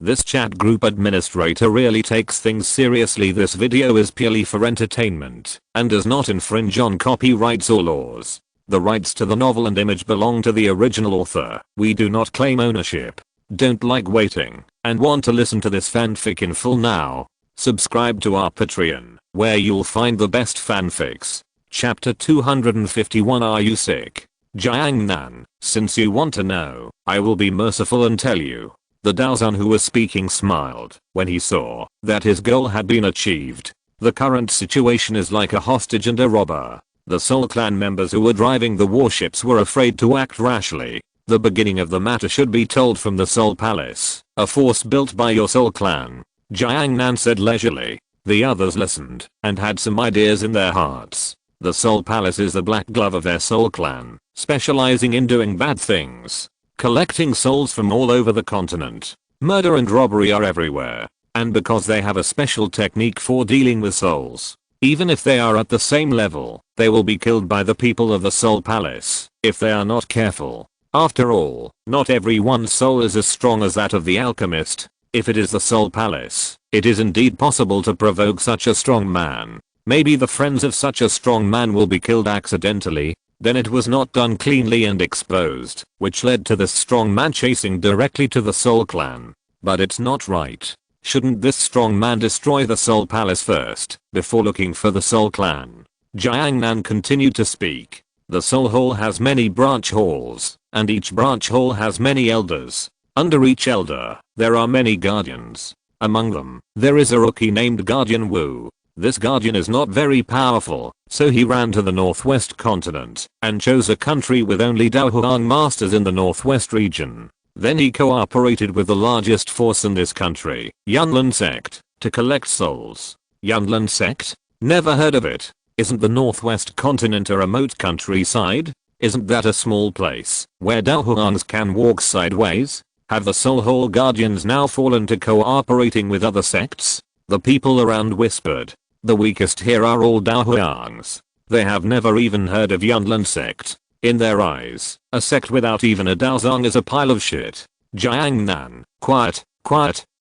This chat group administrator really takes things seriously. This video is purely for entertainment and does not infringe on copyrights or laws. The rights to the novel and image belong to the original author. We do not claim ownership. Don't like waiting and want to listen to this fanfic in full now? Subscribe to our Patreon, where you'll find the best fanfics. Chapter 251. Are you sick? Jiang Nan, since you want to know, I will be merciful and tell you. The Daozan who was speaking smiled when he saw that his goal had been achieved. The current situation is like a hostage and a robber. The Soul Clan members who were driving the warships were afraid to act rashly. The beginning of the matter should be told from the Soul Palace, a force built by your Soul Clan, Jiang Nan said leisurely. The others listened and had some ideas in their hearts. The Soul Palace is the black glove of their Soul Clan, specializing in doing bad things. Collecting souls from all over the continent. Murder and robbery are everywhere. And because they have a special technique for dealing with souls, even if they are at the same level, they will be killed by the people of the Soul Palace if they are not careful. After all, not everyone's soul is as strong as that of the alchemist. If it is the Soul Palace, it is indeed possible to provoke such a strong man. Maybe the friends of such a strong man will be killed accidentally. Then it was not done cleanly and exposed, which led to this strong man chasing directly to the Soul Clan. But it's not right. Shouldn't this strong man destroy the Soul Palace first, before looking for the Soul Clan? Jiang Nan continued to speak. The Soul Hall has many branch halls, and each branch hall has many elders. Under each elder, there are many guardians. Among them, there is a rookie named Guardian Wu. This guardian is not very powerful, so he ran to the northwest continent and chose a country with only Daohuang masters in the northwest region. Then he cooperated with the largest force in this country, Yunlin sect, to collect souls. Yunlin sect? Never heard of it. Isn't the northwest continent a remote countryside? Isn't that a small place where Daohuangs can walk sideways? Have the Soul Hall guardians now fallen to cooperating with other sects? The people around whispered. The weakest here are all Daohuangs. They have never even heard of Yunlin sect. In their eyes, a sect without even a Daozang is a pile of shit. Jiang Nan, quiet,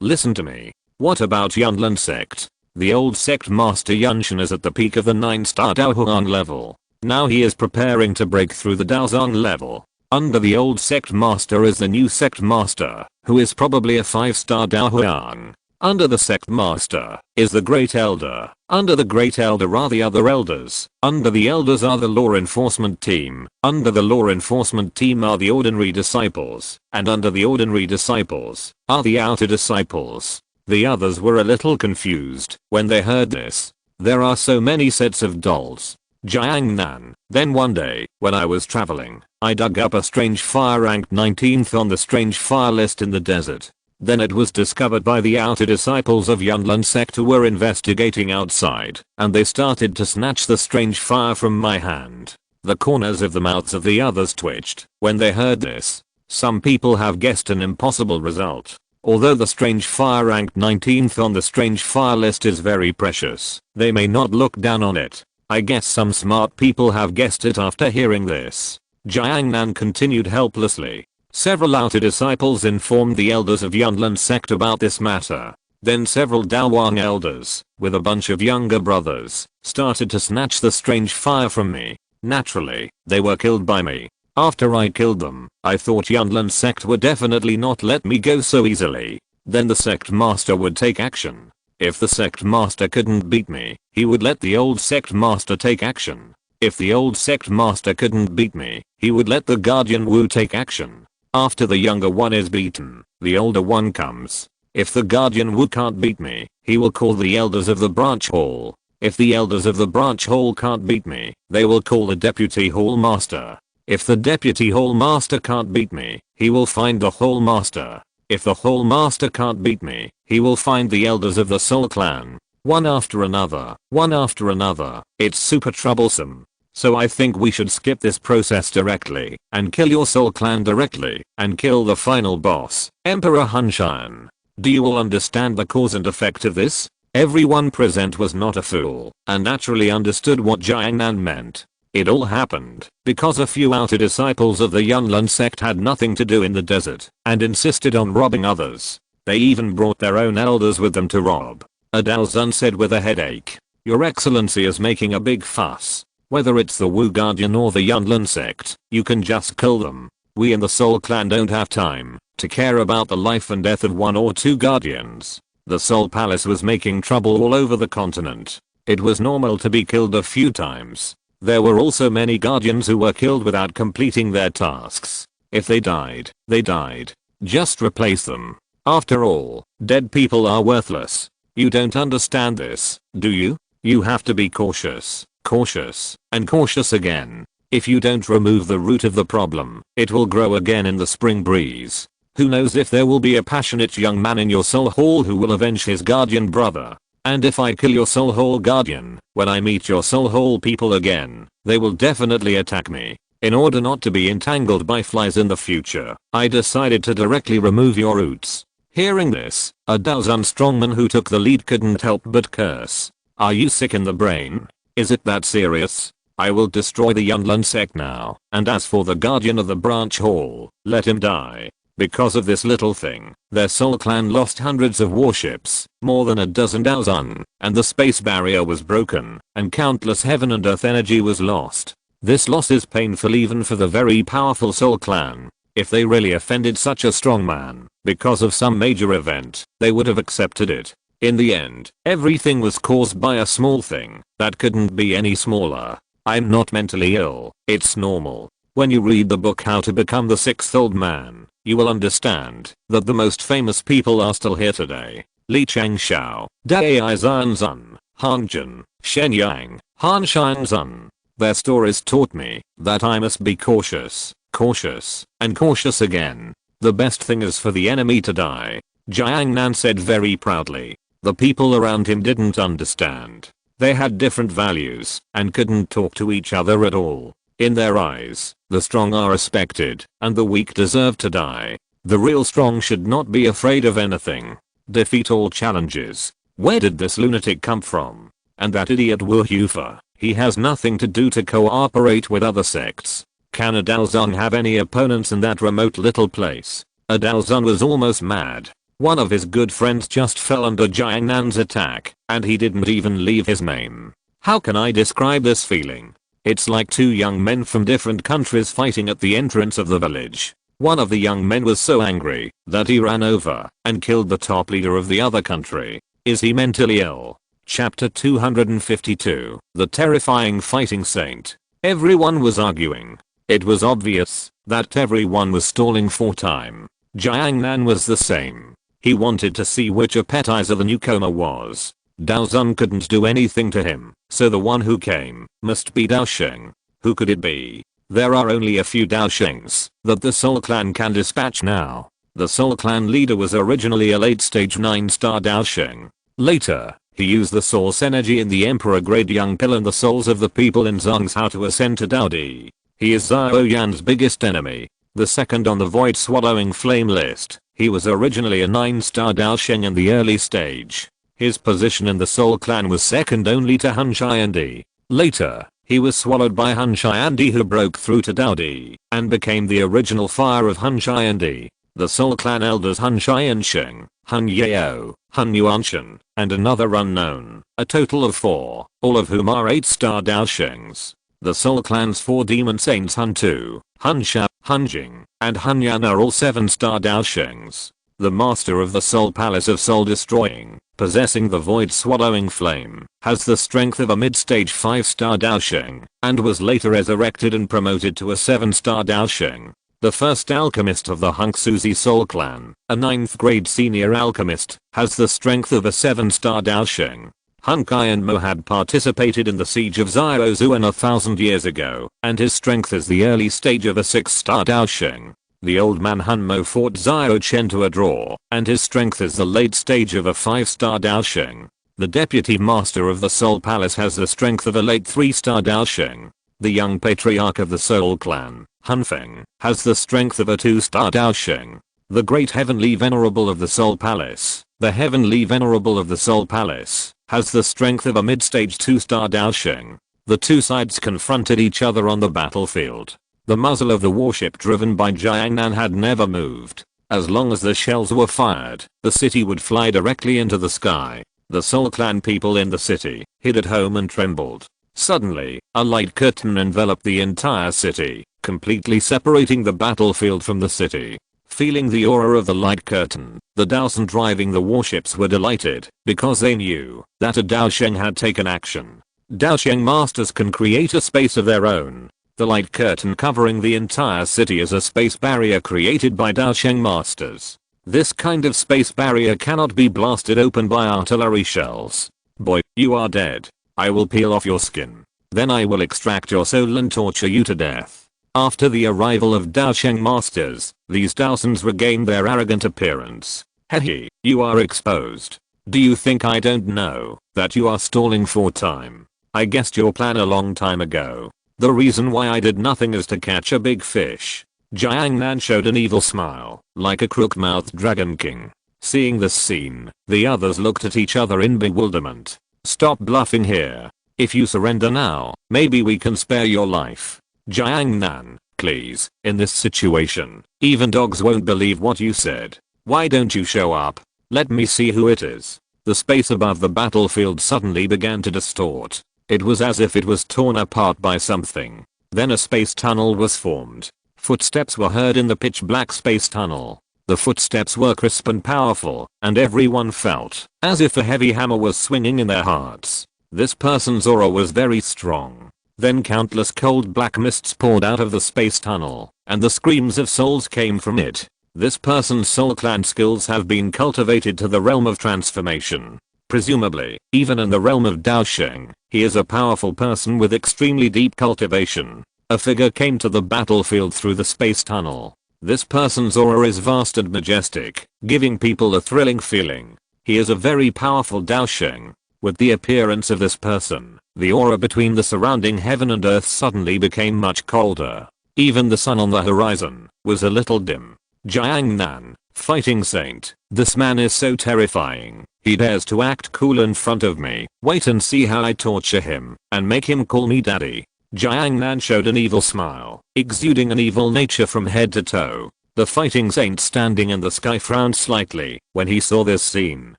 listen to me. What about Yunlin sect? The old sect master Yunshan is at the peak of the 9-star Daohuang level. Now he is preparing to break through the Daozang level. Under the old sect master is the new sect master, who is probably a 5-star Daohuang. Under the sect master is the great elder. Under the great elder are the other elders. Under the elders are the law enforcement team. Under the law enforcement team are the ordinary disciples. And under the ordinary disciples are the outer disciples. The others were a little confused when they heard this. There are so many sets of dolls. Jiang Nan. Then one day, when I was traveling, I dug up a strange fire ranked 19th on the strange fire list in the desert. Then it was discovered by the outer disciples of Yunlin sect who were investigating outside, and they started to snatch the strange fire from my hand. The corners of the mouths of the others twitched when they heard this. Some people have guessed an impossible result. Although the strange fire ranked 19th on the strange fire list is very precious, they may not look down on it. I guess some smart people have guessed it after hearing this. Jiang Nan continued helplessly. Several outer disciples informed the elders of Yunlin sect about this matter. Then several Daohuang elders, with a bunch of younger brothers, started to snatch the strange fire from me. Naturally, they were killed by me. After I killed them, I thought Yunlin sect would definitely not let me go so easily. Then the sect master would take action. If the sect master couldn't beat me, he would let the old sect master take action. If the old sect master couldn't beat me, he would let the Guardian Wu take action. After the younger one is beaten, the older one comes. If the Guardian Wu can't beat me, he will call the elders of the branch hall. If the elders of the branch hall can't beat me, they will call the deputy hall master. If the deputy hall master can't beat me, he will find the hall master. If the hall master can't beat me, he will find the elders of the Soul Clan. One after another, one after another. It's super troublesome. So I think we should skip this process directly and kill your Soul Clan directly and kill the final boss, Emperor Hunshan. Do you all understand the cause and effect of this? Everyone present was not a fool and naturally understood what Jiang Nan meant. It all happened because a few outer disciples of the Yunlin sect had nothing to do in the desert and insisted on robbing others. They even brought their own elders with them to rob. A Daozun said with a headache. Your Excellency is making a big fuss. Whether it's the Wu Guardian or the Yunlin sect, you can just kill them. We in the Soul Clan don't have time to care about the life and death of one or two guardians. The Soul Palace was making trouble all over the continent. It was normal to be killed a few times. There were also many guardians who were killed without completing their tasks. If they died, they died. Just replace them. After all, dead people are worthless. You don't understand this, do you? You have to be cautious, cautious, and cautious again. If you don't remove the root of the problem, it will grow again in the spring breeze. Who knows if there will be a passionate young man in your soul hall who will avenge his guardian brother. And if I kill your soul hall guardian, when I meet your soul hall people again, they will definitely attack me. In order not to be entangled by flies in the future, I decided to directly remove your roots. Hearing this, a Daozun strongman who took the lead couldn't help but curse. Are you sick in the brain? Is it that serious? I will destroy the Yunlin sect now, and as for the guardian of the branch hall, let him die. Because of this little thing, their Soul Clan lost hundreds of warships, more than a dozen Daozun, and the space barrier was broken, and countless heaven and earth energy was lost. This loss is painful even for the very powerful Soul Clan. If they really offended such a strong man, because of some major event, they would have accepted it. In the end, everything was caused by a small thing that couldn't be any smaller. I'm not mentally ill, it's normal. When you read the book How to Become the Sixth Old Man, you will understand that the most famous people are still here today. Li Changshao, Dai Zanzun, Han Jun, Shen Yang, Han Shanzun. Their stories taught me that I must be cautious, cautious, and cautious again. The best thing is for the enemy to die. Jiang Nan said very proudly. The people around him didn't understand. They had different values and couldn't talk to each other at all. In their eyes, the strong are respected, and the weak deserve to die. The real strong should not be afraid of anything. Defeat all challenges. Where did this lunatic come from? And that idiot Wu Hufa, he has nothing to do to cooperate with other sects. Can a Daozun have any opponents in that remote little place? A Daozun was almost mad. One of his good friends just fell under Jiang Nan's attack, and he didn't even leave his name. How can I describe this feeling? It's like two young men from different countries fighting at the entrance of the village. One of the young men was so angry that he ran over and killed the top leader of the other country. Is he mentally ill? Chapter 252, The Terrifying Fighting Saint. Everyone was arguing. It was obvious that everyone was stalling for time. Jiang Nan was the same. He wanted to see which appetizer the newcomer was. Daozun couldn't do anything to him, so the one who came must be Daosheng. Who could it be? There are only a few Daoshengs that the Soul Clan can dispatch now. The Soul Clan leader was originally a late stage 9-star Daosheng. Later, he used the source energy in the Emperor grade young pill and the souls of the people in Zhong's how to ascend to Daodi. He is Xiao Yan's biggest enemy. The second on the void swallowing flame list. He was originally a 9-star Daosheng in the early stage. His position in the Soul Clan was second only to Han Xiandi. Later, he was swallowed by Han Xiandi who broke through to Daodi and became the original fire of Han Xiandi. The Soul Clan elders Han Xiansheng, Han Yao, Han Yuanshan, and another unknown, a total of 4, all of whom are 8-star Daoshengs. The Soul Clan's 4 demon saints Han Tu, Han Sha, Han Jing, and Han Yan are all 7-star Daoshengs. The master of the Soul Palace of Soul Destroying, possessing the void swallowing flame, has the strength of a mid-stage 5-star Daosheng, and was later resurrected and promoted to a 7-star Daosheng. The first alchemist of the Hunxuzi Soul Clan, a 9th grade senior alchemist, has the strength of a 7-star Daosheng. Hun Kai and Mo had participated in the siege of Ziozuan 1,000 years ago, and his strength is the early stage of a 6-star Daosheng. The old man Hun Mo fought Xiao Chen to a draw, and his strength is the late stage of a 5-star Daosheng. The deputy master of the Soul Palace has the strength of a late 3-star Daosheng. The young patriarch of the Soul Clan, Han Feng, has the strength of a 2-star Daosheng. The great heavenly venerable of the Soul Palace, the heavenly venerable of the Soul Palace, has the strength of a mid-stage 2-star Daosheng. The two sides confronted each other on the battlefield. The muzzle of the warship driven by Jiang Nan had never moved. As long as the shells were fired, the city would fly directly into the sky. The Soul Clan people in the city hid at home and trembled. Suddenly, a light curtain enveloped the entire city, completely separating the battlefield from the city. Feeling the aura of the light curtain, the Daosen driving the warships were delighted, because they knew that a Daosheng had taken action. Daosheng masters can create a space of their own. The light curtain covering the entire city is a space barrier created by Daosheng masters. This kind of space barrier cannot be blasted open by artillery shells. Boy, you are dead. I will peel off your skin. Then I will extract your soul and torture you to death. After the arrival of Daosheng masters, these Daosens regained their arrogant appearance. Hehe, you are exposed. Do you think I don't know that you are stalling for time? I guessed your plan a long time ago. The reason why I did nothing is to catch a big fish. Jiangnan showed an evil smile, like a crook-mouthed dragon king. Seeing this scene, the others looked at each other in bewilderment. Stop bluffing here. If you surrender now, maybe we can spare your life. Jiangnan, please, in this situation, even dogs won't believe what you said. Why don't you show up? Let me see who it is. The space above the battlefield suddenly began to distort. It was as if it was torn apart by something. Then a space tunnel was formed. Footsteps were heard in the pitch black space tunnel. The footsteps were crisp and powerful, and everyone felt as if a heavy hammer was swinging in their hearts. This person's aura was very strong. Then countless cold black mists poured out of the space tunnel, and the screams of souls came from it. This person's Soul Clan skills have been cultivated to the realm of transformation. Presumably, even in the realm of Daosheng, he is a powerful person with extremely deep cultivation. A figure came to the battlefield through the space tunnel. This person's aura is vast and majestic, giving people a thrilling feeling. He is a very powerful Daosheng. With the appearance of this person, the aura between the surrounding heaven and earth suddenly became much colder. Even the sun on the horizon was a little dim. Jiangnan, fighting saint, this man is so terrifying. He dares to act cool in front of me. Wait and see how I torture him and make him call me daddy. Jiangnan showed an evil smile, exuding an evil nature from head to toe. The fighting saint standing in the sky frowned slightly when he saw this scene,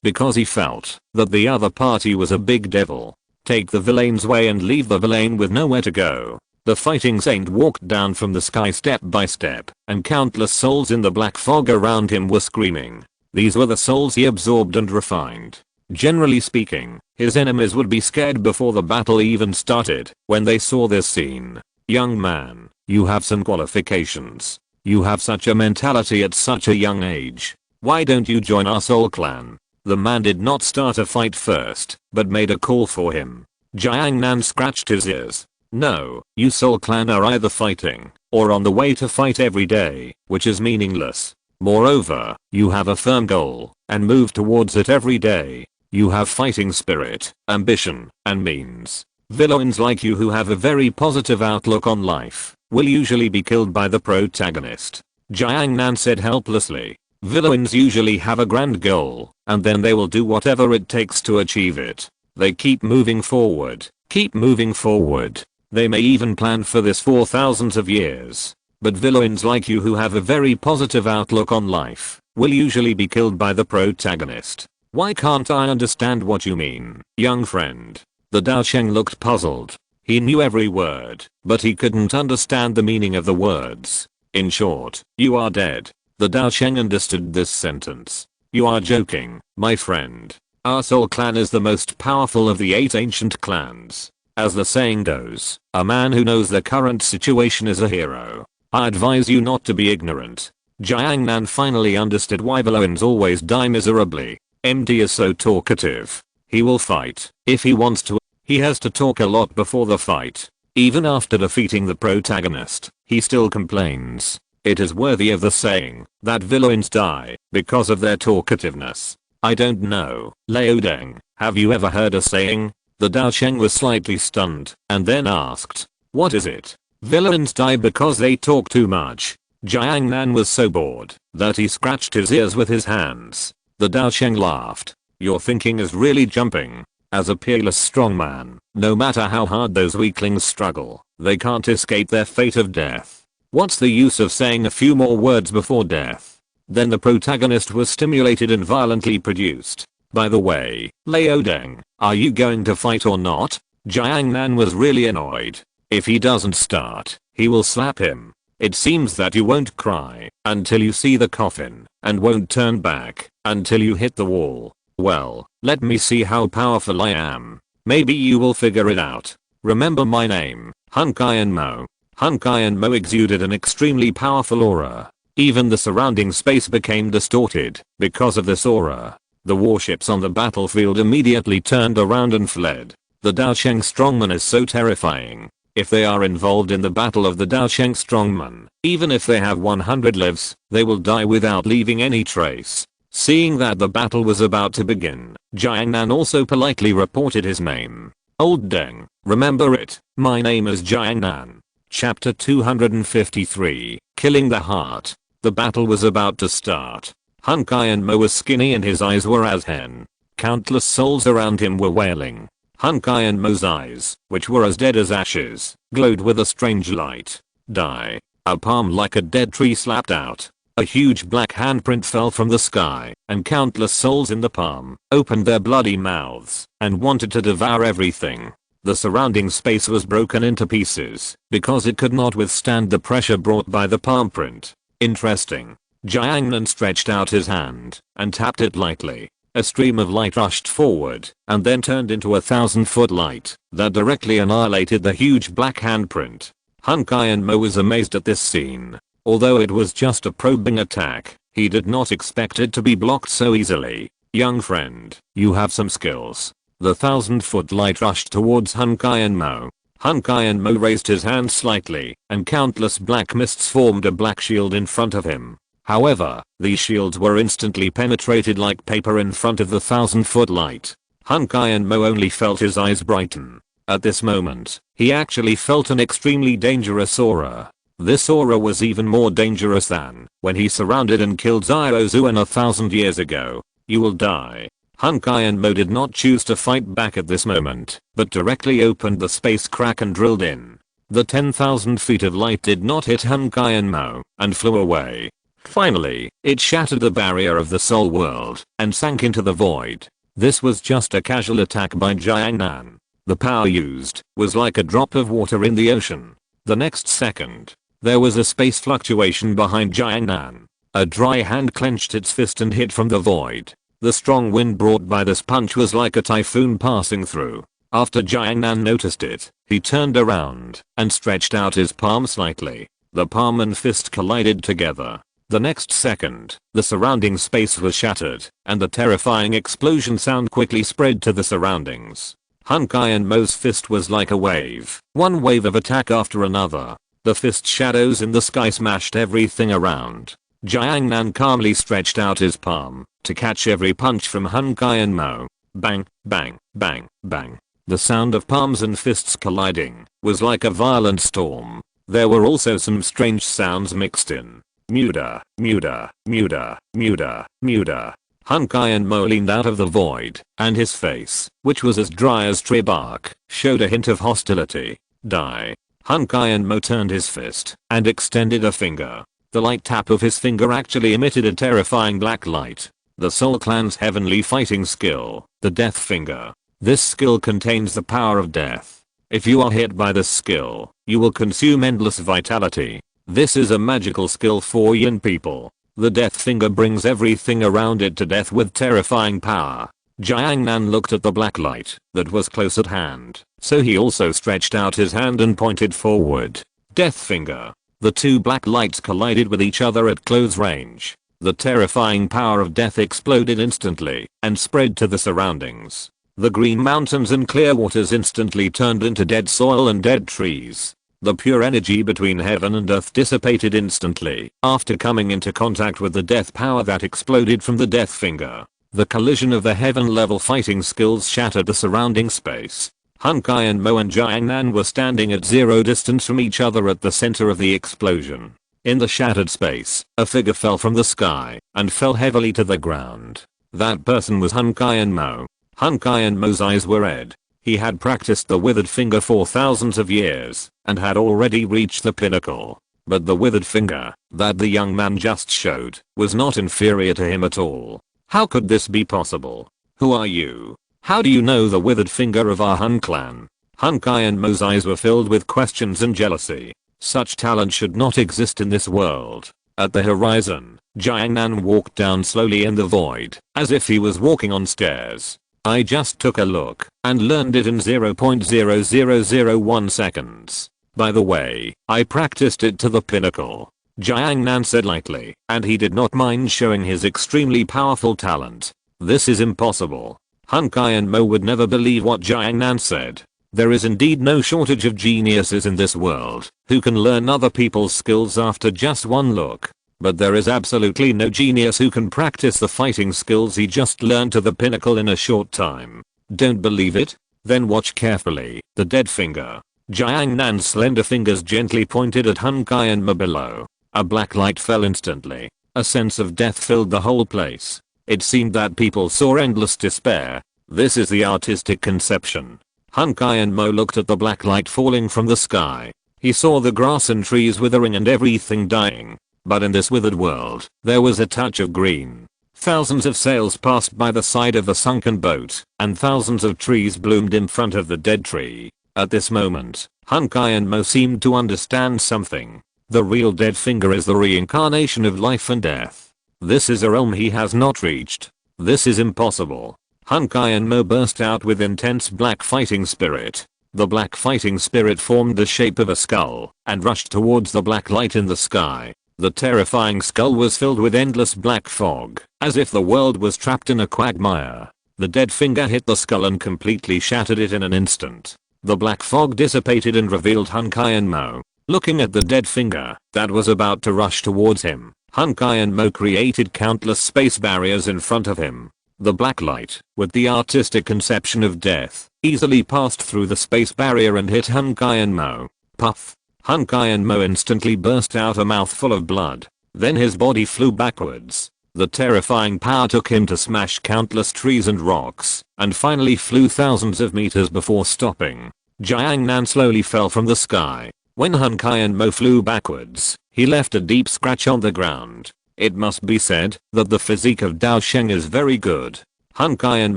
because he felt that the other party was a big devil. Take the villain's way and leave the villain with nowhere to go. The fighting saint walked down from the sky step by step, and countless souls in the black fog around him were screaming. These were the souls he absorbed and refined. Generally speaking, his enemies would be scared before the battle even started when they saw this scene. Young man, you have some qualifications. You have such a mentality at such a young age. Why don't you join our Soul Clan? The man did not start a fight first, but made a call for him. Jiangnan scratched his ears. No, you Soul Clan are either fighting, or on the way to fight every day, which is meaningless. Moreover, you have a firm goal, and move towards it every day. You have fighting spirit, ambition, and means. Villains like you who have a very positive outlook on life will usually be killed by the protagonist. Jiangnan said helplessly. Villains usually have a grand goal, and then they will do whatever it takes to achieve it. They keep moving forward. Keep moving forward. They may even plan for this for thousands of years. But villains like you who have a very positive outlook on life will usually be killed by the protagonist. Why can't I understand what you mean, young friend? The Daosheng looked puzzled. He knew every word, but he couldn't understand the meaning of the words. In short, you are dead. The Daosheng understood this sentence. You are joking, my friend. Our Soul Clan is the most powerful of the 8 ancient clans. As the saying goes, a man who knows the current situation is a hero. I advise you not to be ignorant. Jiangnan finally understood why villains always die miserably. MD is so talkative. He will fight if he wants to. He has to talk a lot before the fight. Even after defeating the protagonist, he still complains. It is worthy of the saying that villains die because of their talkativeness. I don't know, Liaodeng, have you ever heard a saying? The Daosheng was slightly stunned and then asked, what is it? Villains die because they talk too much. Jiangnan was so bored that he scratched his ears with his hands. The Daosheng laughed. Your thinking is really jumping. As a peerless strong man, no matter how hard those weaklings struggle, they can't escape their fate of death. What's the use of saying a few more words before death? Then the protagonist was stimulated and violently produced. By the way, Leo Deng, are you going to fight or not? Jiang Nan was really annoyed. If he doesn't start, he will slap him. It seems that you won't cry until you see the coffin and won't turn back until you hit the wall. Well, let me see how powerful I am. Maybe you will figure it out. Remember my name, Hunkai Mo. Hunkai Mo exuded an extremely powerful aura. Even the surrounding space became distorted because of this aura. The warships on the battlefield immediately turned around and fled. The Daosheng strongman is so terrifying. If they are involved in the battle of the Daosheng strongman, even if they have 100 lives, they will die without leaving any trace. Seeing that the battle was about to begin, Jiang Nan also politely reported his name. Old Deng, remember it, my name is Jiang Nan. Chapter 253, Killing the Heart. The battle was about to start. Hunkai Mo was skinny and his eyes were as hen. Countless souls around him were wailing. Hunkai Mo's eyes, which were as dead as ashes, glowed with a strange light. Die. A palm like a dead tree slapped out. A huge black handprint fell from the sky, and countless souls in the palm opened their bloody mouths and wanted to devour everything. The surrounding space was broken into pieces because it could not withstand the pressure brought by the palm print. Interesting. Jiang Nan stretched out his hand and tapped it lightly. A stream of light rushed forward and then turned into 1,000-foot light that directly annihilated the huge black handprint. Hunkai Mo was amazed at this scene. Although it was just a probing attack, he did not expect it to be blocked so easily. Young friend, you have some skills. The 1,000-foot light rushed towards Hunkai Mo. Hunkai Mo raised his hand slightly, and countless black mists formed a black shield in front of him. However, these shields were instantly penetrated like paper in front of the 1,000-foot light. Hunkai Mo only felt his eyes brighten. At this moment, he actually felt an extremely dangerous aura. This aura was even more dangerous than when he surrounded and killed Xiao Zuan 1,000 years ago. You will die. Hunkai Mo did not choose to fight back at this moment, but directly opened the space crack and drilled in. The 10,000 feet of light did not hit Hunkai Mo and flew away. Finally, it shattered the barrier of the soul world and sank into the void. This was just a casual attack by Jiang Nan. The power used was like a drop of water in the ocean. The next second, there was a space fluctuation behind Jiang Nan. A dry hand clenched its fist and hit from the void. The strong wind brought by this punch was like a typhoon passing through. After Jiang Nan noticed it, he turned around and stretched out his palm slightly. The palm and fist collided together. The next second, the surrounding space was shattered, and the terrifying explosion sound quickly spread to the surroundings. Hunkai Mo's fist was like a wave, one wave of attack after another. The fist shadows in the sky smashed everything around. Jiang Nan calmly stretched out his palm to catch every punch from Hunkai Mo. Bang, bang, bang, bang. The sound of palms and fists colliding was like a violent storm. There were also some strange sounds mixed in. Muda, muda, muda, muda, muda. Hunkai Mo leaned out of the void, and his face, which was as dry as tree bark, showed a hint of hostility. Die. Hunkai Mo turned his fist and extended a finger. The light tap of his finger actually emitted a terrifying black light. The Soul Clan's heavenly fighting skill, the Death Finger. This skill contains the power of death. If you are hit by this skill, you will consume endless vitality. This is a magical skill for Yin people. The Death Finger brings everything around it to death with terrifying power. Jiang Nan looked at the black light that was close at hand, so he also stretched out his hand and pointed forward. Death Finger. The two black lights collided with each other at close range. The terrifying power of death exploded instantly and spread to the surroundings. The green mountains and clear waters instantly turned into dead soil and dead trees. The pure energy between heaven and earth dissipated instantly after coming into contact with the death power that exploded from the Death Finger. The collision of the heaven-level fighting skills shattered the surrounding space. Hunkai Mo and Jiang Nan were standing at zero distance from each other at the center of the explosion. In the shattered space, a figure fell from the sky and fell heavily to the ground. That person was Hunkai Mo. Hunkai Mo's eyes were red. He had practiced the withered finger for thousands of years and had already reached the pinnacle. But the withered finger that the young man just showed was not inferior to him at all. How could this be possible? Who are you? How do you know the withered finger of our Hun clan? Hunkai and Mo's eyes were filled with questions and jealousy. Such talent should not exist in this world. At the horizon, Jiangnan walked down slowly in the void, as if he was walking on stairs. I just took a look and learned it in 0.0001 seconds. By the way, I practiced it to the pinnacle. Jiangnan said lightly, and he did not mind showing his extremely powerful talent. This is impossible. Hunkai and Mo would never believe what Jiangnan said. There is indeed no shortage of geniuses in this world who can learn other people's skills after just one look. But there is absolutely no genius who can practice the fighting skills he just learned to the pinnacle in a short time. Don't believe it? Then watch carefully. The dead finger. Jiangnan's slender fingers gently pointed at Hunkai and Mo below. A black light fell instantly. A sense of death filled the whole place. It seemed that people saw endless despair. This is the artistic conception. Hunkai and Mo looked at the black light falling from the sky. He saw the grass and trees withering and everything dying. But in this withered world, there was a touch of green. Thousands of sails passed by the side of the sunken boat, and thousands of trees bloomed in front of the dead tree. At this moment, Hunkai and Mo seemed to understand something. The real dead finger is the reincarnation of life and death. This is a realm he has not reached. This is impossible. Hunkai and Mo burst out with intense black fighting spirit. The black fighting spirit formed the shape of a skull and rushed towards the black light in the sky. The terrifying skull was filled with endless black fog, as if the world was trapped in a quagmire. The dead finger hit the skull and completely shattered it in an instant. The black fog dissipated and revealed Hunkai and Mo. Looking at the dead finger that was about to rush towards him, Hunkai and Mo created countless space barriers in front of him. The black light, with the artistic conception of death, easily passed through the space barrier and hit Hunkai and Mo. Puff! Hunkai and Mo instantly burst out a mouthful of blood. Then his body flew backwards. The terrifying power took him to smash countless trees and rocks, and finally flew thousands of meters before stopping. Jiangnan slowly fell from the sky. When Hunkai and Mo flew backwards, he left a deep scratch on the ground. It must be said that the physique of Dao Sheng is very good. Hunkai and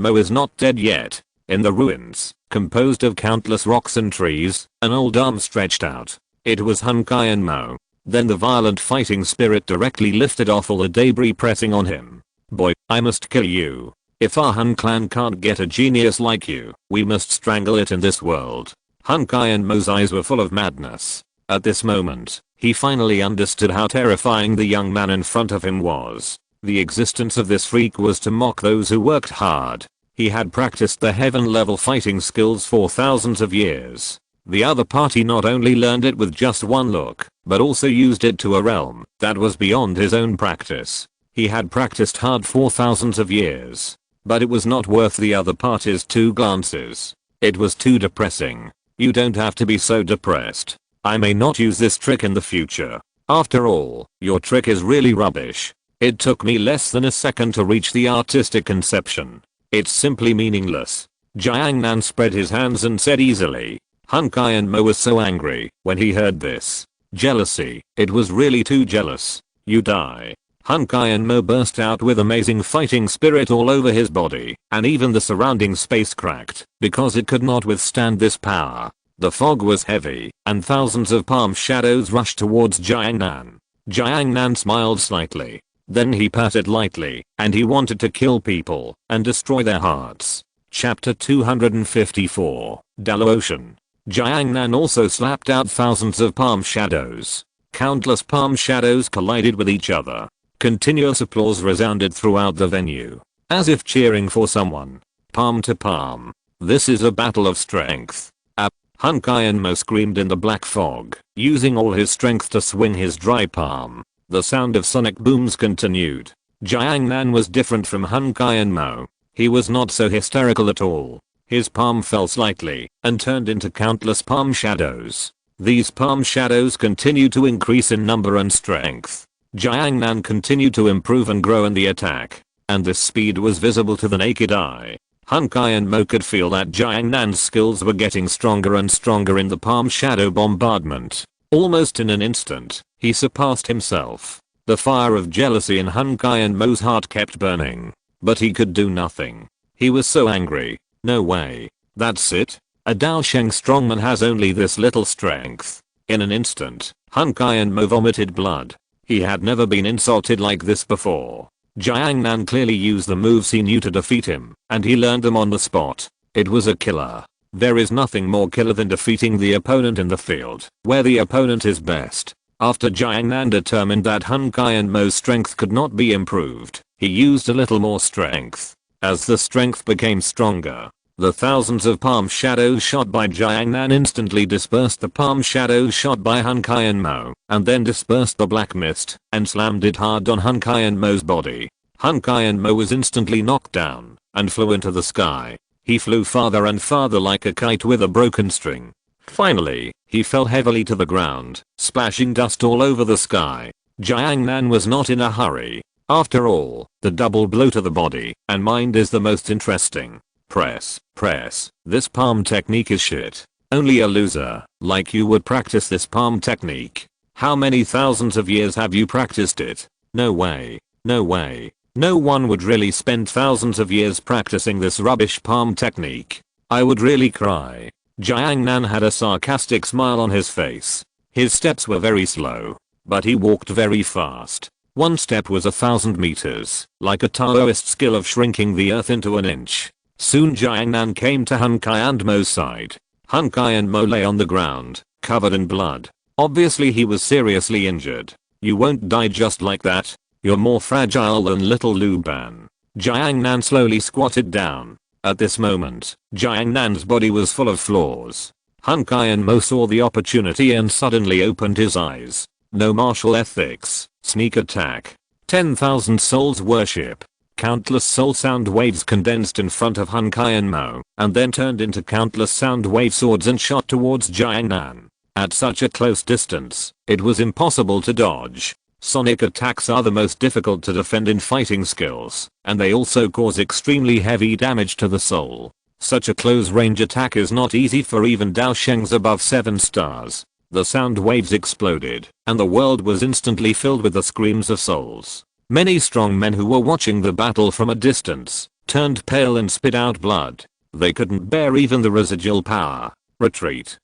Mo is not dead yet. In the ruins, composed of countless rocks and trees, an old arm stretched out. It was Hunkai and Mo. Then the violent fighting spirit directly lifted off all the debris pressing on him. Boy, I must kill you. If our Hun clan can't get a genius like you, we must strangle it in this world. Hunkai and Mo's eyes were full of madness. At this moment, he finally understood how terrifying the young man in front of him was. The existence of this freak was to mock those who worked hard. He had practiced the heaven-level fighting skills for thousands of years. The other party not only learned it with just one look, but also used it to a realm that was beyond his own practice. He had practiced hard for thousands of years. But it was not worth the other party's 2 glances. It was too depressing. You don't have to be so depressed. I may not use this trick in the future. After all, your trick is really rubbish. It took me less than a second to reach the artistic conception. It's simply meaningless. Jiangnan spread his hands and said easily. Hunkai and Mo was so angry when he heard this. Jealousy. It was really too jealous. You die. Hunkai and Mo burst out with amazing fighting spirit all over his body, and even the surrounding space cracked because it could not withstand this power. The fog was heavy, and thousands of palm shadows rushed towards Jiangnan. Jiangnan smiled slightly. Then he patted lightly, and he wanted to kill people and destroy their hearts. Chapter 254, Dalotion. Jiangnan also slapped out thousands of palm shadows. Countless palm shadows collided with each other. Continuous applause resounded throughout the venue, as if cheering for someone. Palm to palm. This is a battle of strength. Hunkai and Mo screamed in the black fog, using all his strength to swing his dry palm. The sound of sonic booms continued. Jiangnan was different from Hunkai and Mo. He was not so hysterical at all. His palm fell slightly and turned into countless palm shadows. These palm shadows continued to increase in number and strength. Jiangnan continued to improve and grow in the attack, and this speed was visible to the naked eye. Hunkai and Mo could feel that Jiangnan's skills were getting stronger and stronger in the palm shadow bombardment. Almost in an instant, he surpassed himself. The fire of jealousy in Hun Kai and Mo's heart kept burning. But he could do nothing. He was so angry. No way. That's it? A Daosheng strongman has only this little strength. In an instant, Hun Kai and Mo vomited blood. He had never been insulted like this before. Jiang Nan clearly used the moves he knew to defeat him, and he learned them on the spot. It was a killer. There is nothing more killer than defeating the opponent in the field, where the opponent is best. After Jiang Nan determined that Hun Kai and Mo's strength could not be improved, he used a little more strength. As the strength became stronger, the thousands of palm shadows shot by Jiang Nan instantly dispersed the palm shadows shot by Hun Kai and Mo, and then dispersed the black mist, and slammed it hard on Hun Kai and Mo's body. Hun Kai and Mo was instantly knocked down, and flew into the sky. He flew farther and farther like a kite with a broken string. Finally, he fell heavily to the ground, splashing dust all over the sky. Jiang Nan was not in a hurry. After all, the double blow to the body and mind is the most interesting. Press. This palm technique is shit. Only a loser like you would practice this palm technique. How many thousands of years have you practiced it? No way. No one would really spend thousands of years practicing this rubbish palm technique. I would really cry. Jiang Nan had a sarcastic smile on his face. His steps were very slow, but he walked very fast. One step was 1,000 meters, like a Taoist skill of shrinking the earth into an inch. Soon Jiang Nan came to Hun Kai and Mo's side. Hun Kai and Mo lay on the ground, covered in blood. Obviously he was seriously injured. You won't die just like that. You're more fragile than little Lu Ban. Jiang Nan slowly squatted down. At this moment, Jiang Nan's body was full of flaws. Hun Kai and Mo saw the opportunity and suddenly opened his eyes. No martial ethics, sneak attack. 10,000 souls worship. Countless soul sound waves condensed in front of Hun Kai and Mo, and then turned into countless sound wave swords and shot towards Jiang Nan. At such a close distance, it was impossible to dodge. Sonic attacks are the most difficult to defend in fighting skills, and they also cause extremely heavy damage to the soul. Such a close range attack is not easy for even Daoshengs above 7 stars. The sound waves exploded, and the world was instantly filled with the screams of souls. Many strong men who were watching the battle from a distance turned pale and spit out blood. They couldn't bear even the residual power. Retreat.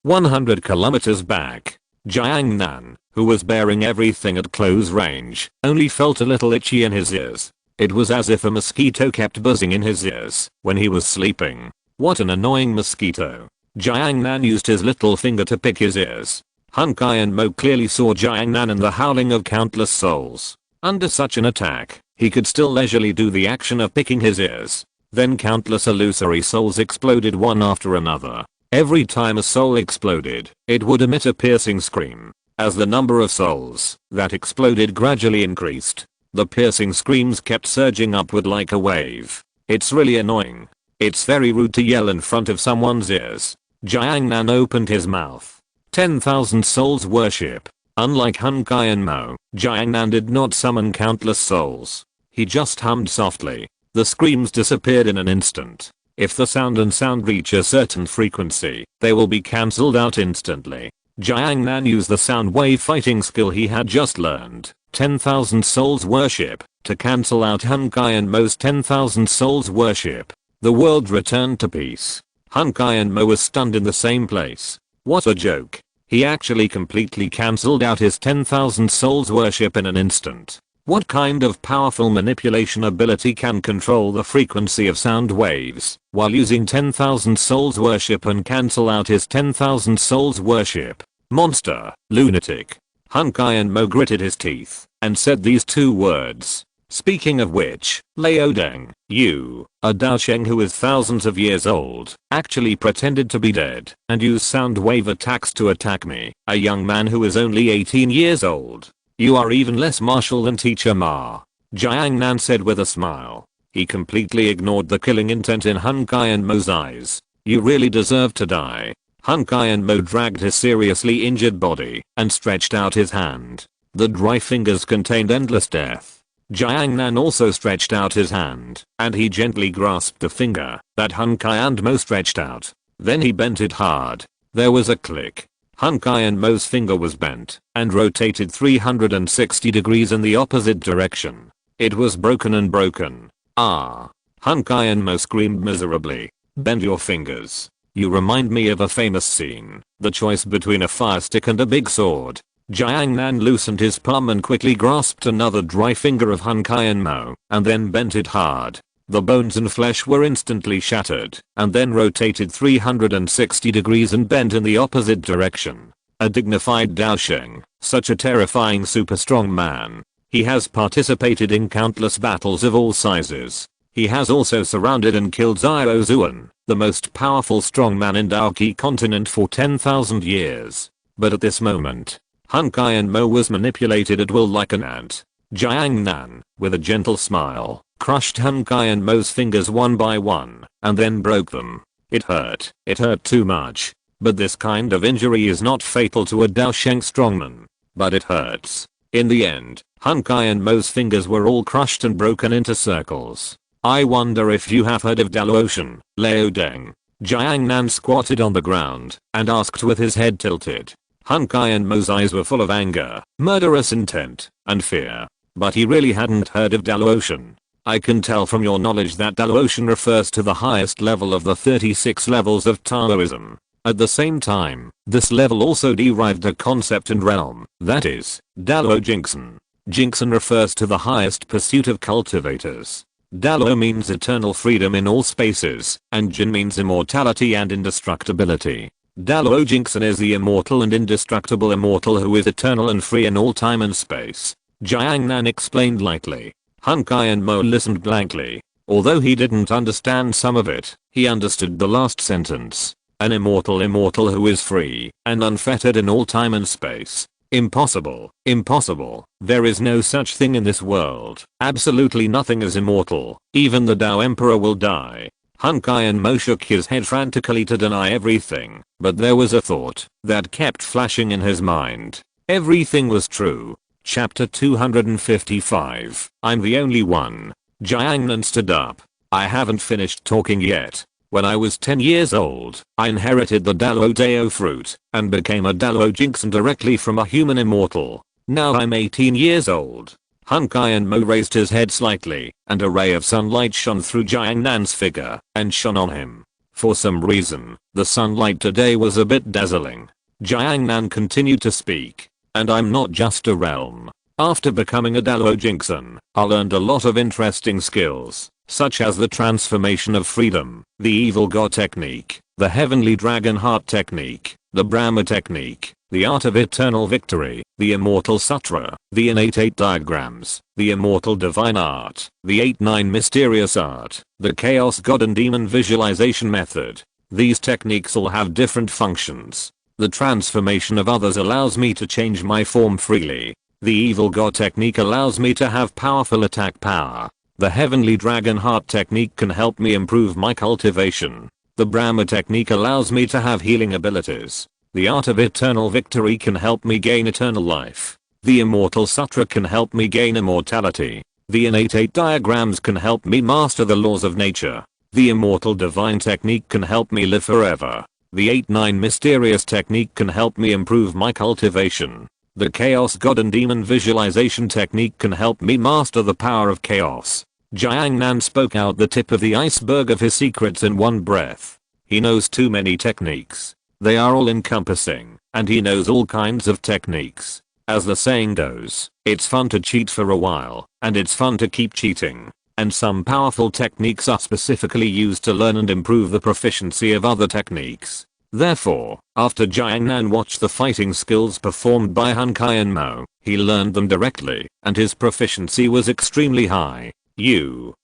100 kilometers back. Jiang Nan, who was bearing everything at close range, only felt a little itchy in his ears. It was as if a mosquito kept buzzing in his ears when he was sleeping. What an annoying mosquito. Jiang Nan used his little finger to pick his ears. Hun Kai and Mo clearly saw Jiang Nan and the howling of countless souls. Under such an attack, he could still leisurely do the action of picking his ears. Then countless illusory souls exploded one after another. Every time a soul exploded, it would emit a piercing scream. As the number of souls that exploded gradually increased, the piercing screams kept surging upward like a wave. It's really annoying. It's very rude to yell in front of someone's ears. Jiang Nan opened his mouth. 10,000 souls worship. Unlike Hun Kai and Mo, Jiang Nan did not summon countless souls. He just hummed softly. The screams disappeared in an instant. If the sound and sound reach a certain frequency, they will be cancelled out instantly. Jiang Nan used the sound wave fighting skill he had just learned, 10,000 souls worship, to cancel out Hun Kai and Mo's 10,000 souls worship. The world returned to peace. Hun Kai and Mo was stunned in the same place. What a joke. He actually completely cancelled out his 10,000 souls worship in an instant. What kind of powerful manipulation ability can control the frequency of sound waves while using 10,000 souls worship and cancel out his 10,000 souls worship? Monster, lunatic. Hun Kai and Mo gritted his teeth and said these two words. Speaking of which, Laodeng, you, a Daosheng who is thousands of years old, actually pretended to be dead and used sound wave attacks to attack me, a young man who is only 18 years old. You are even less martial than Teacher Ma. Jiang Nan said with a smile. He completely ignored the killing intent in Hun Kai and Mo's eyes. You really deserve to die. Hun Kai and Mo dragged his seriously injured body and stretched out his hand. The dry fingers contained endless death. Jiang Nan also stretched out his hand, and he gently grasped the finger that Hun Kai and Mo stretched out. Then he bent it hard. There was a click. Hun Kai and Mo's finger was bent and rotated 360 degrees in the opposite direction. It was broken and broken. Ah! Hun Kai and Mo screamed miserably. Bend your fingers. You remind me of a famous scene, the choice between a fire stick and a big sword. Jiang Nan loosened his palm and quickly grasped another dry finger of Hun Kai and Mo, and then bent it hard. The bones and flesh were instantly shattered, and then rotated 360 degrees and bent in the opposite direction. A dignified Daosheng, such a terrifying super strong man. He has participated in countless battles of all sizes. He has also surrounded and killed Xiao Zuan, the most powerful strongman in Daoqi continent for 10,000 years. But at this moment, Hun Kai and Mo was manipulated at will like an ant. Jiang Nan, with a gentle smile, crushed Hun Kai and Mo's fingers one by one, and then broke them. It hurt too much. But this kind of injury is not fatal to a Daosheng strongman. But it hurts. In the end, Hun Kai and Mo's fingers were all crushed and broken into circles. I wonder if you have heard of Daluotian, Lao Deng. Jiang Nan squatted on the ground and asked with his head tilted. Hun Kai and Mo's eyes were full of anger, murderous intent, and fear. But he really hadn't heard of Daluotian. I can tell from your knowledge that Daluotian refers to the highest level of the 36 levels of Taoism. At the same time, this level also derived a concept and realm, that is, Daluo Jingxin. Jingxin refers to the highest pursuit of cultivators. Daluo means eternal freedom in all spaces, and Jin means immortality and indestructibility. Daluo Jingxin is the immortal and indestructible immortal who is eternal and free in all time and space. Jiang Nan explained lightly. Hun Kai and Mo listened blankly. Although he didn't understand some of it, he understood the last sentence. An immortal who is free and unfettered in all time and space. Impossible. Impossible. There is no such thing in this world. Absolutely nothing is immortal. Even the Tao Emperor will die. Hun Kai and Mo shook his head frantically to deny everything, but there was a thought that kept flashing in his mind. Everything was true. Chapter 255. I'm the only one. Jiang Nan stood up. I haven't finished talking yet. When I was 10 years old, I inherited the Daluo Dao fruit and became a Daluo Jingxin directly from a human immortal. Now I'm 18 years old. Hun Kai and Mo raised his head slightly, and a ray of sunlight shone through Jiang Nan's figure and shone on him. For some reason, the sunlight today was a bit dazzling. Jiang Nan continued to speak. And I'm not just a realm. After becoming a Daluo Jingxin, I learned a lot of interesting skills, such as the transformation of freedom, the evil god technique, the heavenly dragon heart technique, the Brahma technique, the art of eternal victory, the immortal sutra, the innate 8 diagrams, the immortal divine art, the 8-9 mysterious art, the chaos god and demon visualization method. These techniques all have different functions. The transformation of others allows me to change my form freely. The evil god technique allows me to have powerful attack power. The heavenly dragon heart technique can help me improve my cultivation. The Brahma technique allows me to have healing abilities. The art of eternal victory can help me gain eternal life. The immortal sutra can help me gain immortality. The innate 8 diagrams can help me master the laws of nature. The immortal divine technique can help me live forever. The 8-9 mysterious technique can help me improve my cultivation. The chaos god and demon visualization technique can help me master the power of chaos. Jiang Nan spoke out the tip of the iceberg of his secrets in one breath. He knows too many techniques. They are all encompassing, and he knows all kinds of techniques. As the saying goes, it's fun to cheat for a while, and it's fun to keep cheating. And some powerful techniques are specifically used to learn and improve the proficiency of other techniques. Therefore, after Jiang Nan watched the fighting skills performed by Hun Kai and Mo, he learned them directly, and his proficiency was extremely high.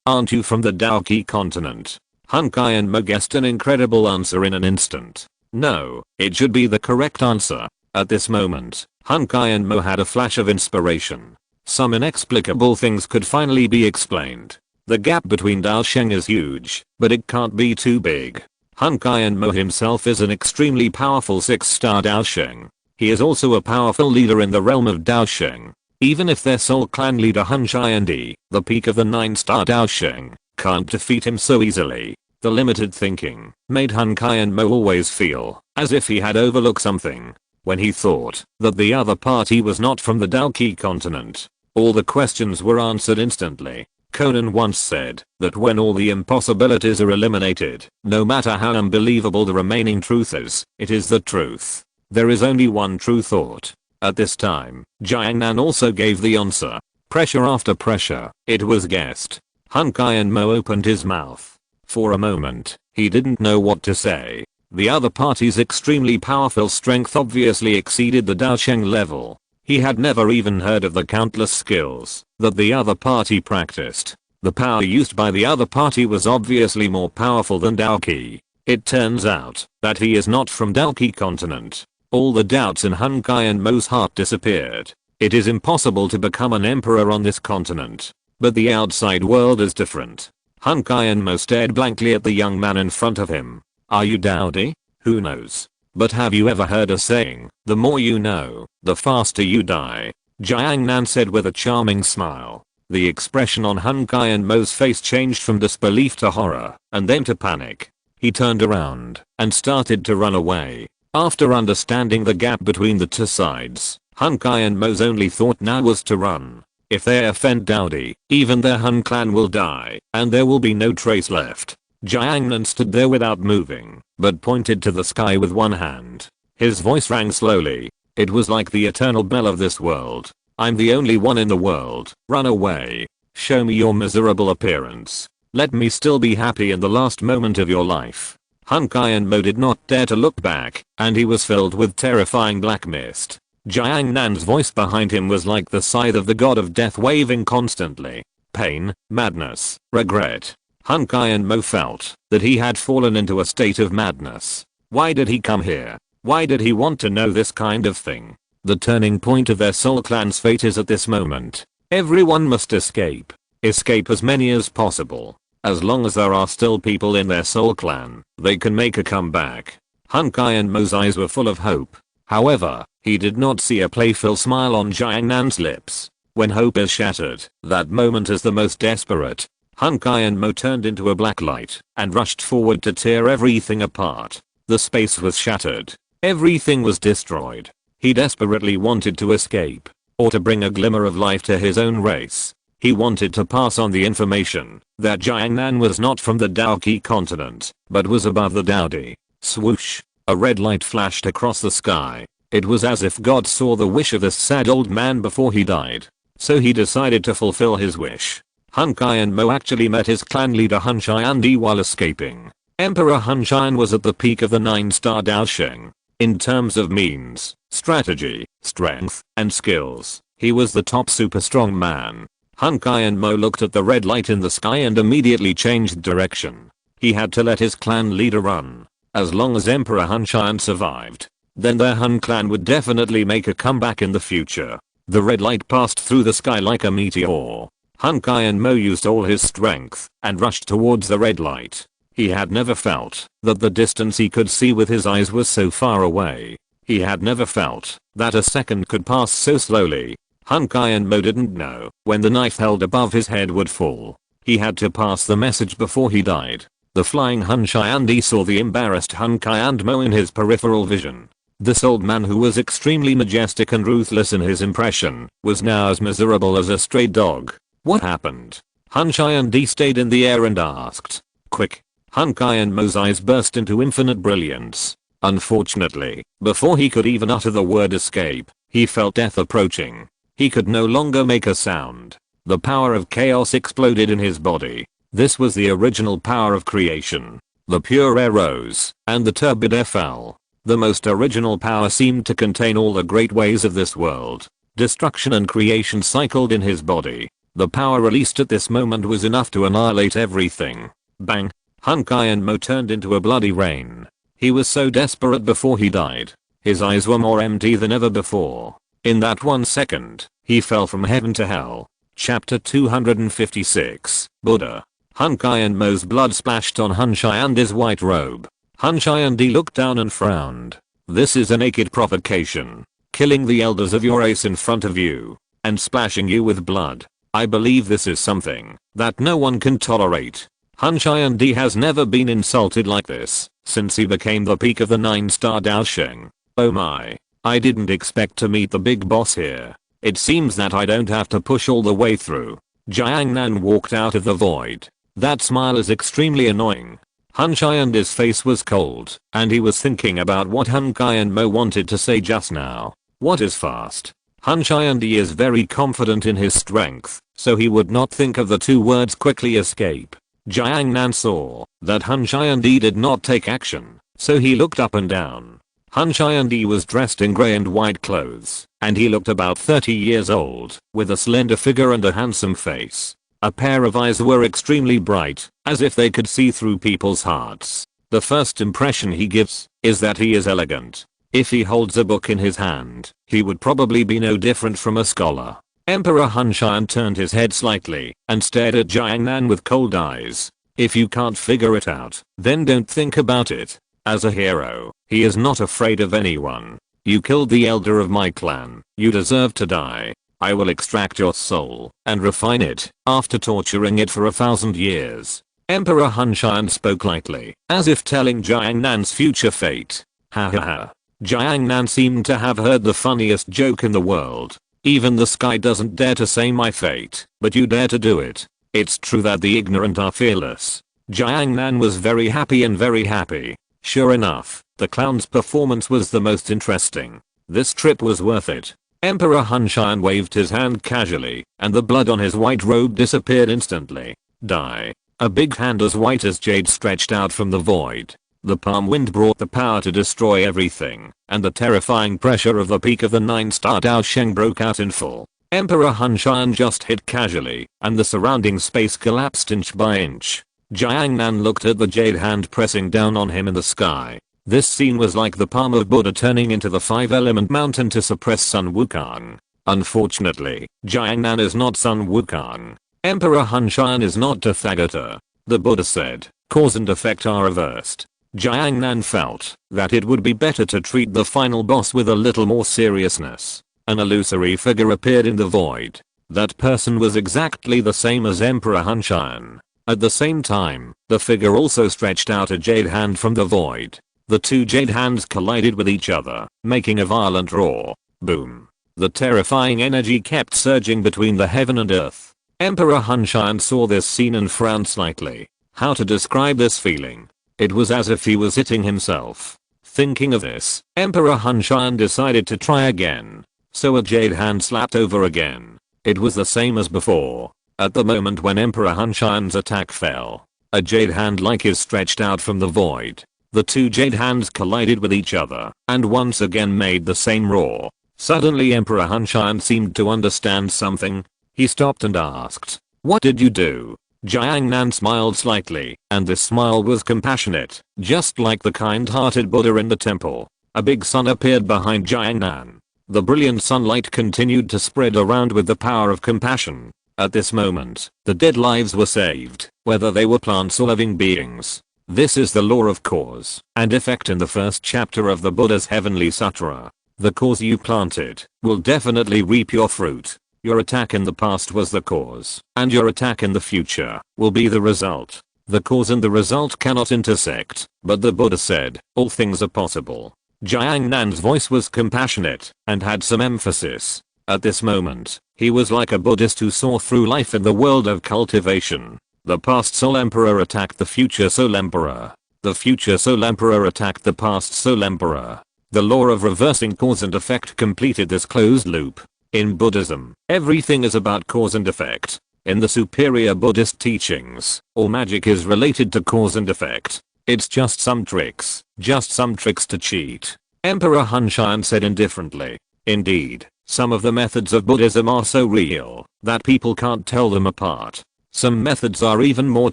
Aren't you from the Daoqi continent? Hun Kai and Mo guessed an incredible answer in an instant. No, it should be the correct answer. At this moment, Hun Kai and Mo had a flash of inspiration. Some inexplicable things could finally be explained. The gap between Daosheng is huge, but it can't be too big. Hun Kai and Mo himself is an extremely powerful 6-star Daosheng. He is also a powerful leader in the realm of Daosheng. Even if their sole clan leader Hun Xiandi, the peak of the 9-star Daosheng, can't defeat him so easily. The limited thinking made Hun Kai and Mo always feel as if he had overlooked something. when he thought that the other party was not from the Dalki continent. All the questions were answered instantly. Conan once said that when all the impossibilities are eliminated, no matter how unbelievable the remaining truth is, it is the truth. There is only one true thought. At this time, Xiao Yan also gave the answer. Pressure after pressure, it was guessed. Hun Mo opened his mouth. For a moment, he didn't know what to say. The other party's extremely powerful strength obviously exceeded the Daosheng level. He had never even heard of the countless skills that the other party practiced. The power used by the other party was obviously more powerful than Dalki. It turns out that he is not from Dalki continent. All the doubts in Hun Mo's heart disappeared. It is impossible to become an emperor on this continent. But the outside world is different. Hun Mo stared blankly at the young man in front of him. Are you dowdy? Who knows? But have you ever heard a saying, the more you know, the faster you die? Xiao Yan said with a charming smile. The expression on Hun Mo's face changed from disbelief to horror, and then to panic. He turned around and started to run away. After understanding the gap between the two sides, Hun Mo's only thought now was to run. If they offend Dowdy, even their Hun clan will die, and there will be no trace left. Xiao Yan stood there without moving, but pointed to the sky with one hand. His voice rang slowly. It was like the eternal bell of this world. I'm the only one in the world. Run away. Show me your miserable appearance. Let me still be happy in the last moment of your life. Hun Mo did not dare to look back, and he was filled with terrifying black mist. Xiao Yan's voice behind him was like the scythe of the god of death waving constantly. Pain, madness, regret. Hun Mo felt that he had fallen into a state of madness. Why did he come here? Why did he want to know this kind of thing? The turning point of their soul clan's fate is at this moment. Everyone must escape. Escape as many as possible. As long as there are still people in their soul clan, they can make a comeback. Hun Mo's eyes were full of hope. However, he did not see a playful smile on Xiao Yan's lips. When hope is shattered, that moment is the most desperate. Hun Mo turned into a black light and rushed forward to tear everything apart. The space was shattered. Everything was destroyed. He desperately wanted to escape, or to bring a glimmer of life to his own race. He wanted to pass on the information that Xiao Yan was not from the Dalki continent, but was above the Dowdy. Swoosh! A red light flashed across the sky. It was as if God saw the wish of this sad old man before he died. So he decided to fulfill his wish. Hun Mo actually met his clan leader Hun Xiandi while escaping. Emperor Hun Xian was at the peak of the 9-star Daosheng. In terms of means, strategy, strength, and skills, he was the top super strong man. Hun Mo looked at the red light in the sky and immediately changed direction. He had to let his clan leader run. As long as Emperor Hun Xian survived, then their Hun clan would definitely make a comeback in the future. The red light passed through the sky like a meteor. Hun Mo used all his strength and rushed towards the red light. He had never felt that the distance he could see with his eyes was so far away. He had never felt that a second could pass so slowly. Hun Mo didn't know when the knife held above his head would fall. He had to pass the message before he died. The flying Hun Xiandi saw the embarrassed Hun Mo in his peripheral vision. This old man, who was extremely majestic and ruthless in his impression, was now as miserable as a stray dog. What happened? Hun Xiandi stayed in the air and asked. Quick! Hun Mo's eyes burst into infinite brilliance. Unfortunately, before he could even utter the word escape, he felt death approaching. He could no longer make a sound. The power of chaos exploded in his body. This was the original power of creation. The pure air rose, and the turbid air fell. The most original power seemed to contain all the great ways of this world. Destruction and creation cycled in his body. The power released at this moment was enough to annihilate everything. Bang! Hun Mo turned into a bloody rain. He was so desperate before he died. His eyes were more empty than ever before. In that 1 second, he fell from heaven to hell. Chapter 256, Buddha. Hun Mo's blood splashed on Hun Xiandi's white robe. Hun Xiandi looked down and frowned. This is a naked provocation. Killing the elders of your race in front of you, and splashing you with blood. I believe this is something that no one can tolerate. Hun Xiandi has never been insulted like this since he became the peak of the 9-star Daosheng. Oh my. I didn't expect to meet the big boss here. It seems that I don't have to push all the way through. Jiangnan walked out of the void. That smile is extremely annoying. Hun Xian's face was cold, and he was thinking about what Hun Kai and Mo wanted to say just now. What is fast? Hun Xian is very confident in his strength, so he would not think of the two words quickly escape. Jiangnan saw that Hun Xian did not take action, so he looked up and down. Hun Xian was dressed in grey and white clothes, and he looked about 30 years old, with a slender figure and a handsome face. A pair of eyes were extremely bright, as if they could see through people's hearts. The first impression he gives is that he is elegant. If he holds a book in his hand, he would probably be no different from a scholar. Emperor Hun Xian turned his head slightly and stared at Jiangnan with cold eyes. If you can't figure it out, then don't think about it. As a hero, he is not afraid of anyone. You killed the elder of my clan. You deserve to die. I will extract your soul and refine it after torturing it for 1,000 years. Emperor Hun Xian spoke lightly, as if telling Jiangnan's future fate. Ha ha ha. Jiangnan seemed to have heard the funniest joke in the world. Even the sky doesn't dare to say my fate, but you dare to do it. It's true that the ignorant are fearless. Jiangnan was very happy and very happy. Sure enough, the clown's performance was the most interesting. This trip was worth it. Emperor Hun Xian waved his hand casually, and the blood on his white robe disappeared instantly. Die. A big hand as white as jade stretched out from the void. The palm wind brought the power to destroy everything, and the terrifying pressure of the peak of the 9-star Dao Sheng broke out in full. Emperor Hun Xian just hit casually, and the surrounding space collapsed inch by inch. Jiangnan looked at the jade hand pressing down on him in the sky. This scene was like the palm of Buddha turning into the 5-element mountain to suppress Sun Wukong. Unfortunately, Jiangnan is not Sun Wukong. Emperor Hun Xian is not Tathagata. The Buddha said, cause and effect are reversed. Jiangnan felt that it would be better to treat the final boss with a little more seriousness. An illusory figure appeared in the void. That person was exactly the same as Emperor Hun Xian. At the same time, the figure also stretched out a jade hand from the void. The two jade hands collided with each other, making a violent roar. Boom. The terrifying energy kept surging between the heaven and earth. Emperor Hun Xian saw this scene and frowned slightly. How to describe this feeling? It was as if he was hitting himself. Thinking of this, Emperor Hun Xian decided to try again. So a jade hand slapped over again. It was the same as before. At the moment when Emperor Hun Xian's attack fell, a jade hand like his stretched out from the void. The two jade hands collided with each other and once again made the same roar. Suddenly Emperor Hun Xian seemed to understand something. He stopped and asked, "What did you do?" Jiangnan smiled slightly, and this smile was compassionate, just like the kind-hearted Buddha in the temple. A big sun appeared behind Jiangnan. The brilliant sunlight continued to spread around with the power of compassion. At this moment, the dead lives were saved, whether they were plants or living beings. This is the law of cause and effect in the first chapter of the Buddha's Heavenly Sutra. The cause you planted will definitely reap your fruit. Your attack in the past was the cause, and your attack in the future will be the result. The cause and the result cannot intersect, but the Buddha said, all things are possible. Jiangnan's voice was compassionate and had some emphasis. At this moment, he was like a Buddhist who saw through life in the world of cultivation. The past Soul Emperor attacked the future Soul Emperor. The future Soul Emperor attacked the past Soul Emperor. The law of reversing cause and effect completed this closed loop. In Buddhism, everything is about cause and effect. In the superior Buddhist teachings, all magic is related to cause and effect. It's just some tricks to cheat. Emperor Hun Xian said indifferently. Indeed, some of the methods of Buddhism are so real that people can't tell them apart. Some methods are even more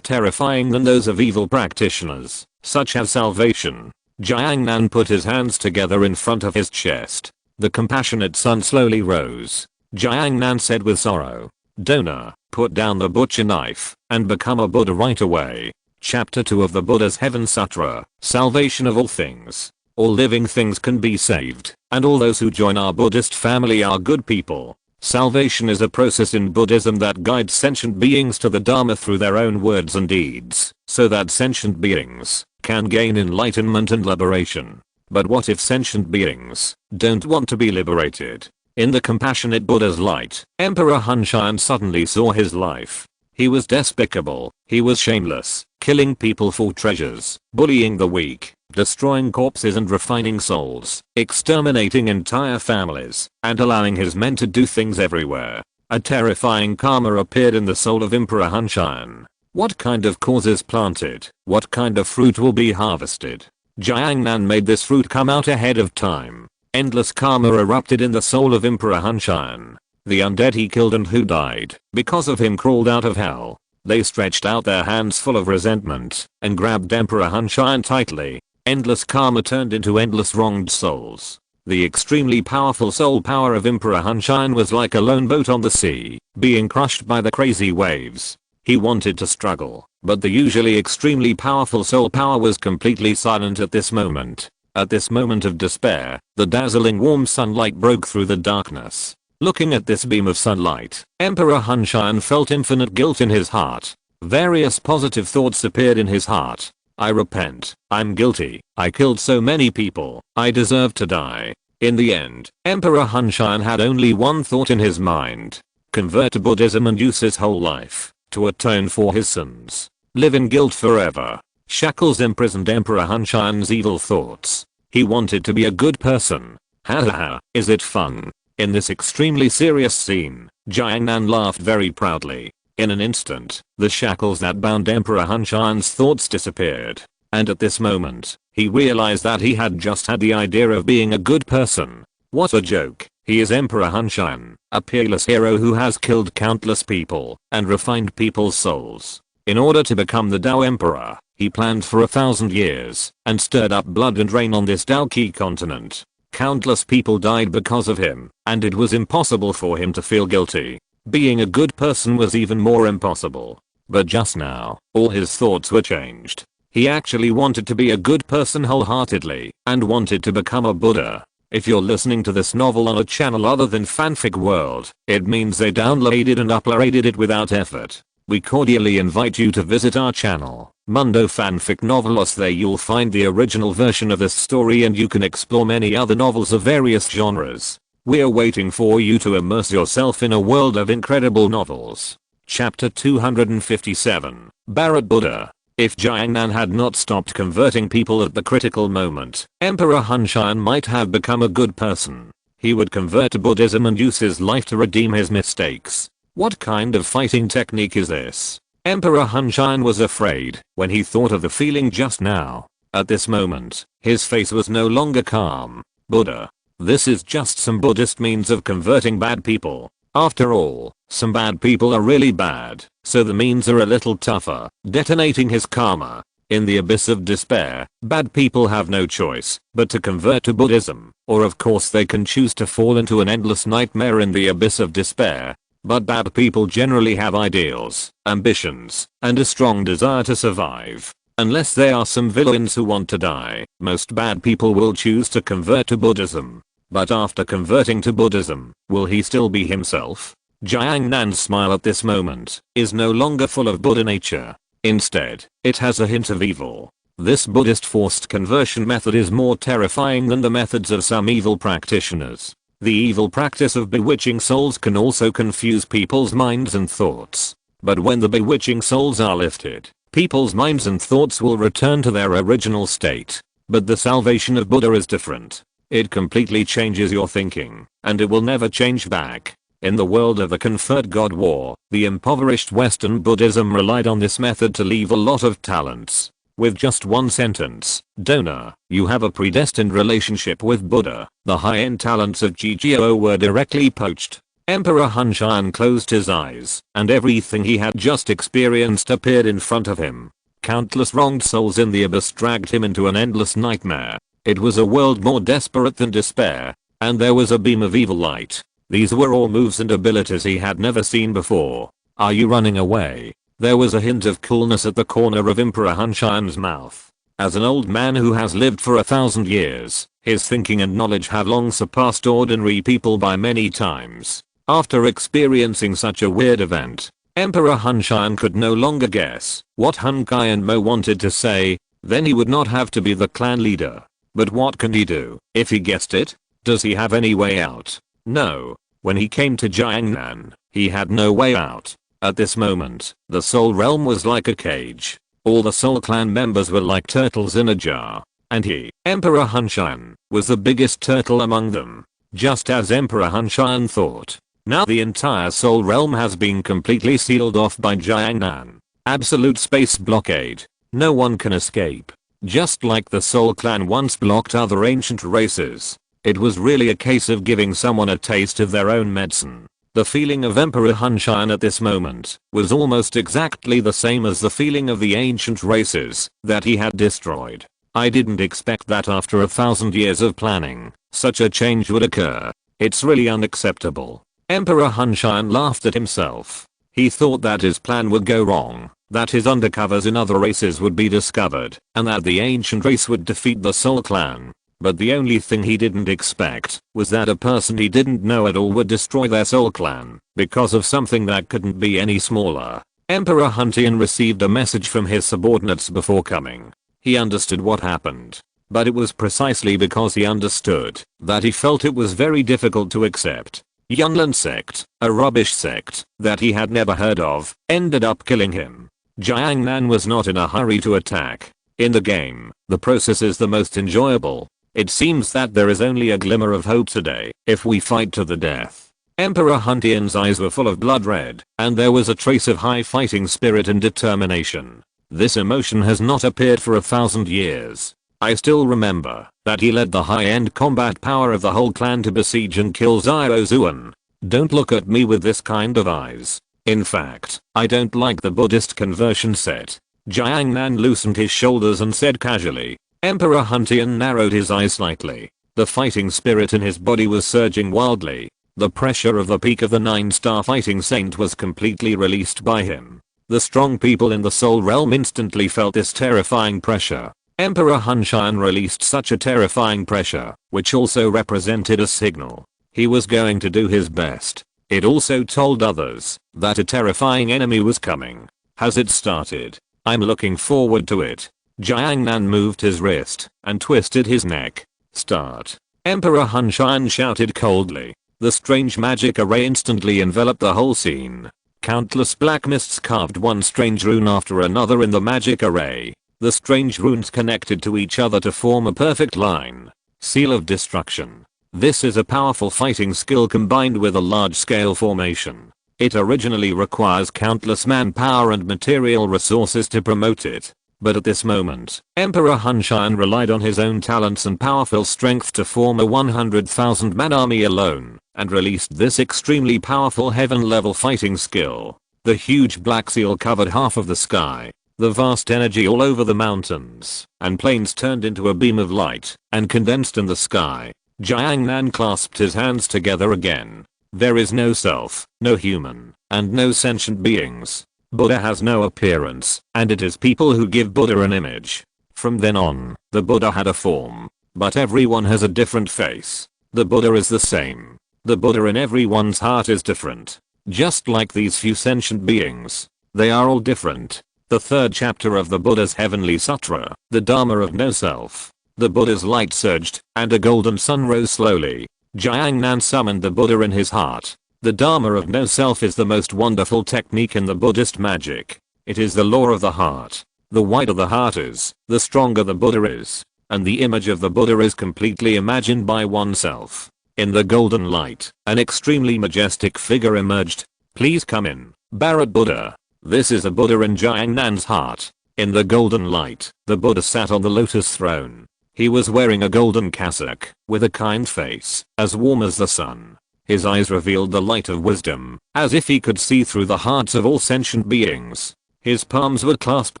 terrifying than those of evil practitioners, such as salvation. Jiangnan put his hands together in front of his chest. The compassionate sun slowly rose. Jiangnan said with sorrow, "Donor, put down the butcher knife and become a Buddha right away." Chapter 2 of the Buddha's Heaven Sutra, Salvation of all things. All living things can be saved, and all those who join our Buddhist family are good people. Salvation is a process in Buddhism that guides sentient beings to the Dharma through their own words and deeds, so that sentient beings can gain enlightenment and liberation. But what if sentient beings don't want to be liberated? In the compassionate Buddha's light, Emperor Hunshan suddenly saw his life. He was despicable, he was shameless, killing people for treasures, bullying the weak, destroying corpses and refining souls, exterminating entire families, and allowing his men to do things everywhere. A terrifying karma appeared in the soul of Emperor Hunshan. What kind of cause is planted, what kind of fruit will be harvested? Jiangnan made this fruit come out ahead of time. Endless karma erupted in the soul of Emperor Hunshan. The undead he killed and who died because of him crawled out of hell. They stretched out their hands full of resentment and grabbed Emperor Hunshan tightly. Endless karma turned into endless wronged souls. The extremely powerful soul power of Emperor Hunshan was like a lone boat on the sea, being crushed by the crazy waves. He wanted to struggle, but the usually extremely powerful soul power was completely silent at this moment. At this moment of despair, the dazzling warm sunlight broke through the darkness. Looking at this beam of sunlight, Emperor Hunshan felt infinite guilt in his heart. Various positive thoughts appeared in his heart. I repent, I'm guilty, I killed so many people, I deserve to die. In the end, Emperor Hunshan had only one thought in his mind. Convert to Buddhism and use his whole life to atone for his sins. Live in guilt forever. Shackles imprisoned Emperor Hunshan's evil thoughts. He wanted to be a good person. Hahaha, is it fun? In this extremely serious scene, Jiangnan laughed very proudly. In an instant, the shackles that bound Emperor Hunshan's thoughts disappeared. And at this moment, he realized that he had just had the idea of being a good person. What a joke. He is Emperor Hunshan, a peerless hero who has killed countless people and refined people's souls. In order to become the Tao Emperor, he planned for 1,000 years and stirred up blood and rain on this Tao-Ki continent. Countless people died because of him, and it was impossible for him to feel guilty. Being a good person was even more impossible. But just now, all his thoughts were changed. He actually wanted to be a good person wholeheartedly and wanted to become a Buddha. If you're listening to this novel on a channel other than Fanfic World, it means they downloaded and uploaded it without effort. We cordially invite you to visit our channel, Mundo Fanfic Novelos. There you'll find the original version of this story and you can explore many other novels of various genres. We're waiting for you to immerse yourself in a world of incredible novels. Chapter 257, Bharat Buddha. If Jiangnan had not stopped converting people at the critical moment, Emperor Hunshan might have become a good person. He would convert to Buddhism and use his life to redeem his mistakes. What kind of fighting technique is this? Emperor Hunshan was afraid when he thought of the feeling just now. At this moment, his face was no longer calm. Buddha. This is just some Buddhist means of converting bad people. After all, some bad people are really bad, so the means are a little tougher. Detonating his karma. In the abyss of despair, bad people have no choice but to convert to Buddhism, or of course they can choose to fall into an endless nightmare in the abyss of despair. But bad people generally have ideals, ambitions, and a strong desire to survive. Unless they are some villains who want to die, most bad people will choose to convert to Buddhism. But after converting to Buddhism, will he still be himself? Jiangnan's smile at this moment is no longer full of Buddha nature. Instead, it has a hint of evil. This Buddhist forced conversion method is more terrifying than the methods of some evil practitioners. The evil practice of bewitching souls can also confuse people's minds and thoughts. But when the bewitching souls are lifted, people's minds and thoughts will return to their original state. But the salvation of Buddha is different. It completely changes your thinking, and it will never change back. In the world of the conferred God War, the impoverished Western Buddhism relied on this method to leave a lot of talents. With just one sentence, donor, you have a predestined relationship with Buddha. The high-end talents of GGO were directly poached. Emperor Hunshan closed his eyes, and everything he had just experienced appeared in front of him. Countless wronged souls in the abyss dragged him into an endless nightmare. It was a world more desperate than despair, and there was a beam of evil light. These were all moves and abilities he had never seen before. Are you running away? There was a hint of coolness at the corner of Emperor Hunshan's mouth. As an old man who has lived for 1,000 years, his thinking and knowledge have long surpassed ordinary people by many times. After experiencing such a weird event, Emperor Hunshan could no longer guess what Hun Kai and Mo wanted to say. Then he would not have to be the clan leader. But what can he do if he guessed it? Does he have any way out? No. When he came to Jiangnan, he had no way out. At this moment, the Soul Realm was like a cage. All the Soul Clan members were like turtles in a jar. And he, Emperor Hunshan, was the biggest turtle among them. Just as Emperor Hunshan thought. Now the entire Soul Realm has been completely sealed off by Jiangnan. Absolute space blockade. No one can escape. Just like the Soul Clan once blocked other ancient races. It was really a case of giving someone a taste of their own medicine. The feeling of Emperor Hunshan at this moment was almost exactly the same as the feeling of the ancient races that he had destroyed. I didn't expect that after 1,000 years of planning, such a change would occur. It's really unacceptable. Emperor Hunshan laughed at himself. He thought that his plan would go wrong, that his undercovers in other races would be discovered, and that the ancient race would defeat the Soul Clan. But the only thing he didn't expect was that a person he didn't know at all would destroy their Soul Clan because of something that couldn't be any smaller. Emperor Huntian received a message from his subordinates before coming. He understood what happened. But it was precisely because he understood that he felt it was very difficult to accept. Yunlin sect, a rubbish sect that he had never heard of, ended up killing him. Jiangnan was not in a hurry to attack. In the game, the process is the most enjoyable. It seems that there is only a glimmer of hope today if we fight to the death. Emperor Huntian's eyes were full of blood red, and there was a trace of high fighting spirit and determination. This emotion has not appeared for 1,000 years. I still remember that he led the high-end combat power of the whole clan to besiege and kill Xiao Zuan. Don't look at me with this kind of eyes. In fact, I don't like the Buddhist conversion set. Jiangnan loosened his shoulders and said casually. Emperor Huntian narrowed his eyes slightly. The fighting spirit in his body was surging wildly. The pressure of the peak of the 9-star fighting saint was completely released by him. The strong people in the Soul Realm instantly felt this terrifying pressure. Emperor Hunshan released such a terrifying pressure, which also represented a signal. He was going to do his best. It also told others that a terrifying enemy was coming. Has it started? I'm looking forward to it. Jiangnan moved his wrist and twisted his neck. Start. Emperor Hunshan shouted coldly. The strange magic array instantly enveloped the whole scene. Countless black mists carved one strange rune after another in the magic array. The strange runes connected to each other to form a perfect line. Seal of destruction. This is a powerful fighting skill combined with a large-scale formation. It originally requires countless manpower and material resources to promote it. But at this moment, Emperor Hunshan relied on his own talents and powerful strength to form a 100,000 man army alone, and released this extremely powerful heaven-level fighting skill. The huge black seal covered half of the sky. The vast energy all over the mountains and plains turned into a beam of light and condensed in the sky. Jiangnan clasped his hands together again. There is no self, no human, and no sentient beings. Buddha has no appearance, and it is people who give Buddha an image. From then on, the Buddha had a form. But everyone has a different face. The Buddha is the same. The Buddha in everyone's heart is different. Just like these few sentient beings. They are all different. The third chapter of the Buddha's Heavenly Sutra, the Dharma of No Self. The Buddha's light surged, and a golden sun rose slowly. Jiangnan summoned the Buddha in his heart. The Dharma of No Self is the most wonderful technique in the Buddhist magic. It is the law of the heart. The wider the heart is, the stronger the Buddha is. And the image of the Buddha is completely imagined by oneself. In the golden light, an extremely majestic figure emerged. Please come in, Bharat Buddha. This is a Buddha in Jiangnan's heart. In the golden light, the Buddha sat on the lotus throne. He was wearing a golden cassock, with a kind face, as warm as the sun. His eyes revealed the light of wisdom, as if he could see through the hearts of all sentient beings. His palms were clasped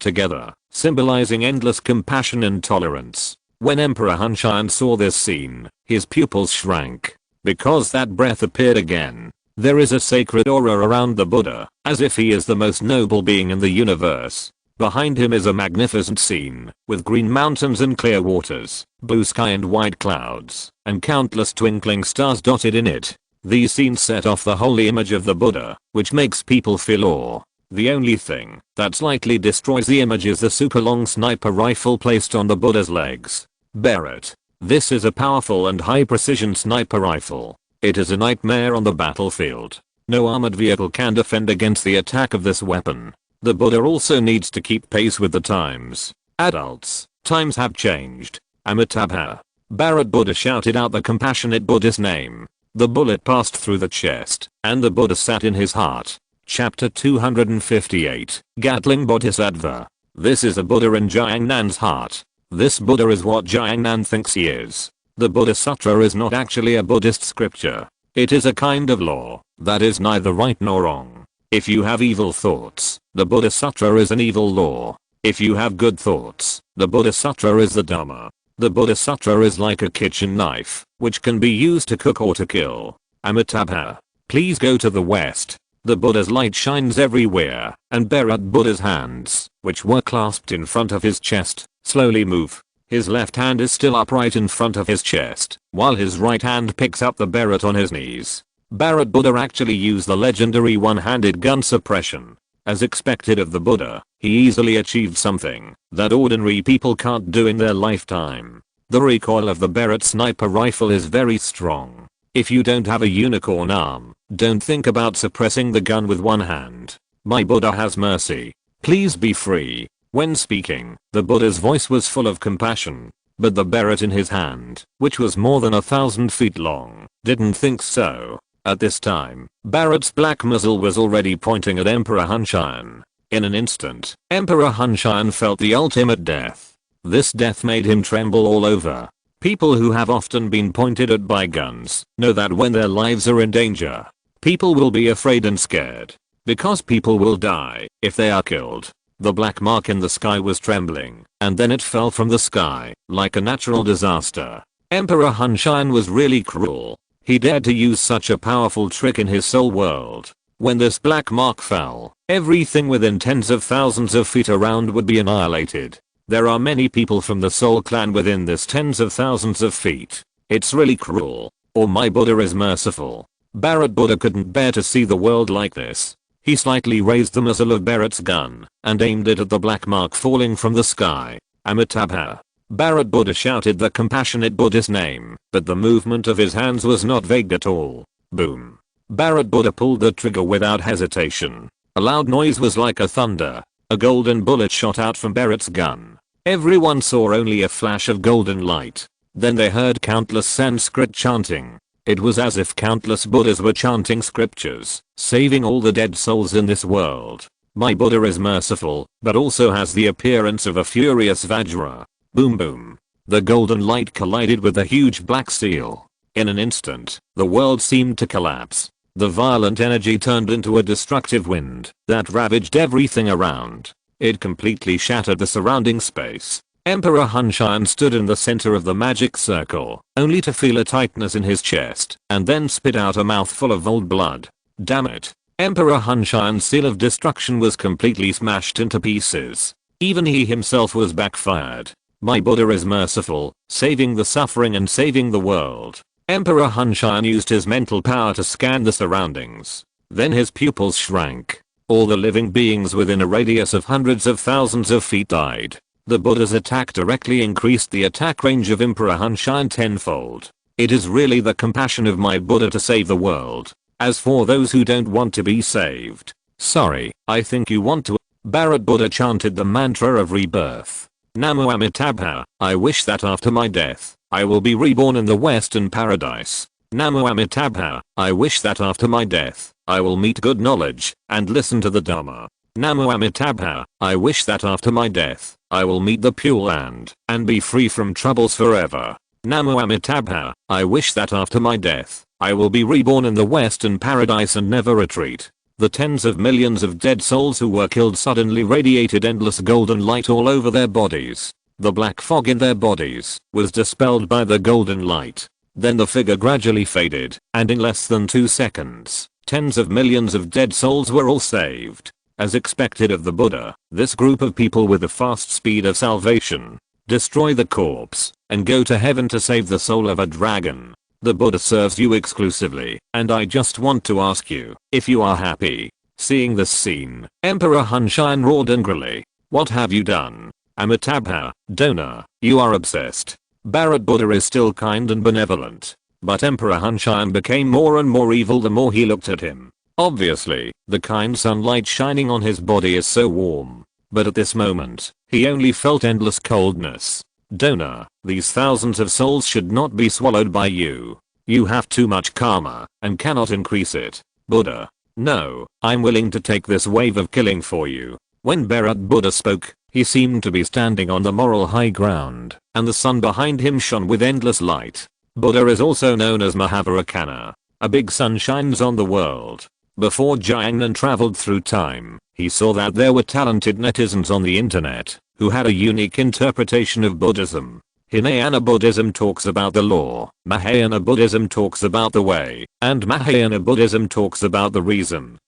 together, symbolizing endless compassion and tolerance. When Emperor Hunshan saw this scene, his pupils shrank. Because that breath appeared again. There is a sacred aura around the Buddha, as if he is the most noble being in the universe. Behind him is a magnificent scene, with green mountains and clear waters, blue sky and white clouds, and countless twinkling stars dotted in it. These scenes set off the holy image of the Buddha, which makes people feel awe. The only thing that slightly destroys the image is the super long sniper rifle placed on the Buddha's legs. Bear it. This is a powerful and high precision sniper rifle. It is a nightmare on the battlefield. No armored vehicle can defend against the attack of this weapon. The Buddha also needs to keep pace with the times. Adults, times have changed. Amitabha. Bharat Buddha shouted out the compassionate Buddha's name. The bullet passed through the chest, and the Buddha sat in his heart. Chapter 258, Gatling Bodhisattva. This is a Buddha in Jiangnan's heart. This Buddha is what Jiangnan thinks he is. The Buddha Sutra is not actually a Buddhist scripture. It is a kind of law that is neither right nor wrong. If you have evil thoughts, the Buddha Sutra is an evil law. If you have good thoughts, the Buddha Sutra is the Dhamma. The Buddha Sutra is like a kitchen knife, which can be used to cook or to kill. Amitabha. Please go to the west. The Buddha's light shines everywhere, and Bharat Buddha's hands, which were clasped in front of his chest, slowly move. His left hand is still upright in front of his chest, while his right hand picks up the Bharat on his knees. Bharat Buddha actually used the legendary one-handed gun suppression. As expected of the Buddha, he easily achieved something that ordinary people can't do in their lifetime. The recoil of the Bharat sniper rifle is very strong. If you don't have a unicorn arm, don't think about suppressing the gun with one hand. My Buddha has mercy. Please be free. When speaking, the Buddha's voice was full of compassion. But the Bharat in his hand, which was more than 1,000 feet long, didn't think so. At this time, Bharat's black muzzle was already pointing at Emperor Hunshan. In an instant, Emperor Hunshan felt the ultimate death. This death made him tremble all over. People who have often been pointed at by guns know that when their lives are in danger, people will be afraid and scared. Because people will die if they are killed. The black mark in the sky was trembling, and then it fell from the sky, like a natural disaster. Emperor Hunshan was really cruel. He dared to use such a powerful trick in his soul world. When this black mark fell, everything within tens of thousands of feet around would be annihilated. There are many people from the Soul Clan within this tens of thousands of feet. It's really cruel. Or my Buddha is merciful. Bharat Buddha couldn't bear to see the world like this. He slightly raised the muzzle of Bharat's gun and aimed it at the black mark falling from the sky. Amitabha. Bharat Buddha shouted the compassionate Buddha's name, but the movement of his hands was not vague at all. Boom. Bharat Buddha pulled the trigger without hesitation. A loud noise was like a thunder. A golden bullet shot out from Bharat's gun. Everyone saw only a flash of golden light. Then they heard countless Sanskrit chanting. It was as if countless Buddhas were chanting scriptures, saving all the dead souls in this world. My Buddha is merciful, but also has the appearance of a furious Vajra. Boom boom. The golden light collided with the huge black seal. In an instant, the world seemed to collapse. The violent energy turned into a destructive wind that ravaged everything around. It completely shattered the surrounding space. Emperor Hunshan stood in the center of the magic circle, only to feel a tightness in his chest, and then spit out a mouthful of old blood. Damn it. Emperor Hunshan's seal of destruction was completely smashed into pieces. Even he himself was backfired. My Buddha is merciful, saving the suffering and saving the world. Emperor Hunshan used his mental power to scan the surroundings. Then his pupils shrank. All the living beings within a radius of hundreds of thousands of feet died. The Buddha's attack directly increased the attack range of Emperor Hunshan tenfold. It is really the compassion of my Buddha to save the world. As for those who don't want to be saved, sorry, I think you want to. Bharat Buddha chanted the mantra of rebirth. Namo Amitabha, I wish that after my death, I will be reborn in the Western paradise. Namo Amitabha, I wish that after my death, I will meet good knowledge and listen to the Dhamma. Namo Amitabha, I wish that after my death, I will meet the Pure Land and be free from troubles forever. Namo Amitabha, I wish that after my death, I will be reborn in the Western paradise and never retreat. The tens of millions of dead souls who were killed suddenly radiated endless golden light all over their bodies. The black fog in their bodies was dispelled by the golden light. Then the figure gradually faded, and in less than 2 seconds, tens of millions of dead souls were all saved. As expected of the Buddha, this group of people with the fast speed of salvation destroy the corpse and go to heaven to save the soul of a dragon. The Buddha serves you exclusively, and I just want to ask you if you are happy. Seeing this scene, Emperor Hunshan roared angrily. What have you done? Amitabha, Donor, you are obsessed. Barrett Buddha is still kind and benevolent. But Emperor Hunshan became more and more evil the more he looked at him. Obviously, the kind sunlight shining on his body is so warm. But at this moment, he only felt endless coldness. Donor, these thousands of souls should not be swallowed by you. You have too much karma and cannot increase it. Buddha. No, I'm willing to take this wave of killing for you. When Barrett Buddha spoke, he seemed to be standing on the moral high ground, and the sun behind him shone with endless light. Buddha is also known as Mahavarakana. A big sun shines on the world. Before Jiangnan traveled through time, he saw that there were talented netizens on the internet who had a unique interpretation of Buddhism. Hinayana Buddhism talks about the law, Mahayana Buddhism talks about the way, and Mahayana Buddhism talks about the reason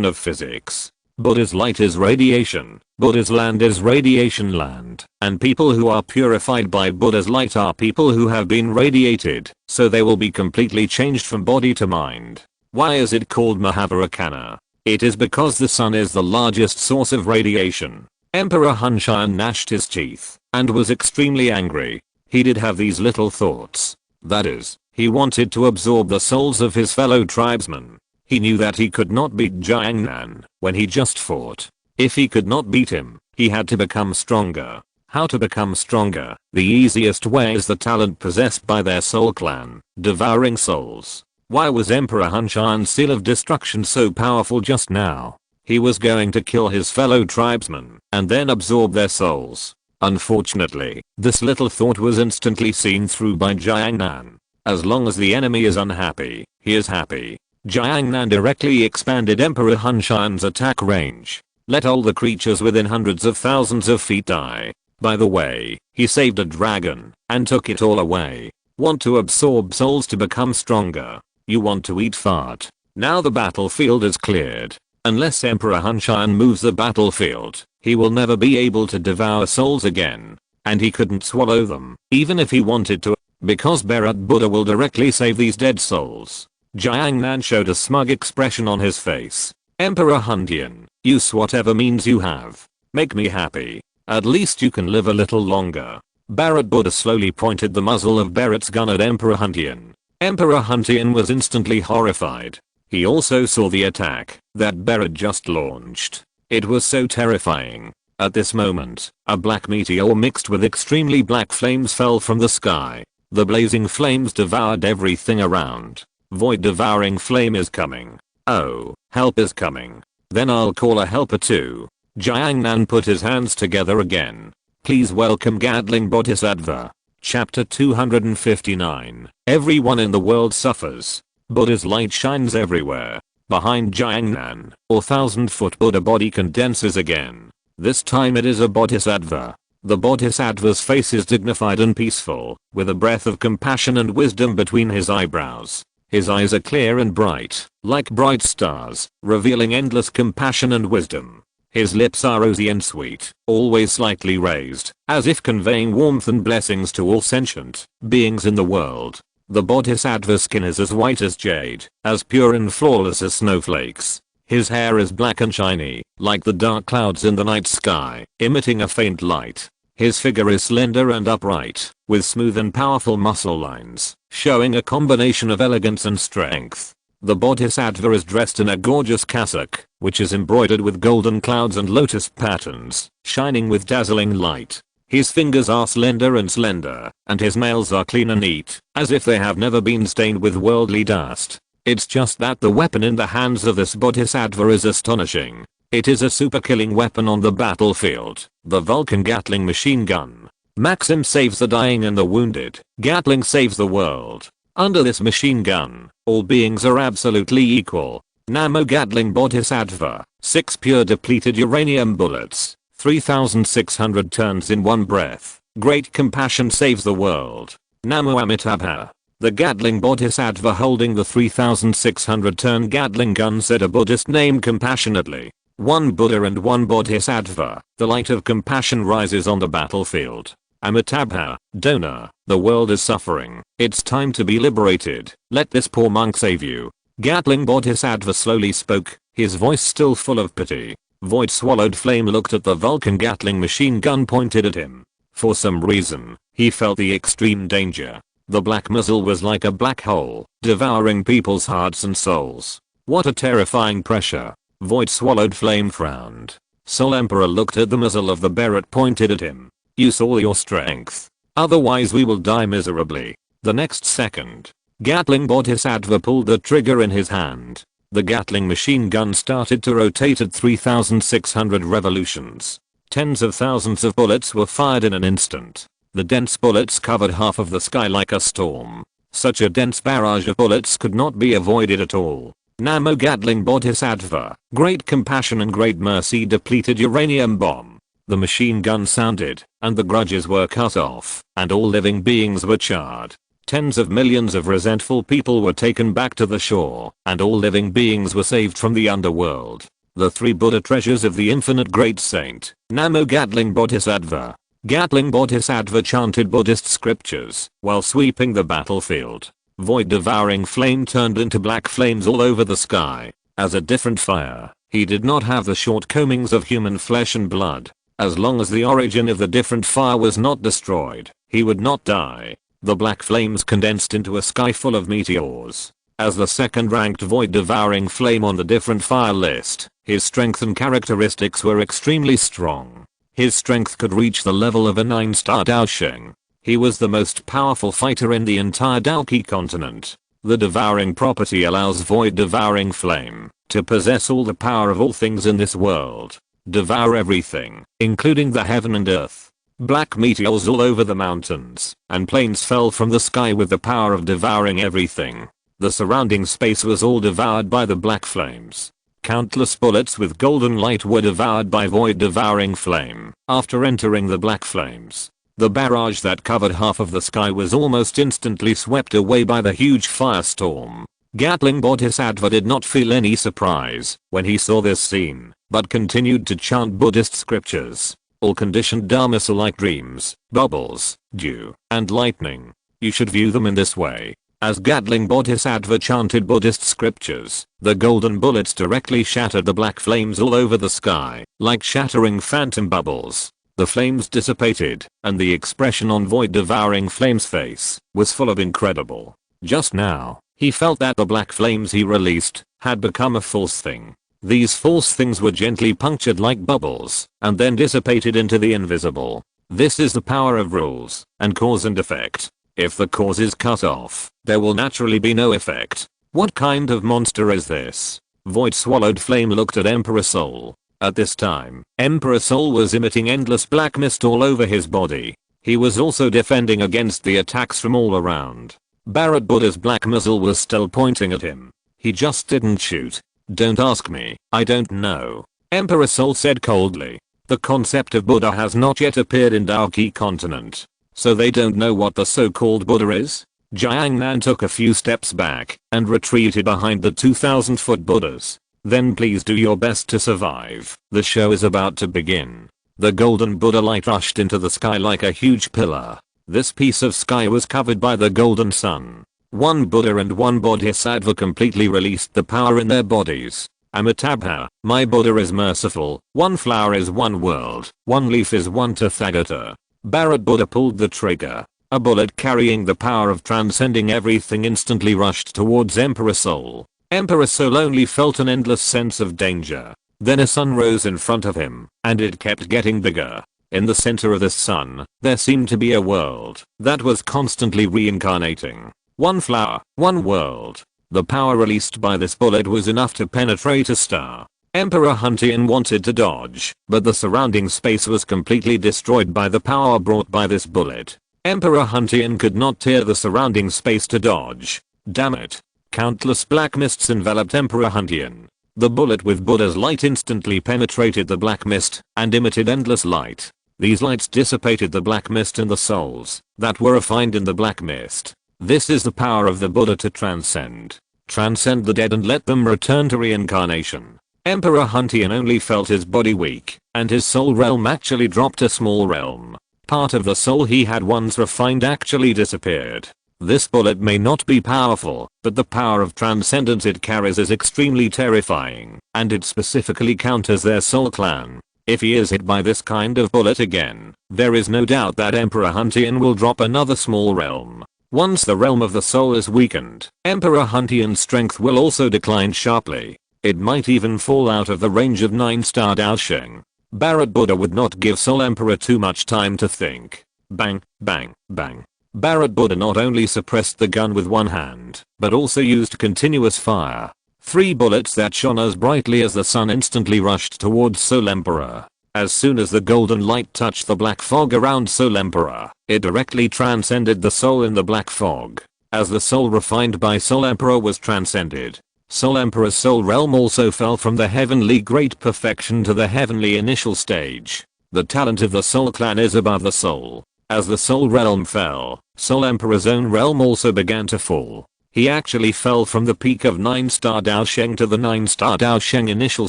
of physics. Buddha's light is radiation, Buddha's land is radiation land, and people who are purified by Buddha's light are people who have been radiated, so they will be completely changed from body to mind. Why is it called Mahavarakana? It is because the sun is the largest source of radiation. Emperor Hunshan gnashed his teeth and was extremely angry. He did have these little thoughts. That is, he wanted to absorb the souls of his fellow tribesmen. He knew that he could not beat Jiangnan when he just fought. If he could not beat him, he had to become stronger. How to become stronger? The easiest way is the talent possessed by their soul clan, devouring souls. Why was Emperor Hunshan's seal of destruction so powerful just now? He was going to kill his fellow tribesmen and then absorb their souls. Unfortunately, this little thought was instantly seen through by Jiangnan. As long as the enemy is unhappy, he is happy. Jiangnan directly expanded Emperor Hunshan's attack range. Let all the creatures within hundreds of thousands of feet die. By the way, he saved a dragon and took it all away. Want to absorb souls to become stronger? You want to eat fart? Now the battlefield is cleared. Unless Emperor Hunshan moves the battlefield, he will never be able to devour souls again. And he couldn't swallow them, even if he wanted to, because Barrett Buddha will directly save these dead souls. Jiangnan showed a smug expression on his face. Emperor Huntian, use whatever means you have. Make me happy. At least you can live a little longer. Barrett Buddha slowly pointed the muzzle of Barrett's gun at Emperor Huntian. Emperor Huntian was instantly horrified. He also saw the attack that Barrett just launched. It was so terrifying. At this moment, a black meteor mixed with extremely black flames fell from the sky. The blazing flames devoured everything around. Void devouring flame is coming. Oh, help is coming. Then I'll call a helper too. Jiangnan put his hands together again. Please welcome Gatling Bodhisattva. Chapter 259. Everyone in the world suffers. Buddha's light shines everywhere. Behind Jiangnan, or 1,000-foot Buddha body condenses again. This time it is a bodhisattva. The bodhisattva's face is dignified and peaceful, with a breath of compassion and wisdom between his eyebrows. His eyes are clear and bright, like bright stars, revealing endless compassion and wisdom. His lips are rosy and sweet, always slightly raised, as if conveying warmth and blessings to all sentient beings in the world. The bodhisattva's skin is as white as jade, as pure and flawless as snowflakes. His hair is black and shiny, like the dark clouds in the night sky, emitting a faint light. His figure is slender and upright, with smooth and powerful muscle lines, showing a combination of elegance and strength. The bodhisattva is dressed in a gorgeous cassock, which is embroidered with golden clouds and lotus patterns, shining with dazzling light. His fingers are slender, and his nails are clean and neat, as if they have never been stained with worldly dust. It's just that the weapon in the hands of this bodhisattva is astonishing. It is a super killing weapon on the battlefield, the Vulcan Gatling machine gun. Maxim saves the dying and the wounded. Gatling saves the world. Under this machine gun, all beings are absolutely equal. Namo Gatling Bodhisattva, 6 pure depleted uranium bullets. 3,600 turns in one breath. Great compassion saves the world. Namo Amitabha. The Gatling Bodhisattva holding the 3,600 turn Gatling gun said a Buddhist name compassionately. One Buddha and one Bodhisattva. The light of compassion rises on the battlefield. Amitabha, donor, the world is suffering. It's time to be liberated. Let this poor monk save you. Gatling Bodhisattva slowly spoke, his voice still full of pity. Void swallowed flame looked at the Vulcan Gatling machine gun pointed at him. For some reason, He felt the extreme danger. The black missile was like a black hole, devouring people's hearts and souls. What a terrifying pressure. Void swallowed flame frowned. Soul Emperor looked at the muzzle of the Barrett pointed at him. Use all your strength. Otherwise we will die miserably. The next second, Gatling Bodhisattva pulled the trigger in his hand. The Gatling machine gun started to rotate at 3,600 revolutions. Tens of thousands of bullets were fired in an instant. The dense bullets covered half of the sky like a storm. Such a dense barrage of bullets could not be avoided at all. Namo Gatling Bodhisattva, great compassion and great mercy depleted uranium bomb. The machine gun sounded, and the grudges were cut off, and all living beings were charred. Tens of millions of resentful people were taken back to the shore, and all living beings were saved from the underworld. The three Buddha treasures of the infinite great saint, Namo Gatling Bodhisattva. Gatling Bodhisattva chanted Buddhist scriptures while sweeping the battlefield. Void devouring flame turned into black flames all over the sky. As a different fire, he did not have the shortcomings of human flesh and blood. As long as the origin of the different fire was not destroyed, he would not die. The black flames condensed into a sky full of meteors. As the second ranked void devouring flame on the different fire list, his strength and characteristics were extremely strong. His strength could reach the level of a 9-star Daosheng. He was the most powerful fighter in the entire Daoki continent. The devouring property allows void devouring flame to possess all the power of all things in this world. Devour everything, including the heaven and earth. Black meteors all over the mountains and plains fell from the sky with the power of devouring everything. The surrounding space was all devoured by the black flames. Countless bullets with golden light were devoured by void devouring flame after entering the black flames. The barrage that covered half of the sky was almost instantly swept away by the huge firestorm. Gatling Bodhisattva did not feel any surprise when he saw this scene, but continued to chant Buddhist scriptures. All conditioned dharmas are like dreams, bubbles, dew, and lightning. You should view them in this way. As Gatling Bodhisattva chanted Buddhist scriptures, the golden bullets directly shattered the black flames all over the sky, like shattering phantom bubbles. The flames dissipated, and the expression on void devouring flame's face was full of incredible. Just now, he felt that the black flames he released had become a false thing. These false things were gently punctured like bubbles, and then dissipated into the invisible. This is the power of rules, and cause and effect. If the cause is cut off, there will naturally be no effect. What kind of monster is this? Void swallowed flame looked at Emperor Soul. At this time, Emperor Soul was emitting endless black mist all over his body. He was also defending against the attacks from all around. Barrett Buddha's black muzzle was still pointing at him. He just didn't shoot. Don't ask me, I don't know. Emperor Soul said coldly. The concept of Buddha has not yet appeared in Daoki continent. So they don't know what the so-called Buddha is? Jiang Man took a few steps back and retreated behind the 2,000-foot Buddhas. Then please do your best to survive. The show is about to begin. The golden Buddha light rushed into the sky like a huge pillar. This piece of sky was covered by the golden sun. One Buddha and one Bodhisattva completely released the power in their bodies. Amitabha, my Buddha is merciful. One flower is one world. One leaf is one Tathagata. Barrett Buddha pulled the trigger. A bullet carrying the power of transcending everything instantly rushed towards Emperor Soul. Emperor Soul only felt an endless sense of danger. Then a sun rose in front of him, and it kept getting bigger. In the center of the sun, there seemed to be a world that was constantly reincarnating. One flower, one world. The power released by this bullet was enough to penetrate a star. Emperor Huntian wanted to dodge, but the surrounding space was completely destroyed by the power brought by this bullet. Emperor Huntian could not tear the surrounding space to dodge. Damn it. Countless black mists enveloped Emperor Huntian. The bullet with Buddha's light instantly penetrated the black mist and emitted endless light. These lights dissipated the black mist and the souls that were refined in the black mist. This is the power of the Buddha to transcend. Transcend the dead and let them return to reincarnation. Emperor Huntian only felt his body weak, and his soul realm actually dropped a small realm. Part of the soul he had once refined actually disappeared. This bullet may not be powerful, but the power of transcendence it carries is extremely terrifying, and it specifically counters their soul clan. If he is hit by this kind of bullet again, there is no doubt that Emperor Huntian will drop another small realm. Once the realm of the soul is weakened, Emperor Huntian's strength will also decline sharply. It might even fall out of the range of 9-star Daosheng. Barret Buddha would not give Soul Emperor too much time to think. Bang, bang, bang. Barret Buddha not only suppressed the gun with one hand, but also used continuous fire. 3 bullets that shone as brightly as the sun instantly rushed towards Soul Emperor. As soon as the golden light touched the black fog around Soul Emperor, it directly transcended the soul in the black fog. As the soul refined by Soul Emperor was transcended, Soul Emperor's soul realm also fell from the heavenly great perfection to the heavenly initial stage. The talent of the Soul Clan is above the soul. As the soul realm fell, Soul Emperor's own realm also began to fall. He actually fell from the peak of 9-star Daosheng to the 9-star Daosheng initial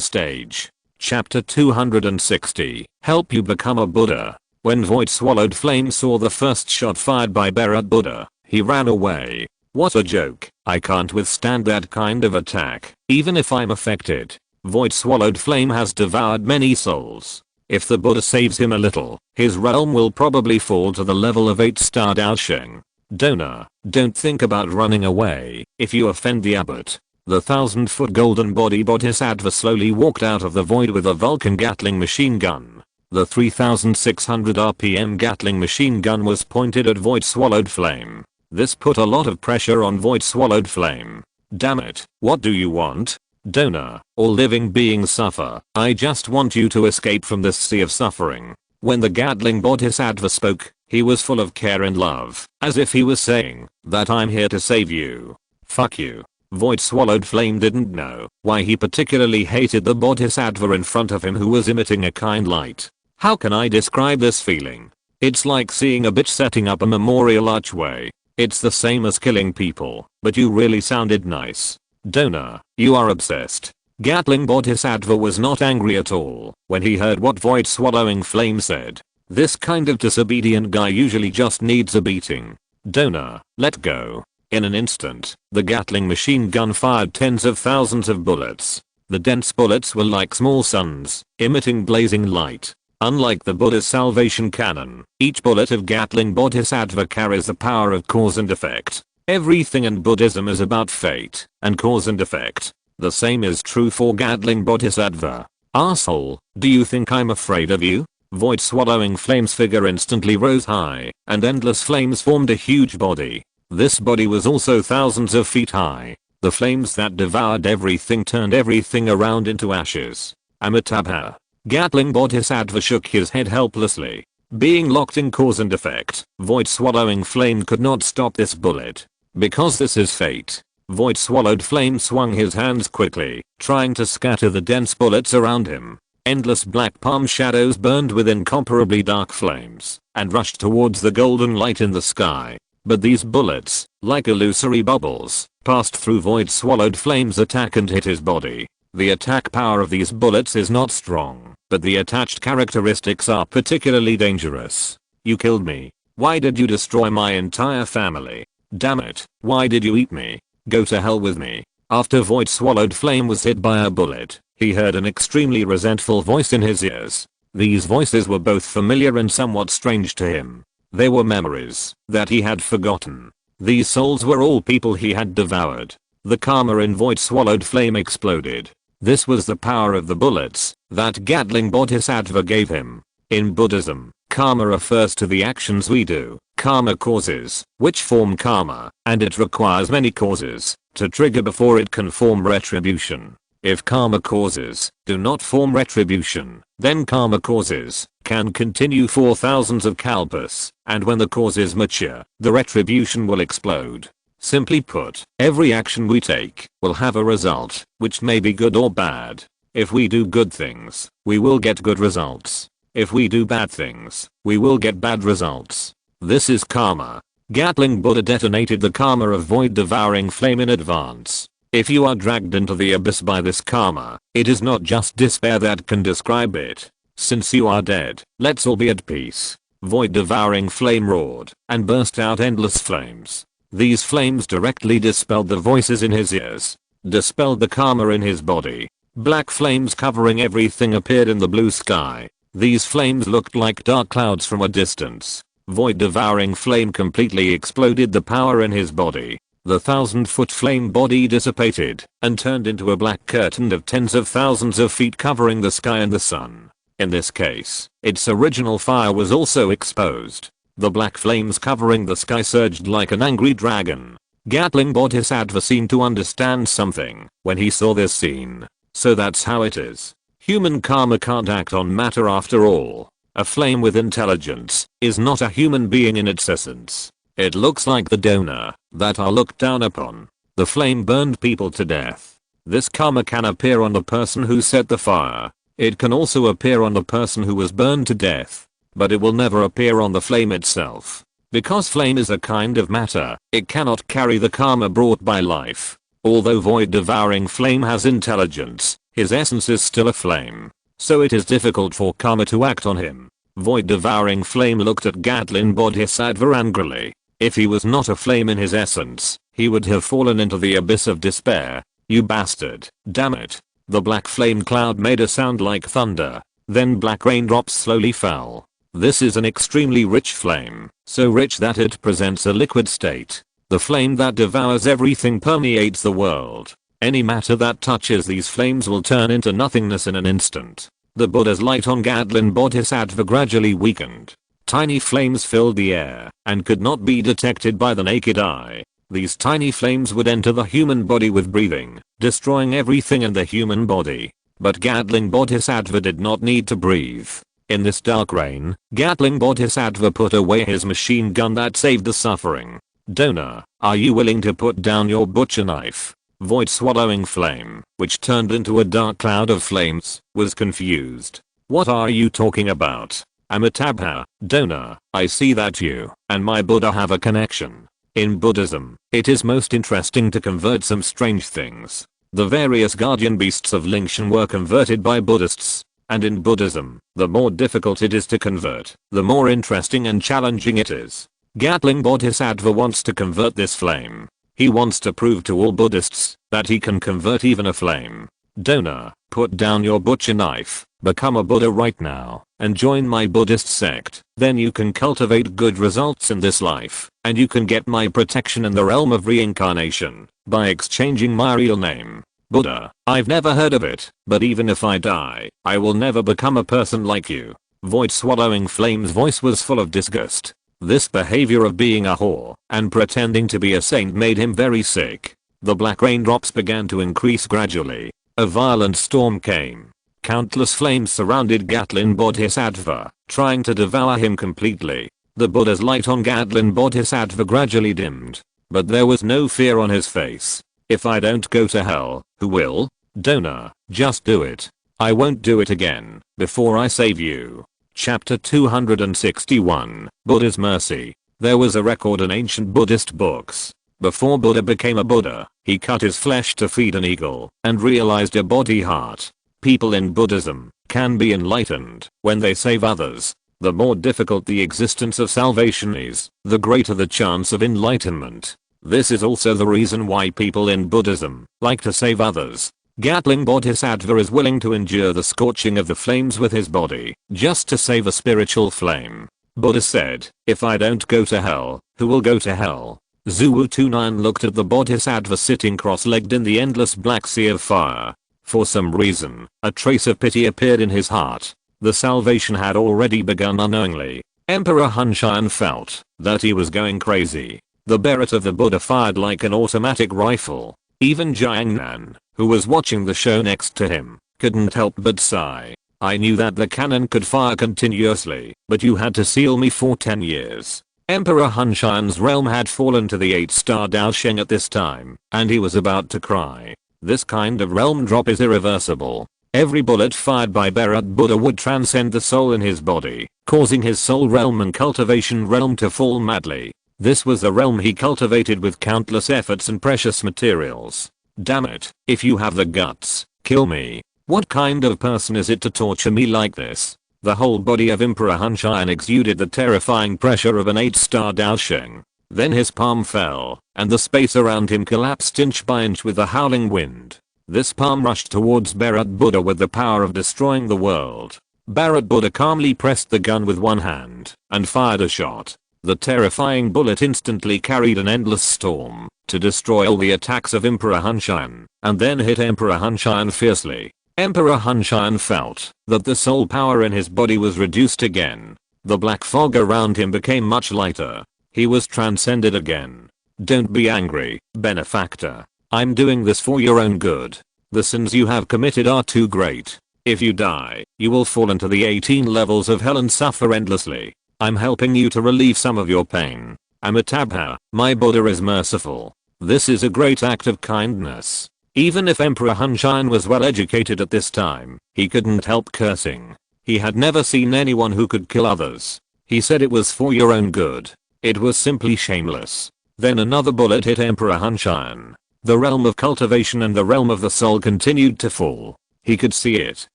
stage. Chapter 260. Help you become a Buddha. When Void Swallowed Flame saw the first shot fired by Barret Buddha, he ran away. What a joke. I can't withstand that kind of attack, even if I'm affected. Void Swallowed Flame has devoured many souls. If the Buddha saves him a little, his realm will probably fall to the level of 8-star Daosheng. Donor, don't think about running away. If you offend the abbot. The 1,000-foot golden body bodhisattva slowly walked out of the void with a Vulcan Gatling machine gun. The 3600 RPM Gatling machine gun was pointed at Void Swallowed Flame. This put a lot of pressure on Void Swallowed Flame. Damn it, what do you want? Donor, all living beings suffer. I just want you to escape from this sea of suffering. When the Gatling bodhisattva spoke, he was full of care and love, as if he was saying that I'm here to save you. Fuck you. Void Swallowed Flame didn't know why he particularly hated the bodhisattva in front of him who was emitting a kind light. How can I describe this feeling? It's like seeing a bitch setting up a memorial archway. It's the same as killing people, but you really sounded nice. Donor, you are obsessed. Gatling bodhisattva was not angry at all when he heard what Void Swallowing Flame said. This kind of disobedient guy usually just needs a beating. Donor, let go. In an instant, the Gatling machine gun fired tens of thousands of bullets. The dense bullets were like small suns, emitting blazing light. Unlike the Buddha's salvation cannon, each bullet of Gatling bodhisattva carries the power of cause and effect. Everything in Buddhism is about fate and cause and effect. The same is true for Gatling bodhisattva. Arsehole, do you think I'm afraid of you? Void Swallowing Flame's figure instantly rose high, and endless flames formed a huge body. This body was also thousands of feet high. The flames that devoured everything turned everything around into ashes. Amitabha. Gatling bodhisattva shook his head helplessly. Being locked in cause and effect, Void Swallowing Flame could not stop this bullet. Because this is fate. Void Swallowed Flame swung his hands quickly, trying to scatter the dense bullets around him. Endless black palm shadows burned with incomparably dark flames, and rushed towards the golden light in the sky. But these bullets, like illusory bubbles, passed through Void Swallowed Flame's attack and hit his body. The attack power of these bullets is not strong, but the attached characteristics are particularly dangerous. You killed me. Why did you destroy my entire family? Damn it, why did you eat me? Go to hell with me. After Void Swallowed Flame was hit by a bullet, he heard an extremely resentful voice in his ears. These voices were both familiar and somewhat strange to him. They were memories that he had forgotten. These souls were all people he had devoured. The karma in Void Swallowed Flame exploded. This was the power of the bullets that Gatling bodhisattva gave him. In Buddhism, karma refers to the actions we do. Karma causes, which form karma, and it requires many causes to trigger before it can form retribution. If karma causes do not form retribution, then karma causes can continue for thousands of kalpas, and when the causes mature, the retribution will explode. Simply put, every action we take will have a result, which may be good or bad. If we do good things, we will get good results. If we do bad things, we will get bad results. This is karma. Gatling Buddha detonated the karma of Void Devouring Flame in advance. If you are dragged into the abyss by this karma, it is not just despair that can describe it. Since you are dead, let's all be at peace. Void Devouring Flame roared and burst out endless flames. These flames directly dispelled the voices in his ears, dispelled the karma in his body, Black flames covering everything appeared in the blue sky. These flames looked like dark clouds from a distance. Void-devouring flame completely exploded the power in his body. The 1,000-foot flame body dissipated and turned into a black curtain of tens of thousands of feet covering the sky and the sun. In this case, its original fire was also exposed. The black flames covering the sky surged like an angry dragon. Gatling Bodhisattva seemed to understand something when he saw this scene. So that's how it is. Human karma can't act on matter after all. A flame with intelligence is not a human being in its essence. It looks like the donor that are looked down upon. The flame burned people to death. This karma can appear on the person who set the fire. It can also appear on the person who was burned to death. But it will never appear on the flame itself. Because flame is a kind of matter, it cannot carry the karma brought by life. Although void-devouring flame has intelligence, his essence is still a flame. So it is difficult for karma to act on him. Void-devouring flame looked at Gatling Bodhisattva angrily. If he was not a flame in his essence, he would have fallen into the abyss of despair. You bastard, damn it. The black flame cloud made a sound like thunder. Then black raindrops slowly fell. This is an extremely rich flame, so rich that it presents a liquid state. The flame that devours everything permeates the world. Any matter that touches these flames will turn into nothingness in an instant. The Buddha's light on Gatling Bodhisattva gradually weakened. Tiny flames filled the air and could not be detected by the naked eye. These tiny flames would enter the human body with breathing, destroying everything in the human body. But Gatling Bodhisattva did not need to breathe. In this dark rain, Gatling Bodhisattva put away his machine gun that saved the suffering. Donor, are you willing to put down your butcher knife? Void-swallowing flame, which turned into a dark cloud of flames, was confused. What are you talking about? Amitabha, donor, I see that you and my Buddha have a connection. In Buddhism, it is most interesting to convert some strange things. The various guardian beasts of Lingshan were converted by Buddhists. And in Buddhism, the more difficult it is to convert, the more interesting and challenging it is. Gatling Bodhisattva wants to convert this flame. He wants to prove to all Buddhists that he can convert even a flame. Donor, put down your butcher knife, become a Buddha right now, and join my Buddhist sect. Then you can cultivate good results in this life, and you can get my protection in the realm of reincarnation, by exchanging my real name. Buddha, I've never heard of it, but even if I die, I will never become a person like you. Void-swallowing flame's voice was full of disgust. This behavior of being a whore and pretending to be a saint made him very sick. The black raindrops began to increase gradually. A violent storm came. Countless flames surrounded Gatling Bodhisattva, trying to devour him completely. The Buddha's light on Gatling Bodhisattva gradually dimmed. But there was no fear on his face. If I don't go to hell, who will? Donor, just do it. I won't do it again, before I save you. Chapter 261, Buddha's Mercy. There was a record in ancient Buddhist books. Before Buddha became a Buddha, he cut his flesh to feed an eagle, and realized a body heart. People in Buddhism can be enlightened when they save others. The more difficult the existence of salvation is, the greater the chance of enlightenment. This is also the reason why people in Buddhism like to save others. Gatling Bodhisattva is willing to endure the scorching of the flames with his body, just to save a spiritual flame. Buddha said, if I don't go to hell, who will go to hell? Zhuo-Tunan looked at the Bodhisattva sitting cross-legged in the endless black sea of fire. For some reason, a trace of pity appeared in his heart. The salvation had already begun unknowingly. Emperor Hunshan felt that he was going crazy. The beret of the Buddha fired like an automatic rifle. Even Jiangnan, who was watching the show next to him, couldn't help but sigh. I knew that the cannon could fire continuously, but you had to seal me for 10 years. Emperor Hunshan's realm had fallen to the 8-star Daosheng at this time, and he was about to cry. This kind of realm drop is irreversible. Every bullet fired by Bharat Buddha would transcend the soul in his body, causing his soul realm and cultivation realm to fall madly. This was the realm he cultivated with countless efforts and precious materials. Damn it, if you have the guts, kill me. What kind of person is it to torture me like this? The whole body of Emperor Hunshan exuded the terrifying pressure of an 8-star Daosheng. Then his palm fell, and the space around him collapsed inch by inch with the howling wind. This palm rushed towards Bharat Buddha with the power of destroying the world. Bharat Buddha calmly pressed the gun with one hand and fired a shot. The terrifying bullet instantly carried an endless storm to destroy all the attacks of Emperor Hunshan and then hit Emperor Hunshan fiercely. Emperor Hunshan felt that the soul power in his body was reduced again. The black fog around him became much lighter. He was transcended again. Don't be angry, benefactor. I'm doing this for your own good. The sins you have committed are too great. If you die, you will fall into the 18 levels of hell and suffer endlessly. I'm helping you to relieve some of your pain. Amitabha, my Buddha is merciful. This is a great act of kindness. Even if Emperor Hunshan was well educated at this time, he couldn't help cursing. He had never seen anyone who could kill others. He said it was for your own good. It was simply shameless. Then another bullet hit Emperor Hunshan. The realm of cultivation and the realm of the soul continued to fall. He could see it.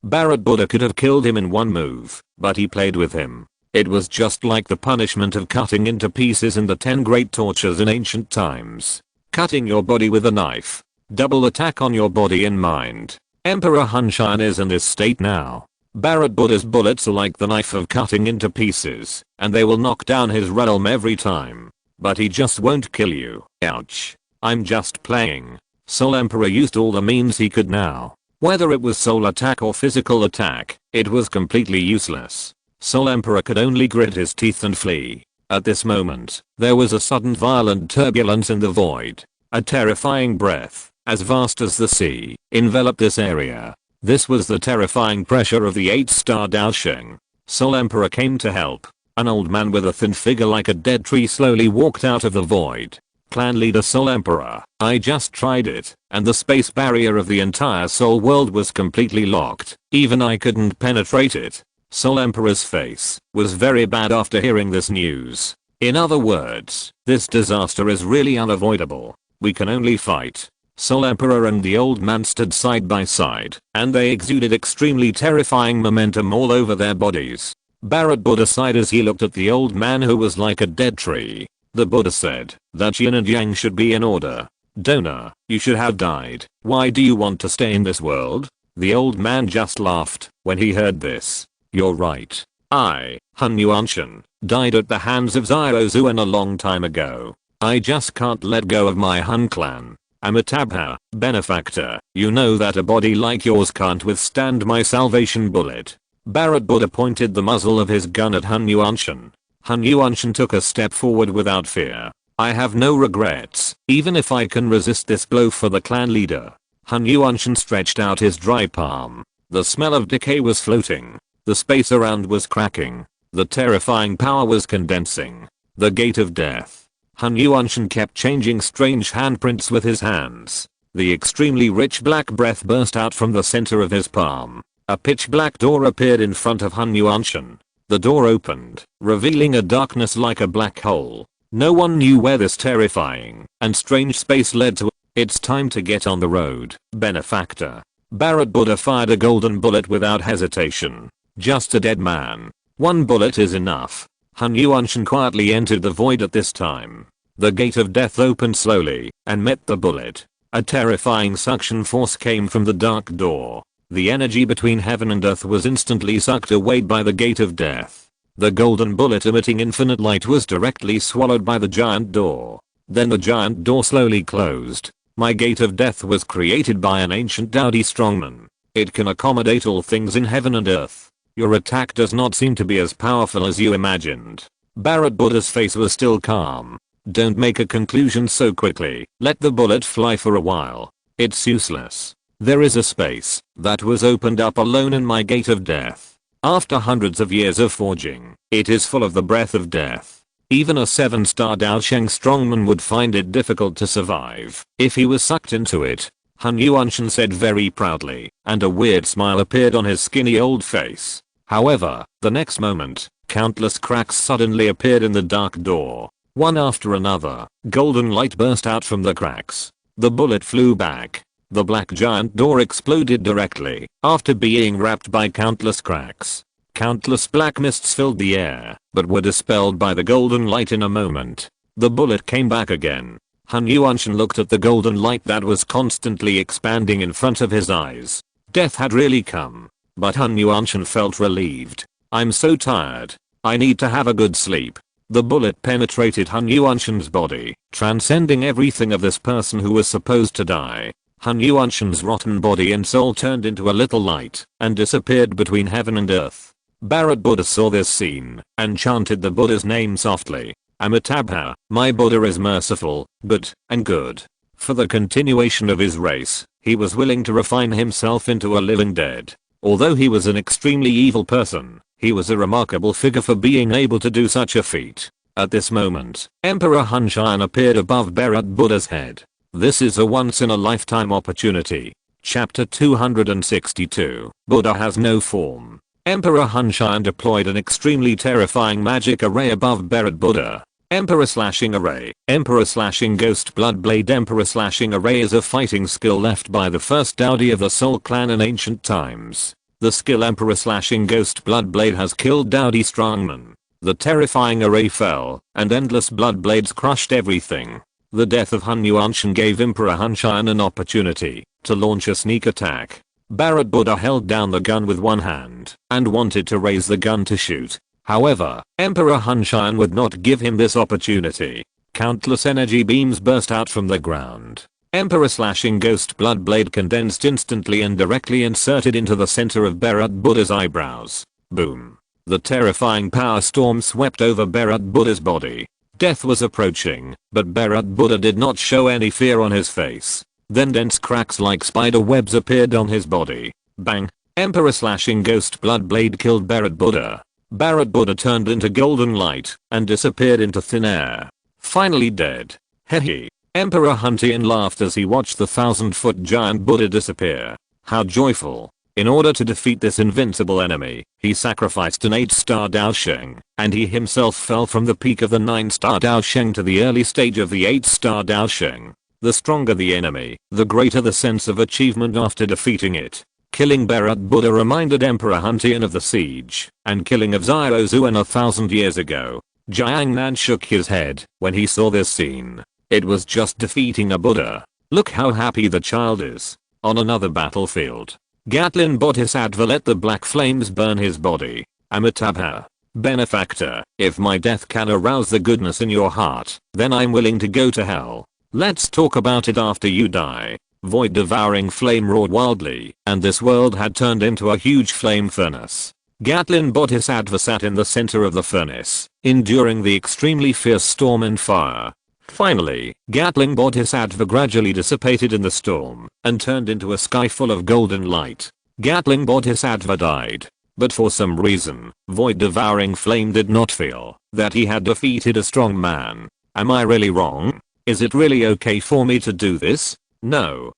Bharat Buddha could have killed him in one move, but he played with him. It was just like the punishment of cutting into pieces in the 10 great tortures in ancient times. Cutting your body with a knife. Double attack on your body and mind. Emperor Hunshan is in this state now. Bharat Buddha's bullets are like the knife of cutting into pieces, and they will knock down his realm every time. But he just won't kill you. Ouch. I'm just playing. Soul Emperor used all the means he could now. Whether it was soul attack or physical attack, it was completely useless. Soul Emperor could only grit his teeth and flee. At this moment, there was a sudden violent turbulence in the void. A terrifying breath, as vast as the sea, enveloped this area. This was the terrifying pressure of the 8-star Daosheng. Soul Emperor came to help. An old man with a thin figure like a dead tree slowly walked out of the void. Clan leader Soul Emperor, I just tried it, and the space barrier of the entire soul world was completely locked. Even I couldn't penetrate it. Soul Emperor's face was very bad after hearing this news. In other words, this disaster is really unavoidable. We can only fight. Soul Emperor and the old man stood side by side, and they exuded extremely terrifying momentum all over their bodies. Bharat Buddha sighed as he looked at the old man who was like a dead tree. The Buddha said that yin and yang should be in order. Donor, you should have died. Why do you want to stay in this world? The old man just laughed when he heard this. You're right. I, Hun Yuanshan, died at the hands of Xiao Yan a long time ago. I just can't let go of my Hun clan. Amitabha, benefactor, you know that a body like yours can't withstand my salvation bullet. Bharat Buddha pointed the muzzle of his gun at Hun Yuanshan. Hun Yuanshan took a step forward without fear. I have no regrets, even if I can resist this blow for the clan leader. Hun Yuanshan stretched out his dry palm. The smell of decay was floating. The space around was cracking. The terrifying power was condensing. The gate of death. Hun Yuanshan kept changing strange handprints with his hands. The extremely rich black breath burst out from the center of his palm. A pitch black door appeared in front of Hun Yuanshan. The door opened, revealing a darkness like a black hole. No one knew where this terrifying and strange space led to. It's time to get on the road, benefactor. Bharat Buddha fired a golden bullet without hesitation. Just a dead man. One bullet is enough. Hun Yuanshan quietly entered the void at this time. The gate of death opened slowly and met the bullet. A terrifying suction force came from the dark door. The energy between heaven and earth was instantly sucked away by the gate of death. The golden bullet emitting infinite light was directly swallowed by the giant door. Then the giant door slowly closed. My gate of death was created by an ancient Daodi strongman. It can accommodate all things in heaven and earth. Your attack does not seem to be as powerful as you imagined. Bharat Buddha's face was still calm. Don't make a conclusion so quickly. Let the bullet fly for a while. It's useless. There is a space that was opened up alone in my gate of death. After hundreds of years of forging, it is full of the breath of death. Even a 7-star Daosheng strongman would find it difficult to survive if he was sucked into it. Hun Yuanshan said very proudly, and a weird smile appeared on his skinny old face. However, the next moment, countless cracks suddenly appeared in the dark door. One after another, golden light burst out from the cracks. The bullet flew back. The black giant door exploded directly after being wrapped by countless cracks. Countless black mists filled the air, but were dispelled by the golden light in a moment. The bullet came back again. Han Yuanshan looked at the golden light that was constantly expanding in front of his eyes. Death had really come. But Han Yuanshan felt relieved. I'm so tired. I need to have a good sleep. The bullet penetrated Han Yuanshan's body, transcending everything of this person who was supposed to die. Han Yuanshan's rotten body and soul turned into a little light and disappeared between heaven and earth. Bharat Buddha saw this scene and chanted the Buddha's name softly. Amitabha, my Buddha is merciful, and good. For the continuation of his race, he was willing to refine himself into a living dead. Although he was an extremely evil person, he was a remarkable figure for being able to do such a feat. At this moment, Emperor Hun Xian appeared above Bharat Buddha's head. This is a once-in-a-lifetime opportunity. Chapter 262. Buddha has no form. Emperor Hun Xian deployed an extremely terrifying magic array above Bharat Buddha. Emperor Slashing Array. Emperor Slashing Ghost Blood Blade. Emperor Slashing Array is a fighting skill left by the first Dowdy of the Soul Clan in ancient times. The skill Emperor Slashing Ghost Blood Blade has killed Dowdy strongmen. The terrifying array fell, and endless blood blades crushed everything. The death of Hun Yuanshan gave Emperor Hun Xian an opportunity to launch a sneak attack. Bharat Buddha held down the gun with one hand and wanted to raise the gun to shoot. However, Emperor Hun Xian would not give him this opportunity. Countless energy beams burst out from the ground. Emperor Slashing Ghost Blood Blade condensed instantly and directly inserted into the center of Bharat Buddha's eyebrows. Boom. The terrifying power storm swept over Bharat Buddha's body. Death was approaching, but Bharat Buddha did not show any fear on his face. Then dense cracks like spider webs appeared on his body. Bang! Emperor Slashing Ghost Blood Blade killed Bharat Buddha. Bharat Buddha turned into golden light and disappeared into thin air. Finally dead. Hehe. Emperor Hun Tian laughed as he watched the 1,000-foot giant Buddha disappear. How joyful. In order to defeat this invincible enemy, he sacrificed an 8-star Daosheng, and he himself fell from the peak of the 9-star Daosheng to the early stage of the 8-star Daosheng. The stronger the enemy, the greater the sense of achievement after defeating it. Killing Bharat Buddha reminded Emperor Hun Tian of the siege and killing of Xiao Zuan 1,000 years ago. Jiang Nan shook his head when he saw this scene. It was just defeating a Buddha. Look how happy the child is. On another battlefield, Gatlin Bodhisattva let the black flames burn his body. Amitabha. Benefactor, if my death can arouse the goodness in your heart, then I'm willing to go to hell. Let's talk about it after you die. Void devouring flame roared wildly, and this world had turned into a huge flame furnace. Gatlin Bodhisattva sat in the center of the furnace, enduring the extremely fierce storm and fire. Finally, Gatling Bodhisattva gradually dissipated in the storm and turned into a sky full of golden light. Gatling Bodhisattva died. But for some reason, Void Devouring Flame did not feel that he had defeated a strong man. Am I really wrong? Is it really okay for me to do this? No,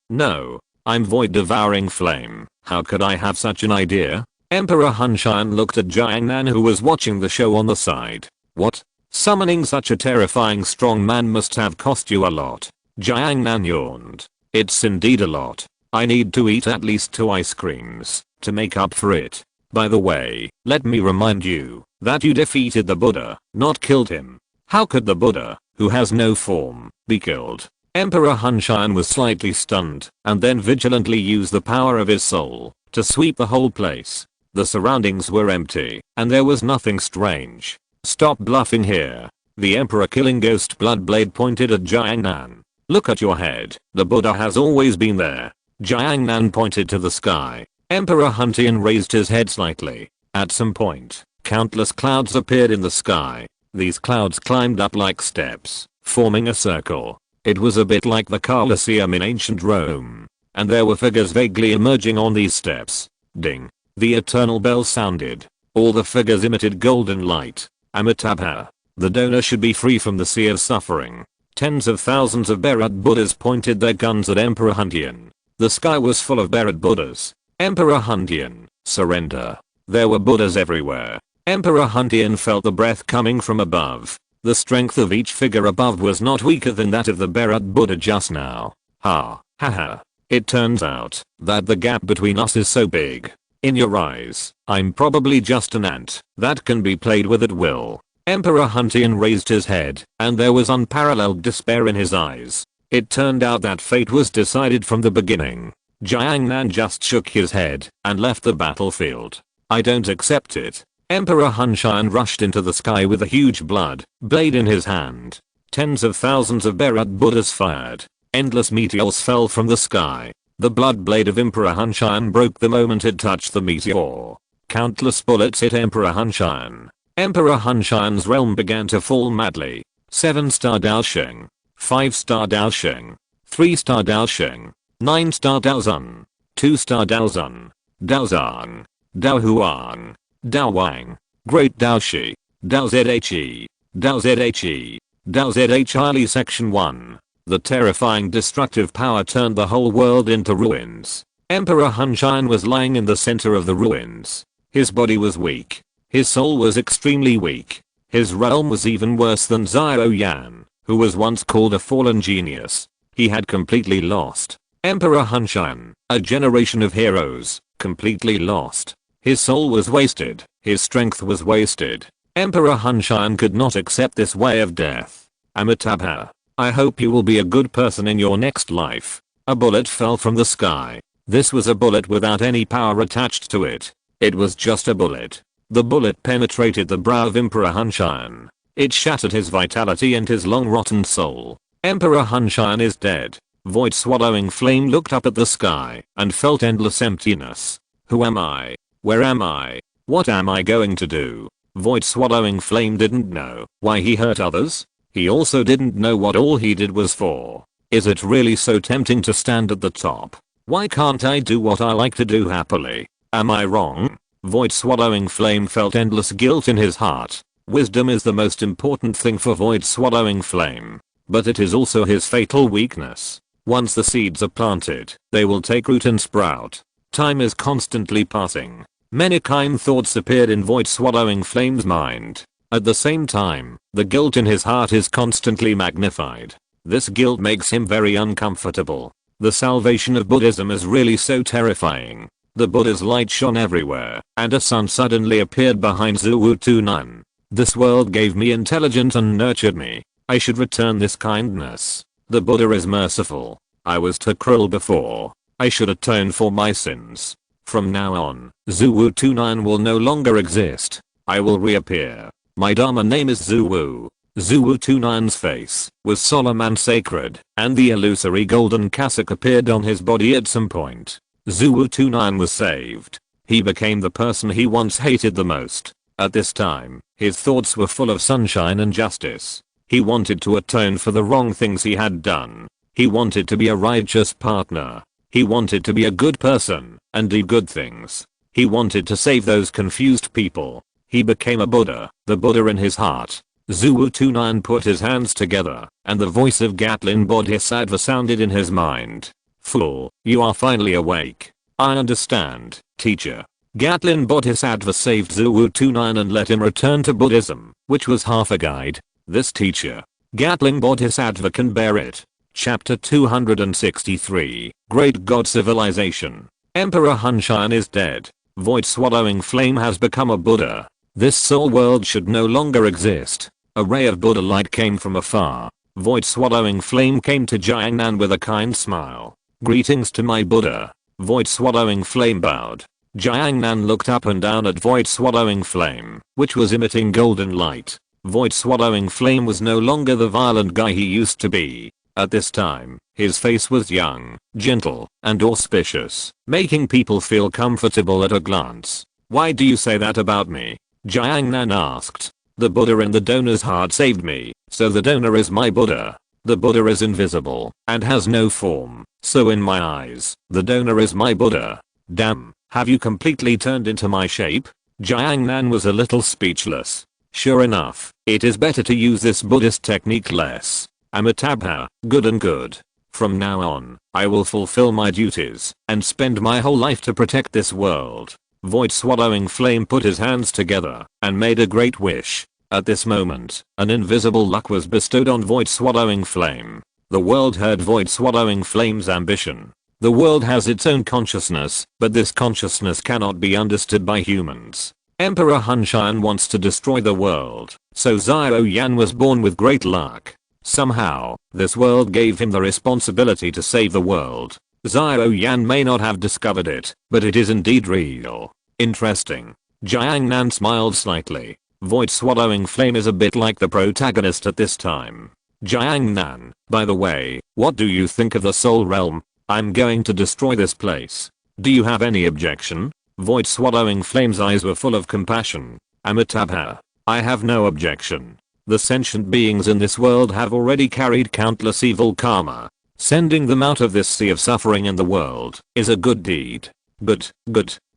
I'm Void Devouring Flame. How could I have such an idea? Emperor Hun Xian looked at Jiang Nan who was watching the show on the side. What? Summoning such a terrifying strong man must have cost you a lot. Jiang Nan yawned. It's indeed a lot. I need to eat at least 2 ice creams to make up for it. By the way, let me remind you that you defeated the Buddha, not killed him. How could the Buddha, who has no form, be killed? Emperor Hun Xian was slightly stunned and then vigilantly used the power of his soul to sweep the whole place. The surroundings were empty and there was nothing strange. Stop bluffing here. The Emperor Killing Ghost Blood Blade pointed at Jiang Nan. Look at your head. The Buddha has always been there. Jiang Nan pointed to the sky. Emperor Hun Tian raised his head slightly. At some point, countless clouds appeared in the sky. These clouds climbed up like steps, forming a circle. It was a bit like the Colosseum in ancient Rome. And there were figures vaguely emerging on these steps. Ding. The eternal bell sounded. All the figures emitted golden light. Amitabha. The donor should be free from the sea of suffering. Tens of thousands of Bharat Buddhas pointed their guns at Emperor Hun Tian. The sky was full of Bharat Buddhas. Emperor Hun Tian, surrender. There were Buddhas everywhere. Emperor Hun Tian felt the breath coming from above. The strength of each figure above was not weaker than that of the Bharat Buddha just now. Ha ha. It turns out that the gap between us is so big. In your eyes, I'm probably just an ant that can be played with at will. Emperor Huntian raised his head, and there was unparalleled despair in his eyes. It turned out that fate was decided from the beginning. Jiangnan just shook his head and left the battlefield. I don't accept it. Emperor Hunshan rushed into the sky with a huge blood blade in his hand. Tens of thousands of Berat Buddhas fired. Endless meteors fell from the sky. The blood blade of Emperor Hunshan broke the moment it touched the meteor. Countless bullets hit Emperor Hunshan. Emperor Hunshan's realm began to fall madly. 7-star Daosheng. 5-star Daosheng. 3-star Daosheng. 9-star Daozun. 2-star Daozun. Daozang. Daohuang. Daowang. Great Daoshi. Daozhe. Daozhe. Daozh Highly Section 1. The terrifying destructive power turned the whole world into ruins. Emperor Hunshan was lying in the center of the ruins. His body was weak. His soul was extremely weak. His realm was even worse than Xiao Yan, who was once called a fallen genius. He had completely lost. Emperor Hunshan, a generation of heroes, completely lost. His soul was wasted. His strength was wasted. Emperor Hunshan could not accept this way of death. Amitabha, I hope you will be a good person in your next life. A bullet fell from the sky. This was a bullet without any power attached to it. It was just a bullet. The bullet penetrated the brow of Emperor Hunshan. It shattered his vitality and his long rotten soul. Emperor Hunshan is dead. Void swallowing flame looked up at the sky and felt endless emptiness. Who am I? Where am I? What am I going to do? Void swallowing flame didn't know why he hurt others. He also didn't know what all he did was for. Is it really so tempting to stand at the top? Why can't I do what I like to do happily? Am I wrong? Void swallowing flame felt endless guilt in his heart. Wisdom is the most important thing for void swallowing flame. But it is also his fatal weakness. Once the seeds are planted, they will take root and sprout. Time is constantly passing. Many kind thoughts appeared in void swallowing flame's mind. At the same time, the guilt in his heart is constantly magnified. This guilt makes him very uncomfortable. The salvation of Buddhism is really so terrifying. The Buddha's light shone everywhere, and a sun suddenly appeared behind Zuwu-Tunan. This world gave me intelligence and nurtured me. I should return this kindness. The Buddha is merciful. I was too cruel before. I should atone for my sins. From now on, Zuwu-Tunan will no longer exist. I will reappear. My Dharma name is Zuwu. Zuwu-Tunan's face was solemn and sacred, and the illusory golden cassock appeared on his body at some point. Zuwu-Tunan was saved. He became the person he once hated the most. At this time, his thoughts were full of sunshine and justice. He wanted to atone for the wrong things he had done. He wanted to be a righteous partner. He wanted to be a good person and do good things. He wanted to save those confused people. He became a Buddha, the Buddha in his heart. Zuwu-Tunan put his hands together, and the voice of Gatlin Bodhisattva sounded in his mind. Fool, you are finally awake. I understand, teacher. Gatlin Bodhisattva saved Zuwu-Tunan and let him return to Buddhism, which was half a guide. This teacher, Gatlin Bodhisattva, can bear it. Chapter 263, Great God Civilization. Emperor Hunshan is dead. Void swallowing flame has become a Buddha. This soul world should no longer exist. A ray of Buddha light came from afar. Void swallowing flame came to Jiangnan with a kind smile. Greetings to my Buddha. Void swallowing flame bowed. Jiangnan looked up and down at void swallowing flame, which was emitting golden light. Void swallowing flame was no longer the violent guy he used to be. At this time, his face was young, gentle, and auspicious, making people feel comfortable at a glance. Why do you say that about me? Jiangnan asked. The Buddha in the donor's heart saved me, so the donor is my Buddha. The Buddha is invisible and has no form, so in my eyes, the donor is my Buddha. Damn, have you completely turned into my shape? Jiangnan was a little speechless. Sure enough, it is better to use this Buddhist technique less. Amitabha, good and good. From now on, I will fulfill my duties and spend my whole life to protect this world. Void swallowing flame put his hands together and made a great wish. At this moment, an invisible luck was bestowed on void swallowing flame. The world heard void swallowing flame's ambition. The world has its own consciousness, but this consciousness cannot be understood by humans. Emperor Hunshan wants to destroy the world, so Xiao Yan was born with great luck. Somehow, this world gave him the responsibility to save the world. Xiao Yan may not have discovered it, but it is indeed real. Interesting. Jiang Nan smiled slightly. Void swallowing flame is a bit like the protagonist at this time. Jiang Nan, by the way, what do you think of the Soul Realm? I'm going to destroy this place. Do you have any objection? Void swallowing flame's eyes were full of compassion. Amitabha. I have no objection. The sentient beings in this world have already carried countless evil karma. Sending them out of this sea of suffering in the world is a good deed. Good.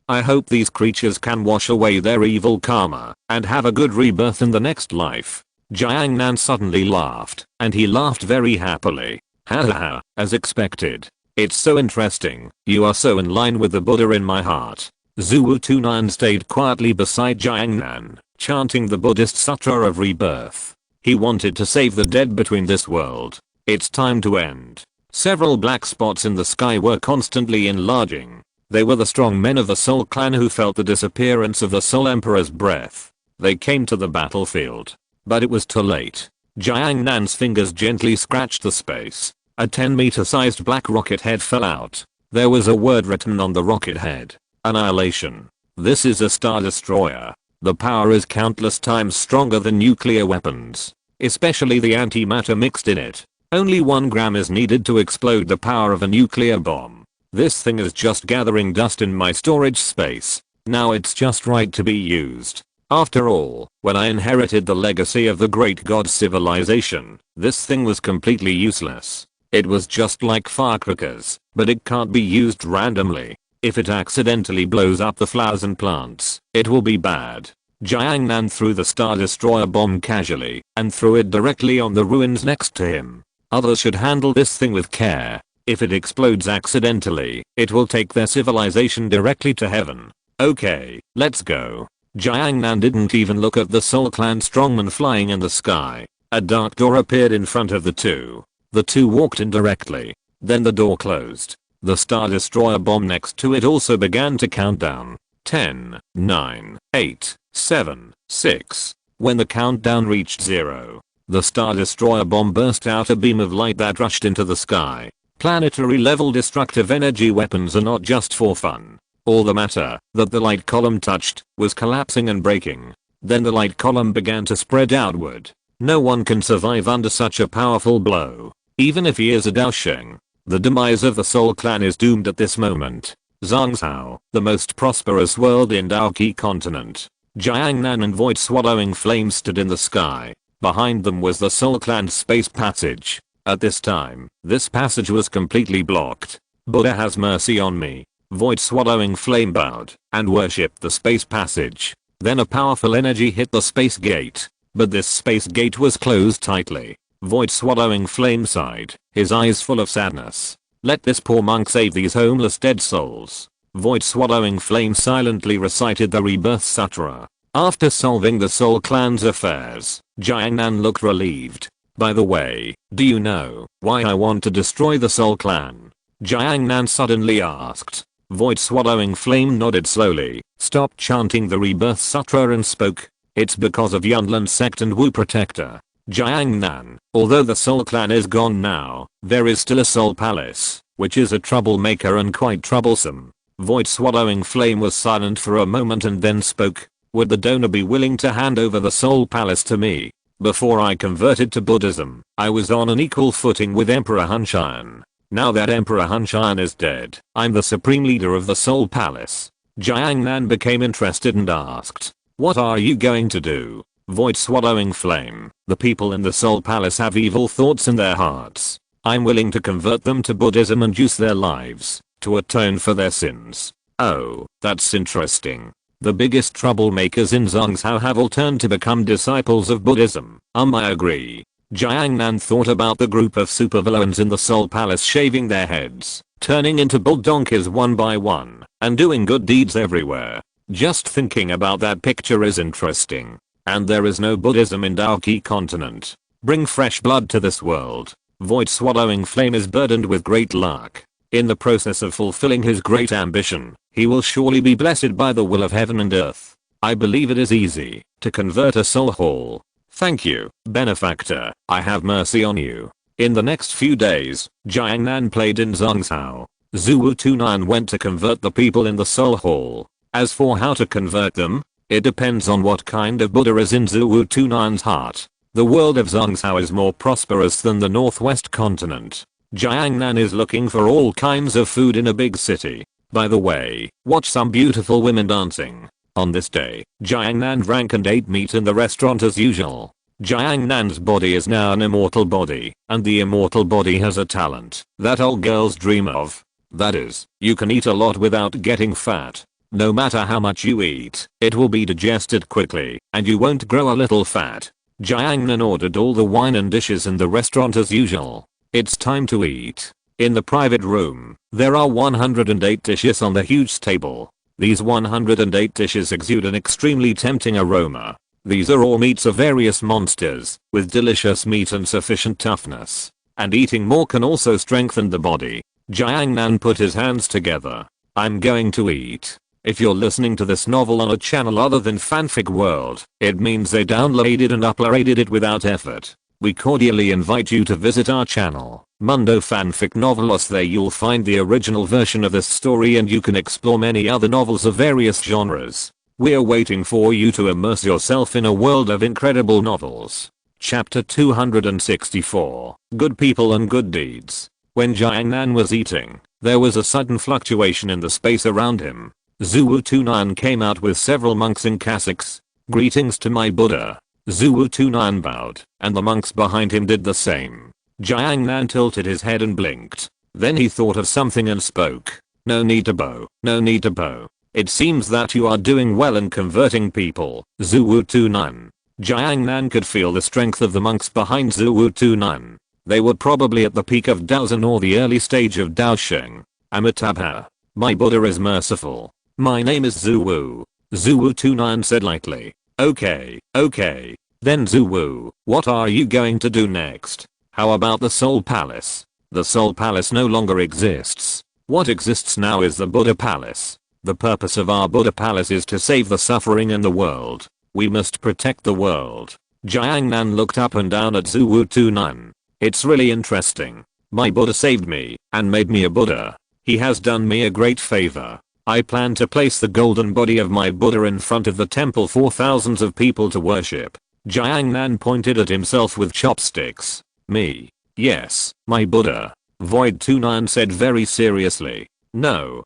I hope these creatures can wash away their evil karma and have a good rebirth in the next life. Jiang Nan suddenly laughed, and he laughed very happily. Hahaha, as expected. It's so interesting. You are so in line with the Buddha in my heart. Zhuo Tunan stayed quietly beside Jiang Nan, chanting the Buddhist Sutra of Rebirth. He wanted to save the dead between this world. It's time to end. Several black spots in the sky were constantly enlarging. They were the strong men of the Soul Clan who felt the disappearance of the Soul Emperor's breath. They came to the battlefield. But it was too late. Jiang Nan's fingers gently scratched the space. A 10-meter sized black rocket head fell out. There was a word written on the rocket head. Annihilation. This is a star destroyer. The power is countless times stronger than nuclear weapons. Especially the antimatter mixed in it. Only 1 gram is needed to explode the power of a nuclear bomb. This thing is just gathering dust in my storage space. Now it's just right to be used. After all, when I inherited the legacy of the great god civilization, this thing was completely useless. It was just like firecrackers, but it can't be used randomly. If it accidentally blows up the flowers and plants, it will be bad. Jiang Nan threw the Star Destroyer bomb casually and threw it directly on the ruins next to him. Others should handle this thing with care. If it explodes accidentally, it will take their civilization directly to heaven. Okay, let's go. Jiang Nan didn't even look at the Soul Clan strongman flying in the sky. A dark door appeared in front of the two. The two walked in directly. Then the door closed. The Star Destroyer bomb next to it also began to count down. 10, 9, 8, 7, 6. When the countdown reached 0, the Star Destroyer bomb burst out a beam of light that rushed into the sky. Planetary level destructive energy weapons are not just for fun. All the matter that the light column touched was collapsing and breaking. Then the light column began to spread outward. No one can survive under such a powerful blow. Even if he is a Daosheng. The demise of the Soul Clan is doomed at this moment. Zhangzhou, the most prosperous world in Daoqi continent. Jiang Nan and Void Swallowing Flame stood in the sky. Behind them was the Soul Clan's space passage. At this time, this passage was completely blocked. Buddha has mercy on me. Void Swallowing Flame bowed and worshipped the space passage. Then a powerful energy hit the space gate. But this space gate was closed tightly. Void Swallowing Flame sighed, his eyes full of sadness. Let this poor monk save these homeless dead souls. Void Swallowing Flame silently recited the Rebirth Sutra. After solving the Soul Clan's affairs, Jiang Nan looked relieved. By the way, do you know why I want to destroy the Soul Clan? Jiang Nan suddenly asked. Void Swallowing Flame nodded slowly, stopped chanting the Rebirth Sutra and spoke. It's because of Yunlin sect and Wu Protector. Jiang Nan, although the Soul Clan is gone now, there is still a Soul Palace, which is a troublemaker and quite troublesome. Void Swallowing Flame was silent for a moment and then spoke. Would the donor be willing to hand over the Soul Palace to me? Before I converted to Buddhism, I was on an equal footing with Emperor Hunshan. Now that Emperor Hunshan is dead, I'm the supreme leader of the Soul Palace. Jiang Nan became interested and asked. What are you going to do? Void Swallowing Flame, the people in the Soul Palace have evil thoughts in their hearts. I'm willing to convert them to Buddhism and use their lives to atone for their sins. Oh, that's interesting. The biggest troublemakers in Zhangzhou have all turned to become disciples of Buddhism. I agree. Jiang Nan thought about the group of supervillains in the Soul Palace shaving their heads, turning into bull donkeys one by one, and doing good deeds everywhere. Just thinking about that picture is interesting. And there is no Buddhism in Daoqi continent. Bring fresh blood to this world. Void Swallowing Flame is burdened with great luck. In the process of fulfilling his great ambition, he will surely be blessed by the will of heaven and earth. I believe it is easy to convert a soul hall. Thank you, benefactor. I have mercy on you. In the next few days, Jiangnan played in Zhongzhou. Zhuwu Tunan went to convert the people in the soul hall. As for how to convert them, it depends on what kind of Buddha is in Zhuwu Tunan's heart. The world of Zhongzhou is more prosperous than the northwest continent. Jiangnan is looking for all kinds of food in a big city. By the way, watch some beautiful women dancing. On this day, Jiangnan drank and ate meat in the restaurant as usual. Jiangnan's body is now an immortal body, and the immortal body has a talent that all girls dream of. That is, you can eat a lot without getting fat. No matter how much you eat, it will be digested quickly, and you won't grow a little fat. Jiangnan ordered all the wine and dishes in the restaurant as usual. It's time to eat. In the private room, there are 108 dishes on the huge table. These 108 dishes exude an extremely tempting aroma. These are all meats of various monsters, with delicious meat and sufficient toughness. And eating more can also strengthen the body. Jiangnan put his hands together. I'm going to eat. If you're listening to this novel on a channel other than Fanfic World, it means they downloaded and uploaded it without effort. We cordially invite you to visit our channel, Mundo Fanfic Novelos. There you'll find the original version of this story and you can explore many other novels of various genres. We're waiting for you to immerse yourself in a world of incredible novels. Chapter 264, Good People and Good Deeds. When Jiangnan was eating, there was a sudden fluctuation in the space around him. Zhuwu Tunan came out with several monks in cassocks. Greetings to my Buddha. Zhuwu Tunan bowed, and the monks behind him did the same. Jiangnan tilted his head and blinked. Then he thought of something and spoke. No need to bow, no need to bow. It seems that you are doing well in converting people, Zhuwu Tunan. Jiangnan could feel the strength of the monks behind Zhuwu Tunan. They were probably at the peak of Daozen or the early stage of Daosheng. Amitabha. My Buddha is merciful. My name is Zhuwu. Zhuwu Tunan said lightly. Okay. Then Zhuwu, what are you going to do next? How about the Soul Palace? The Soul Palace no longer exists. What exists now is the Buddha Palace. The purpose of our Buddha Palace is to save the suffering in the world. We must protect the world. Jiangnan looked up and down at Zhuwu Tunan. It's really interesting. My Buddha saved me and made me a Buddha. He has done me a great favor. I plan to place the golden body of my Buddha in front of the temple for thousands of people to worship. Jiangnan pointed at himself with chopsticks. Me? Yes, my Buddha. Void Tunan said very seriously. No.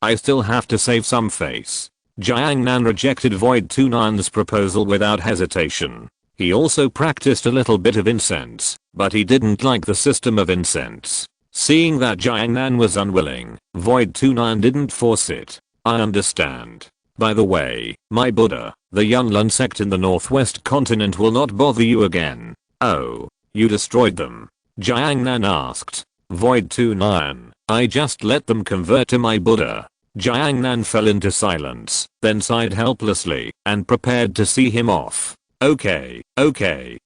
I still have to save some face. Jiangnan rejected Void Tunan's proposal without hesitation. He also practiced a little bit of incense, but he didn't like the system of incense. Seeing that Jiangnan was unwilling, Void Tunan didn't force it. I understand. By the way, my Buddha, the Yunlin sect in the northwest continent will not bother you again. Oh, you destroyed them? Jiangnan asked. Void Tunan, I just let them convert to my Buddha. Jiangnan fell into silence, then sighed helplessly, and prepared to see him off. Okay,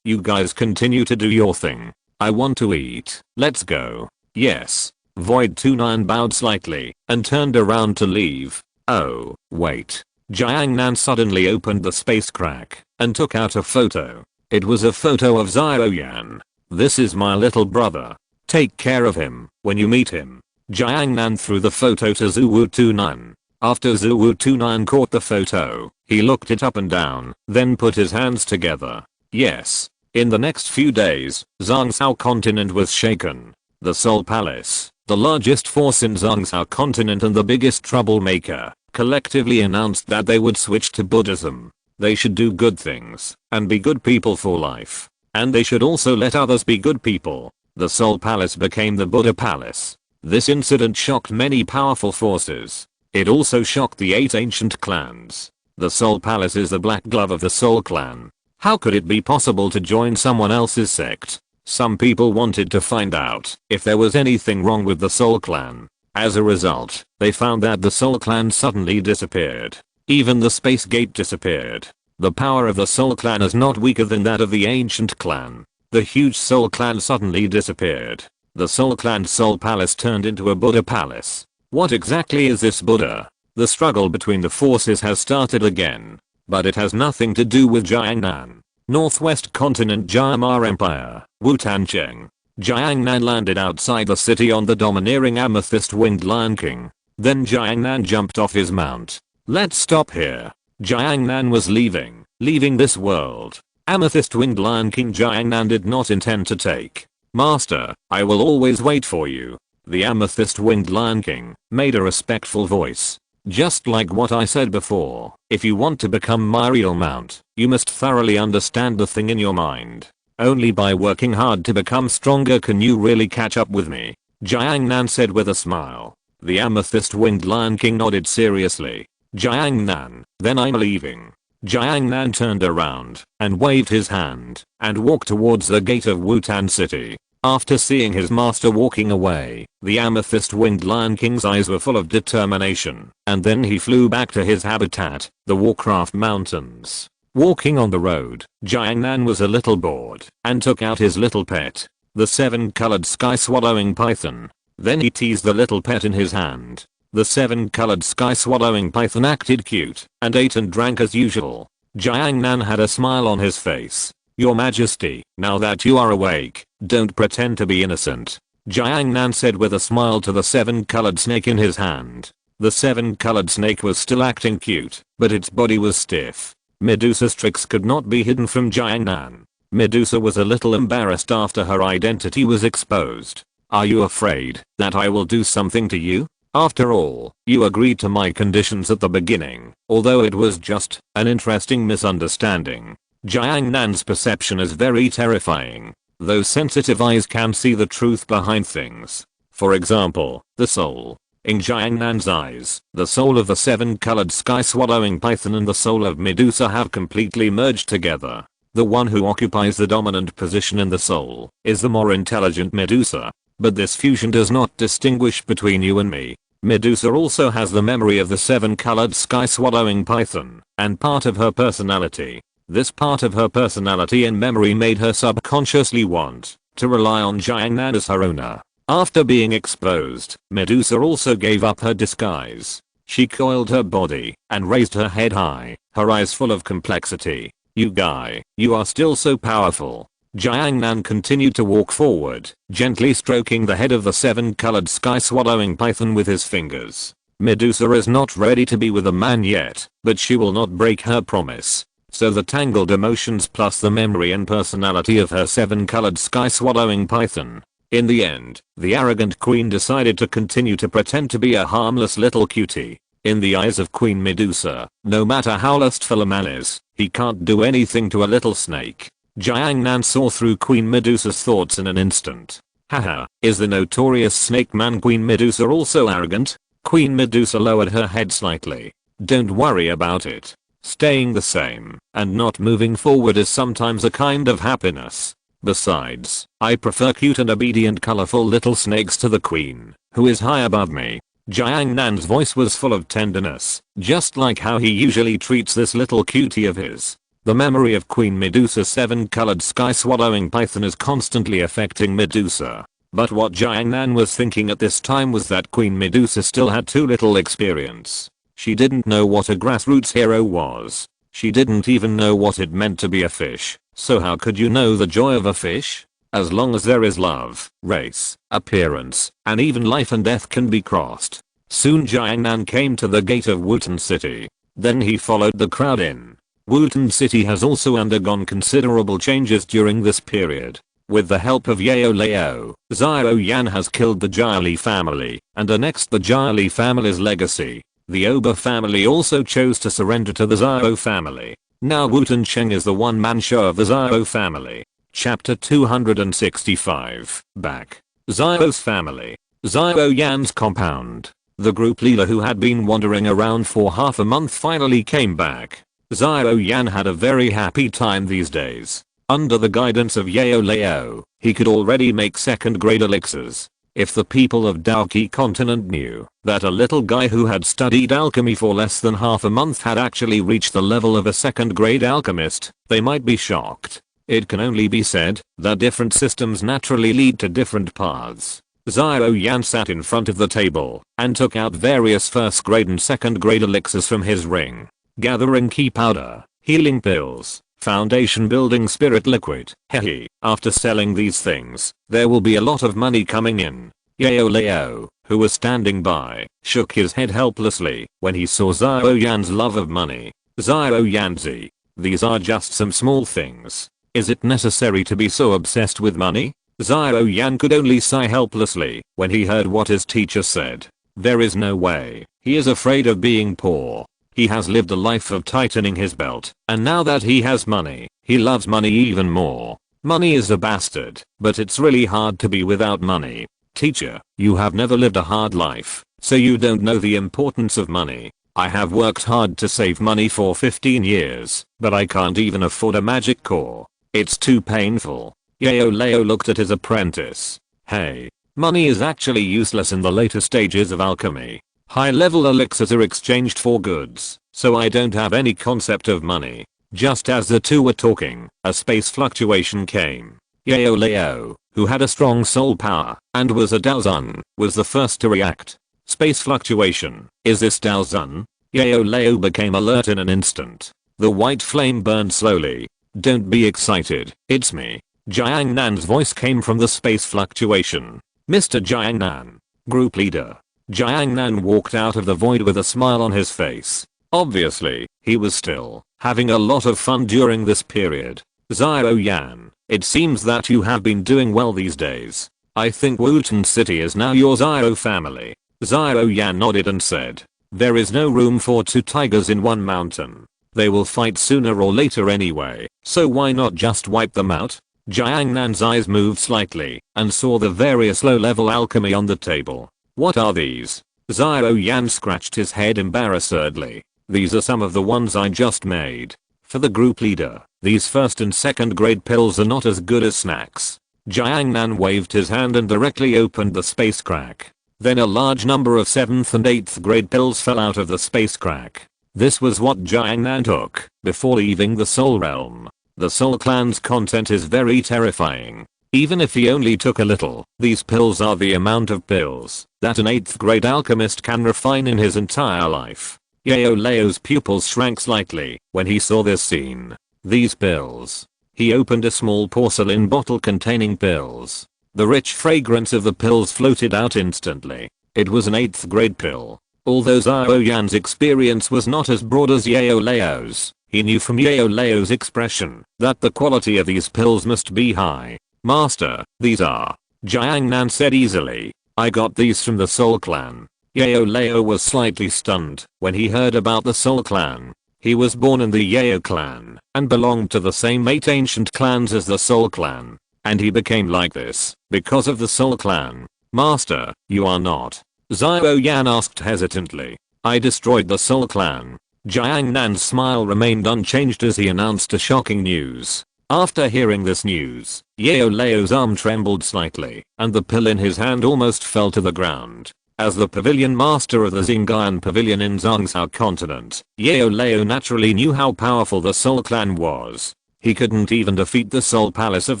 you guys continue to do your thing. I want to eat. Let's go. Yes. Void Tunan bowed slightly and turned around to leave. Oh, wait. Jiangnan suddenly opened the space crack and took out a photo. It was a photo of Xiao Yan. This is my little brother. Take care of him when you meet him. Jiangnan threw the photo to Zhuwu Tunan. After Zhuwu Tunan caught the photo, he looked it up and down, then put his hands together. Yes. In the next few days, Zhongzhou continent was shaken. The Soul Palace, the largest force in Zhongzhou continent and the biggest troublemaker, collectively announced that they would switch to Buddhism. They should do good things and be good people for life. And they should also let others be good people. The Soul Palace became the Buddha Palace. This incident shocked many powerful forces. It also shocked the 8 ancient clans. The Soul Palace is the black glove of the Soul Clan. How could it be possible to join someone else's sect? Some people wanted to find out if there was anything wrong with the Soul Clan. As a result, they found that the Soul Clan suddenly disappeared. Even the Space Gate disappeared. The power of the Soul Clan is not weaker than that of the ancient clan. The huge Soul Clan suddenly disappeared. The Soul Clan's Soul Palace turned into a Buddha Palace. What exactly is this Buddha? The struggle between the forces has started again. But it has nothing to do with Jiangnan. Northwest Continent Jiamar Empire, Wutancheng. Jiangnan landed outside the city on the domineering amethyst-winged Lion King. Then Jiangnan jumped off his mount. Let's stop here. Jiangnan was leaving this world. Amethyst-winged Lion King Jiangnan did not intend to take. Master, I will always wait for you. The amethyst-winged Lion King made a respectful voice. Just like what I said before, if you want to become my real mount, you must thoroughly understand the thing in your mind. Only by working hard to become stronger can you really catch up with me. Jiangnan said with a smile. The amethyst-winged Lion King nodded seriously. Jiangnan, then I'm leaving. Jiangnan turned around and waved his hand and walked towards the gate of Wutan City. After seeing his master walking away, the amethyst-winged Lion King's eyes were full of determination, and then he flew back to his habitat, the Warcraft Mountains. Walking on the road, Jiangnan was a little bored and took out his little pet, the 7-colored sky-swallowing python. Then he teased the little pet in his hand. The 7-colored sky-swallowing python acted cute and ate and drank as usual. Jiangnan had a smile on his face. Your Majesty, now that you are awake, don't pretend to be innocent. Jiangnan said with a smile to the 7-colored snake in his hand. The 7-colored snake was still acting cute, but its body was stiff. Medusa's tricks could not be hidden from Jiangnan. Medusa was a little embarrassed after her identity was exposed. Are you afraid that I will do something to you? After all, you agreed to my conditions at the beginning, although it was just an interesting misunderstanding. Jiangnan's perception is very terrifying. Those sensitive eyes can see the truth behind things. For example, the soul. In Jiangnan's eyes, the soul of the 7-colored sky-swallowing python and the soul of Medusa have completely merged together. The one who occupies the dominant position in the soul is the more intelligent Medusa. But this fusion does not distinguish between you and me. Medusa also has the memory of the 7-colored sky-swallowing python, and part of her personality. This part of her personality and memory made her subconsciously want to rely on Jiangnan as her owner. After being exposed, Medusa also gave up her disguise. She coiled her body and raised her head high, her eyes full of complexity. You guy, you are still so powerful. Jiangnan continued to walk forward, gently stroking the head of the 7-colored sky-swallowing python with his fingers. Medusa is not ready to be with a man yet, but she will not break her promise. So the tangled emotions plus the memory and personality of her 7-colored sky-swallowing python. In the end, the arrogant queen decided to continue to pretend to be a harmless little cutie. In the eyes of Queen Medusa, no matter how lustful a man is, he can't do anything to a little snake. Jiangnan saw through Queen Medusa's thoughts in an instant. Haha, is the notorious snake man Queen Medusa also arrogant? Queen Medusa lowered her head slightly. Don't worry about it. Staying the same and not moving forward is sometimes a kind of happiness. Besides, I prefer cute and obedient colorful little snakes to the queen, who is high above me. Jiangnan's voice was full of tenderness, just like how he usually treats this little cutie of his. The memory of Queen Medusa's 7-colored sky-swallowing python is constantly affecting Medusa. But what Jiangnan was thinking at this time was that Queen Medusa still had too little experience. She didn't know what a grassroots hero was. She didn't even know what it meant to be a fish. So how could you know the joy of a fish? As long as there is love, race, appearance, and even life and death can be crossed. Soon Jiangnan came to the gate of Wutan City. Then he followed the crowd in. Wutan City has also undergone considerable changes during this period. With the help of Xiao Yan has killed the Jiali family and annexed the Jiali family's legacy. The Oba family also chose to surrender to the Xiao family. Now Wutan Cheng is the one-man show of the Xiao family. Chapter 265. Back. Xiao's family. Xiao Yan's compound. The group leader who had been wandering around for half a month finally came back. Xiao Yan had a very happy time these days. Under the guidance of Xiao, he could already make second-grade elixirs. If the people of Daoki continent knew that a little guy who had studied alchemy for less than half a month had actually reached the level of a second-grade alchemist, they might be shocked. It can only be said that different systems naturally lead to different paths. Xiao Yan sat in front of the table and took out various first grade and second grade elixirs from his ring. Gathering key powder, healing pills, foundation building spirit liquid. Hehe, after selling these things, there will be a lot of money coming in. Yao Leo, who was standing by, shook his head helplessly when he saw Xiao Yan's love of money. Xiao Yanzi, these are just some small things. Is it necessary to be so obsessed with money? Xiao Yan could only sigh helplessly when he heard what his teacher said. There is no way. He is afraid of being poor. He has lived a life of tightening his belt, and now that he has money, he loves money even more. Money is a bastard, but it's really hard to be without money. Teacher, you have never lived a hard life, so you don't know the importance of money. I have worked hard to save money for 15 years, but I can't even afford a magic core. It's too painful. Yao Leo looked at his apprentice. Hey, money is actually useless in the later stages of alchemy. High-level elixirs are exchanged for goods, so I don't have any concept of money. Just as the two were talking, a space fluctuation came. Yao Leo, who had a strong soul power and was a Daozun, was the first to react. Space fluctuation, is this Daozun? Yao Leo became alert in an instant. The white flame burned slowly. Don't be excited, it's me. Jiangnan's voice came from the space fluctuation. Mr. Jiangnan, group leader. Jiangnan walked out of the void with a smile on his face. Obviously, he was still having a lot of fun during this period. Xiao Yan, it seems that you have been doing well these days. I think Wotan City is now your Xiao family. Xiao Yan nodded and said, there is no room for two tigers in one mountain. They will fight sooner or later anyway, so why not just wipe them out? Jiangnan's eyes moved slightly and saw the various low-level alchemy on the table. What are these? Xiao Yan scratched his head embarrassedly. These are some of the ones I just made. For the group leader, these first and second grade pills are not as good as snacks. Jiangnan waved his hand and directly opened the space crack. Then a large number of 7th and 8th grade pills fell out of the space crack. This was what Jiangnan took before leaving the Soul Realm. The Soul Clan's content is very terrifying. Even if he only took a little, these pills are the amount of pills that an 8th grade alchemist can refine in his entire life. Yao Leo's pupils shrank slightly when he saw this scene. These pills. He opened a small porcelain bottle containing pills. The rich fragrance of the pills floated out instantly. It was an 8th grade pill. Although Xiao Yan's experience was not as broad as Yao Leo's, he knew from Yao Leo's expression that the quality of these pills must be high. Master, these are. Jiangnan said easily. I got these from the Soul Clan. Yao Leo was slightly stunned when he heard about the Soul Clan. He was born in the Yao clan and belonged to the same 8 ancient clans as the Soul Clan. And he became like this because of the Soul Clan. Master, you are not. Xiao Yan asked hesitantly. I destroyed the Soul Clan. Jiangnan's smile remained unchanged as he announced a shocking news. After hearing this news, Yao Leo's arm trembled slightly, and the pill in his hand almost fell to the ground. As the pavilion master of the Xingyan pavilion in Zhangzhou continent, Yao Leo naturally knew how powerful the Soul Clan was. He couldn't even defeat the Soul Palace of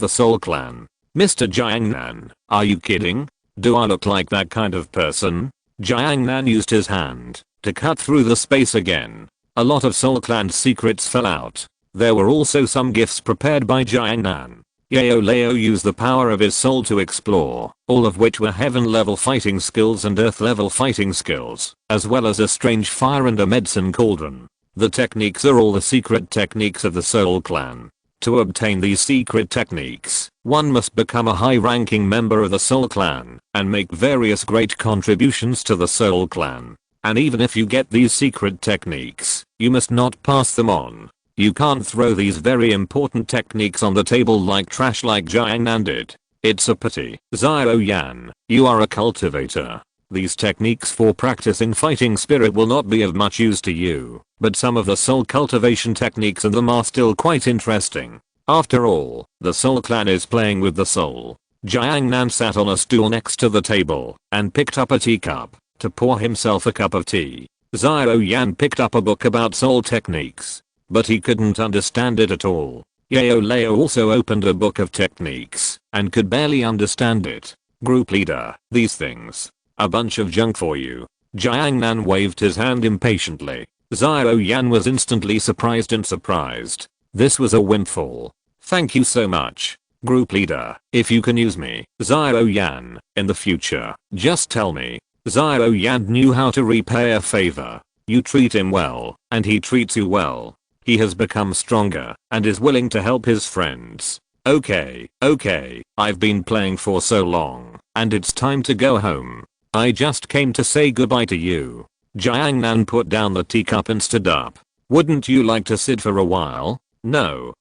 the Soul Clan. Mr. Jiangnan, are you kidding? Do I look like that kind of person? Jiangnan used his hand to cut through the space again. A lot of Soul Clan secrets fell out. There were also some gifts prepared by Jiangnan. Yao Leo used the power of his soul to explore, all of which were heaven-level fighting skills and earth-level fighting skills, as well as a strange fire and a medicine cauldron. The techniques are all the secret techniques of the Soul Clan. To obtain these secret techniques, one must become a high-ranking member of the Soul Clan and make various great contributions to the Soul Clan. And even if you get these secret techniques, you must not pass them on. You can't throw these very important techniques on the table like trash like Jiangnan did. It's a pity. Xiao Yan, you are a cultivator. These techniques for practicing fighting spirit will not be of much use to you, but some of the soul cultivation techniques in them are still quite interesting. After all, the Soul Clan is playing with the soul. Jiangnan sat on a stool next to the table and picked up a teacup to pour himself a cup of tea. Xiao Yan picked up a book about soul techniques, but he couldn't understand it at all. Yao Leo also opened a book of techniques and could barely understand it. Group leader, these things. A bunch of junk for you. Jiangnan waved his hand impatiently. Xiao Yan was instantly surprised and surprised. This was a windfall. Thank you so much. Group leader, if you can use me, Xiao Yan, in the future, just tell me. Xiao Yan knew how to repay a favor. You treat him well, and he treats you well. He has become stronger, and is willing to help his friends. Okay, I've been playing for so long, and it's time to go home. I just came to say goodbye to you. Jiangnan put down the teacup and stood up. Wouldn't you like to sit for a while? No.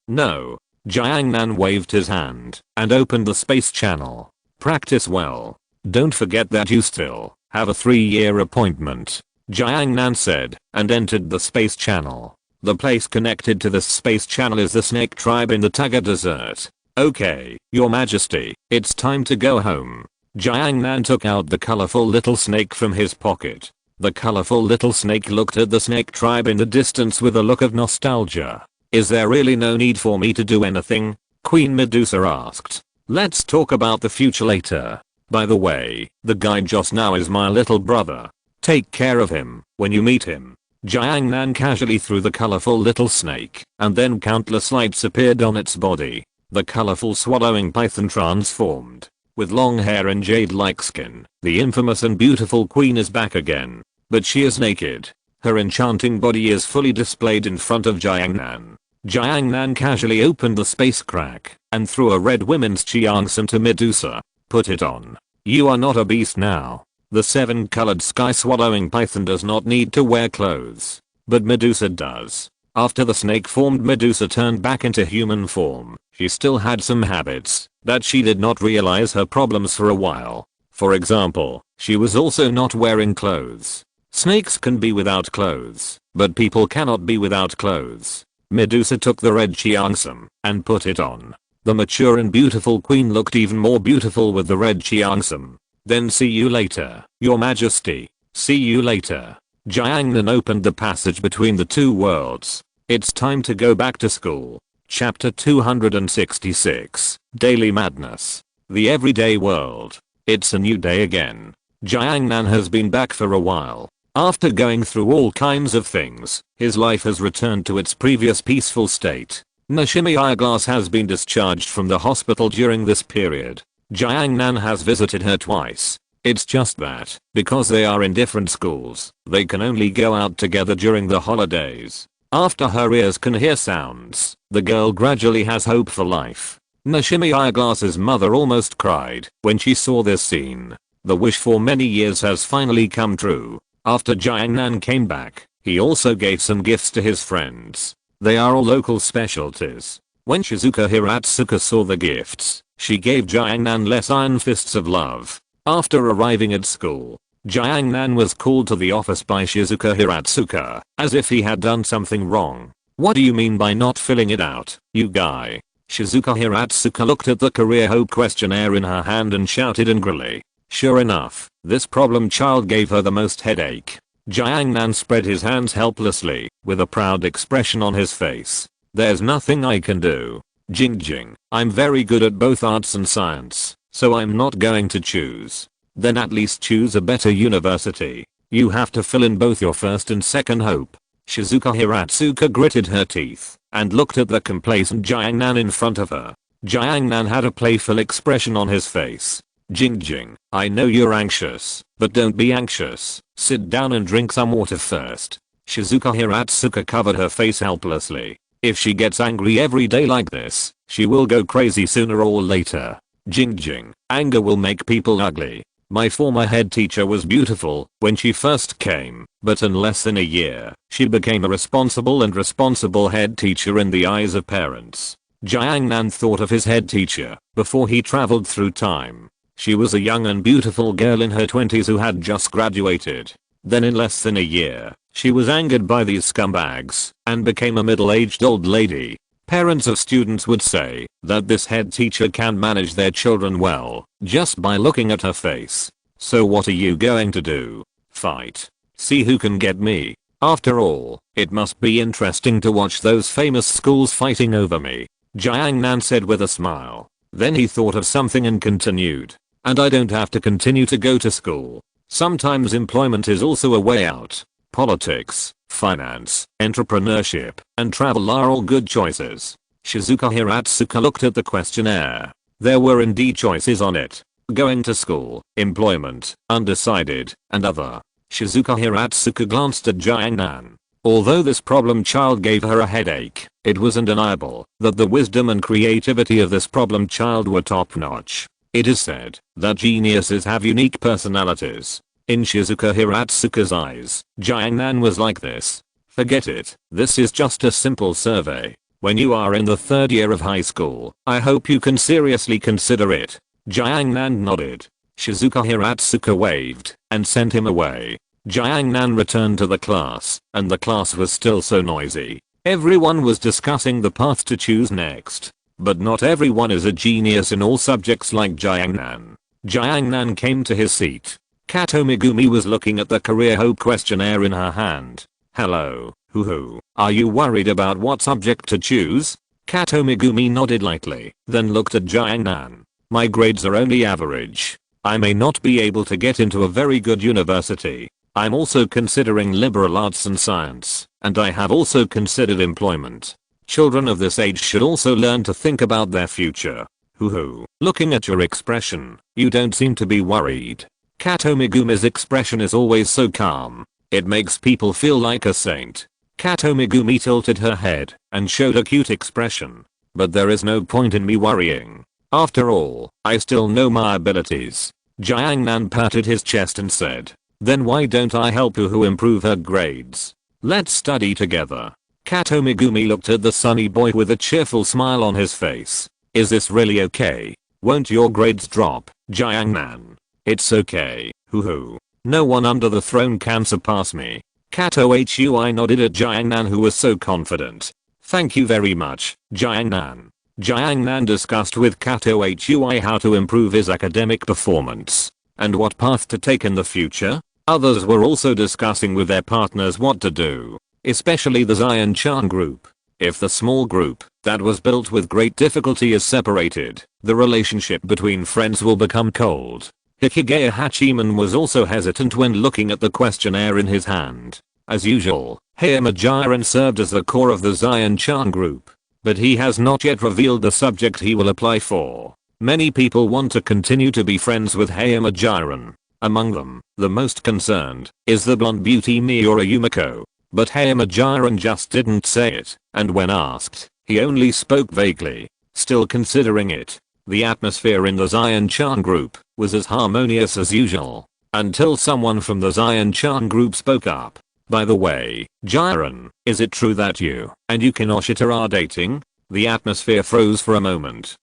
Jiangnan waved his hand and opened the space channel. Practice well. Don't forget that you still have a 3-year appointment. Jiangnan said and entered the space channel. The place connected to this space channel is the snake tribe in the Taiga Desert. Okay, your majesty, it's time to go home. Jiangnan took out the colorful little snake from his pocket. The colorful little snake looked at the snake tribe in the distance with a look of nostalgia. Is there really no need for me to do anything? Queen Medusa asked. Let's talk about the future later. By the way, the guy just now is my little brother. Take care of him when you meet him. Jiangnan casually threw the colorful little snake, and then countless lights appeared on its body. The colorful swallowing python transformed. With long hair and jade-like skin, the infamous and beautiful queen is back again. But she is naked. Her enchanting body is fully displayed in front of Jiangnan. Jiangnan casually opened the space crack, and threw a red women's Qiangsum to Medusa. Put it on. You are not a beast now. The 7-colored sky swallowing python does not need to wear clothes. But Medusa does. After the snake formed, Medusa turned back into human form. She still had some habits that she did not realize her problems for a while. For example, she was also not wearing clothes. Snakes can be without clothes, but people cannot be without clothes. Medusa took the red Qiangsum and put it on. The mature and beautiful queen looked even more beautiful with the red Qiangsum. Then see you later, your majesty. See you later. Jiangnan opened the passage between the two worlds. It's time to go back to school. Chapter 266, Daily Madness. The Everyday World. It's a new day again. Jiangnan has been back for a while. After going through all kinds of things, his life has returned to its previous peaceful state. Nashimi Eyeglass has been discharged from the hospital during this period. Jiangnan has visited her twice. It's just that, because they are in different schools, they can only go out together during the holidays. After her ears can hear sounds, the girl gradually has hope for life. Nashimi Eyeglass's mother almost cried when she saw this scene. The wish for many years has finally come true. After Jiangnan came back, he also gave some gifts to his friends. They are all local specialties. When Shizuka Hiratsuka saw the gifts, she gave Jiangnan less iron fists of love. After arriving at school, Jiangnan was called to the office by Shizuka Hiratsuka, as if he had done something wrong. What do you mean by not filling it out, you guy? Shizuka Hiratsuka looked at the career hope questionnaire in her hand and shouted angrily. Sure enough, this problem child gave her the most headache. Jiangnan spread his hands helplessly, with a proud expression on his face. There's nothing I can do. Jing, I'm very good at both arts and science, so I'm not going to choose. Then at least choose a better university. You have to fill in both your first and second hope. Shizuka Hiratsuka gritted her teeth and looked at the complacent Jiangnan in front of her. Jiangnan had a playful expression on his face. Jing, I know you're anxious, but don't be anxious. Sit down and drink some water first. Shizuka Hiratsuka covered her face helplessly. If she gets angry every day like this, she will go crazy sooner or later. Jing, anger will make people ugly. My former head teacher was beautiful when she first came, but in less than a year, she became a responsible head teacher in the eyes of parents. Jiangnan thought of his head teacher before he traveled through time. She was a young and beautiful girl in her 20s who had just graduated. Then in less than a year, she was angered by these scumbags and became a middle-aged old lady. Parents of students would say that this head teacher can manage their children well just by looking at her face. So what are you going to do? Fight? See who can get me? After all, it must be interesting to watch those famous schools fighting over me. Jiangnan said with a smile. Then he thought of something and continued. and I don't have to continue to go to school. Sometimes employment is also a way out. Politics, finance, entrepreneurship, and travel are all good choices. Shizuka Hiratsuka looked at the questionnaire. There were indeed choices on it. Going to school, employment, undecided, and other. Shizuka Hiratsuka glanced at Jiangnan. Although this problem child gave her a headache, it was undeniable that the wisdom and creativity of this problem child were top-notch. It is said that geniuses have unique personalities. In Shizuka Hiratsuka's eyes, Jiangnan was like this. Forget it, this is just a simple survey. When you are in the 3rd year of high school, I hope you can seriously consider it. Jiangnan nodded. Shizuka Hiratsuka waved and sent him away. Jiangnan returned to the class, and the class was still so noisy. Everyone was discussing the path to choose next. But not everyone is a genius in all subjects like Jiangnan. Jiangnan came to his seat. Kato Megumi was looking at the career hope questionnaire in her hand. Hello, hoo-hoo, are you worried about what subject to choose? Kato Megumi nodded lightly, then looked at Jiangnan. My grades are only average. I may not be able to get into a very good university. I'm also considering liberal arts and science, and I have also considered employment. Children of this age should also learn to think about their future. Hoo-hoo, looking at your expression, you don't seem to be worried. Kato Megumi's expression is always so calm. It makes people feel like a saint. Kato Megumi tilted her head and showed a cute expression. But there is no point in me worrying. After all, I still know my abilities. Jiangnan patted his chest and said. Then why don't I help Hoo-hoo improve her grades? Let's study together. Kato Megumi looked at the sunny boy with a cheerful smile on his face. Is this really okay? Won't your grades drop, Jiangnan? It's okay, hoo-hoo. No one under the throne can surpass me. Kato Hui nodded at Jiangnan, who was so confident. Thank you very much, Jiangnan. Jiangnan discussed with Kato Hui how to improve his academic performance and what path to take in the future. Others were also discussing with their partners what to do, especially the Zion-chan group. If the small group that was built with great difficulty is separated, the relationship between friends will become cold. Hikigaya Hachiman was also hesitant when looking at the questionnaire in his hand. As usual, Hayama Jiren served as the core of the Zion-chan group, but he has not yet revealed the subject he will apply for. Many people want to continue to be friends with Hayama Jiren. Among them, the most concerned is the blonde beauty Miura Yumiko. But Hayama Jiren just didn't say it, and when asked, he only spoke vaguely. Still considering it, the atmosphere in the Zion-chan group was as harmonious as usual, until someone from the Zion-chan group spoke up. By the way, Jiren, is it true that you and Yukinoshita are dating? The atmosphere froze for a moment.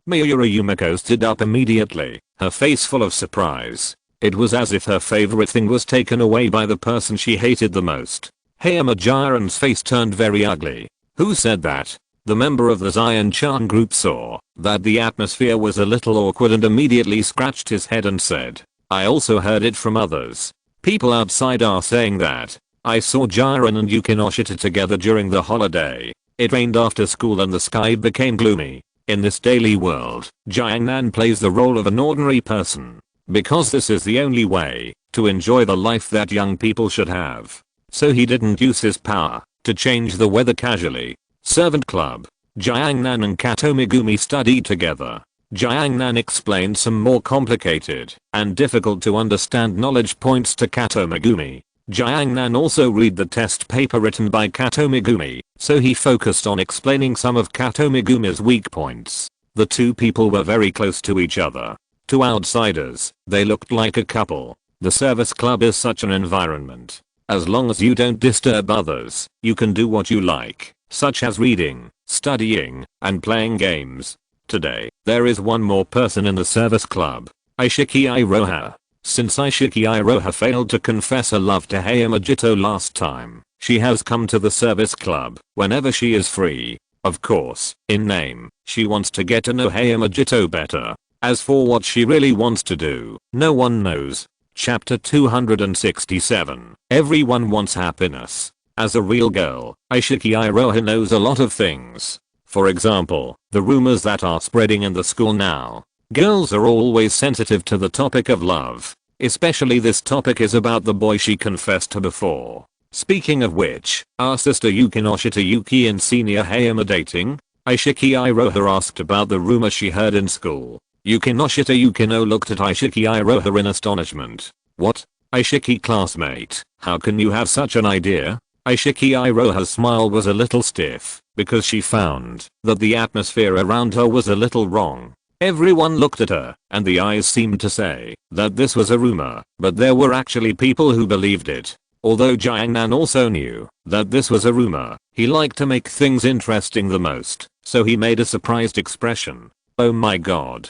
Miura Yumiko stood up immediately, her face full of surprise. It was as if her favorite thing was taken away by the person she hated the most. Hayama Jiren's face turned very ugly. Who said that? The member of the Zion-chan group saw that the atmosphere was a little awkward and immediately scratched his head and said, I also heard it from others. People outside are saying that. I saw Jiren and Yukinoshita together during the holiday. It rained after school and the sky became gloomy. In this daily world, Jiangnan plays the role of an ordinary person. Because this is the only way to enjoy the life that young people should have. So he didn't use his power to change the weather casually. Servant Club. Jiangnan and Kato Megumi studied together. Jiangnan explained some more complicated and difficult to understand knowledge points to Kato Megumi. Jiangnan also read the test paper written by Kato Megumi, so he focused on explaining some of Kato Megumi's weak points. The two people were very close to each other. To outsiders, they looked like a couple. The service club is such an environment. As long as you don't disturb others, you can do what you like, such as reading, studying, and playing games. Today, there is one more person in the service club. Ishiki Iroha. Since Ishiki Iroha failed to confess her love to Hayama Jito last time, she has come to the service club whenever she is free. Of course, in name, she wants to get to know Hayama Jito better. As for what she really wants to do, no one knows. Chapter 267. Everyone wants happiness. As a real girl, Ishiki Iroha knows a lot of things. For example, the rumors that are spreading in the school now. Girls are always sensitive to the topic of love. Especially this topic is about the boy she confessed to before. Speaking of which, our sister Yukinoshita Yuki and senior Hayama dating? Aishiki Iroha asked about the rumor she heard in school. Yukinoshita Yukino looked at Aishiki Iroha in astonishment. What? Aishiki classmate, how can you have such an idea? Aishiki Iroha's smile was a little stiff because she found that the atmosphere around her was a little wrong. Everyone looked at her and the eyes seemed to say that this was a rumor, but there were actually people who believed it. Although Jiangnan also knew that this was a rumor, he liked to make things interesting the most, so he made a surprised expression. Oh my god,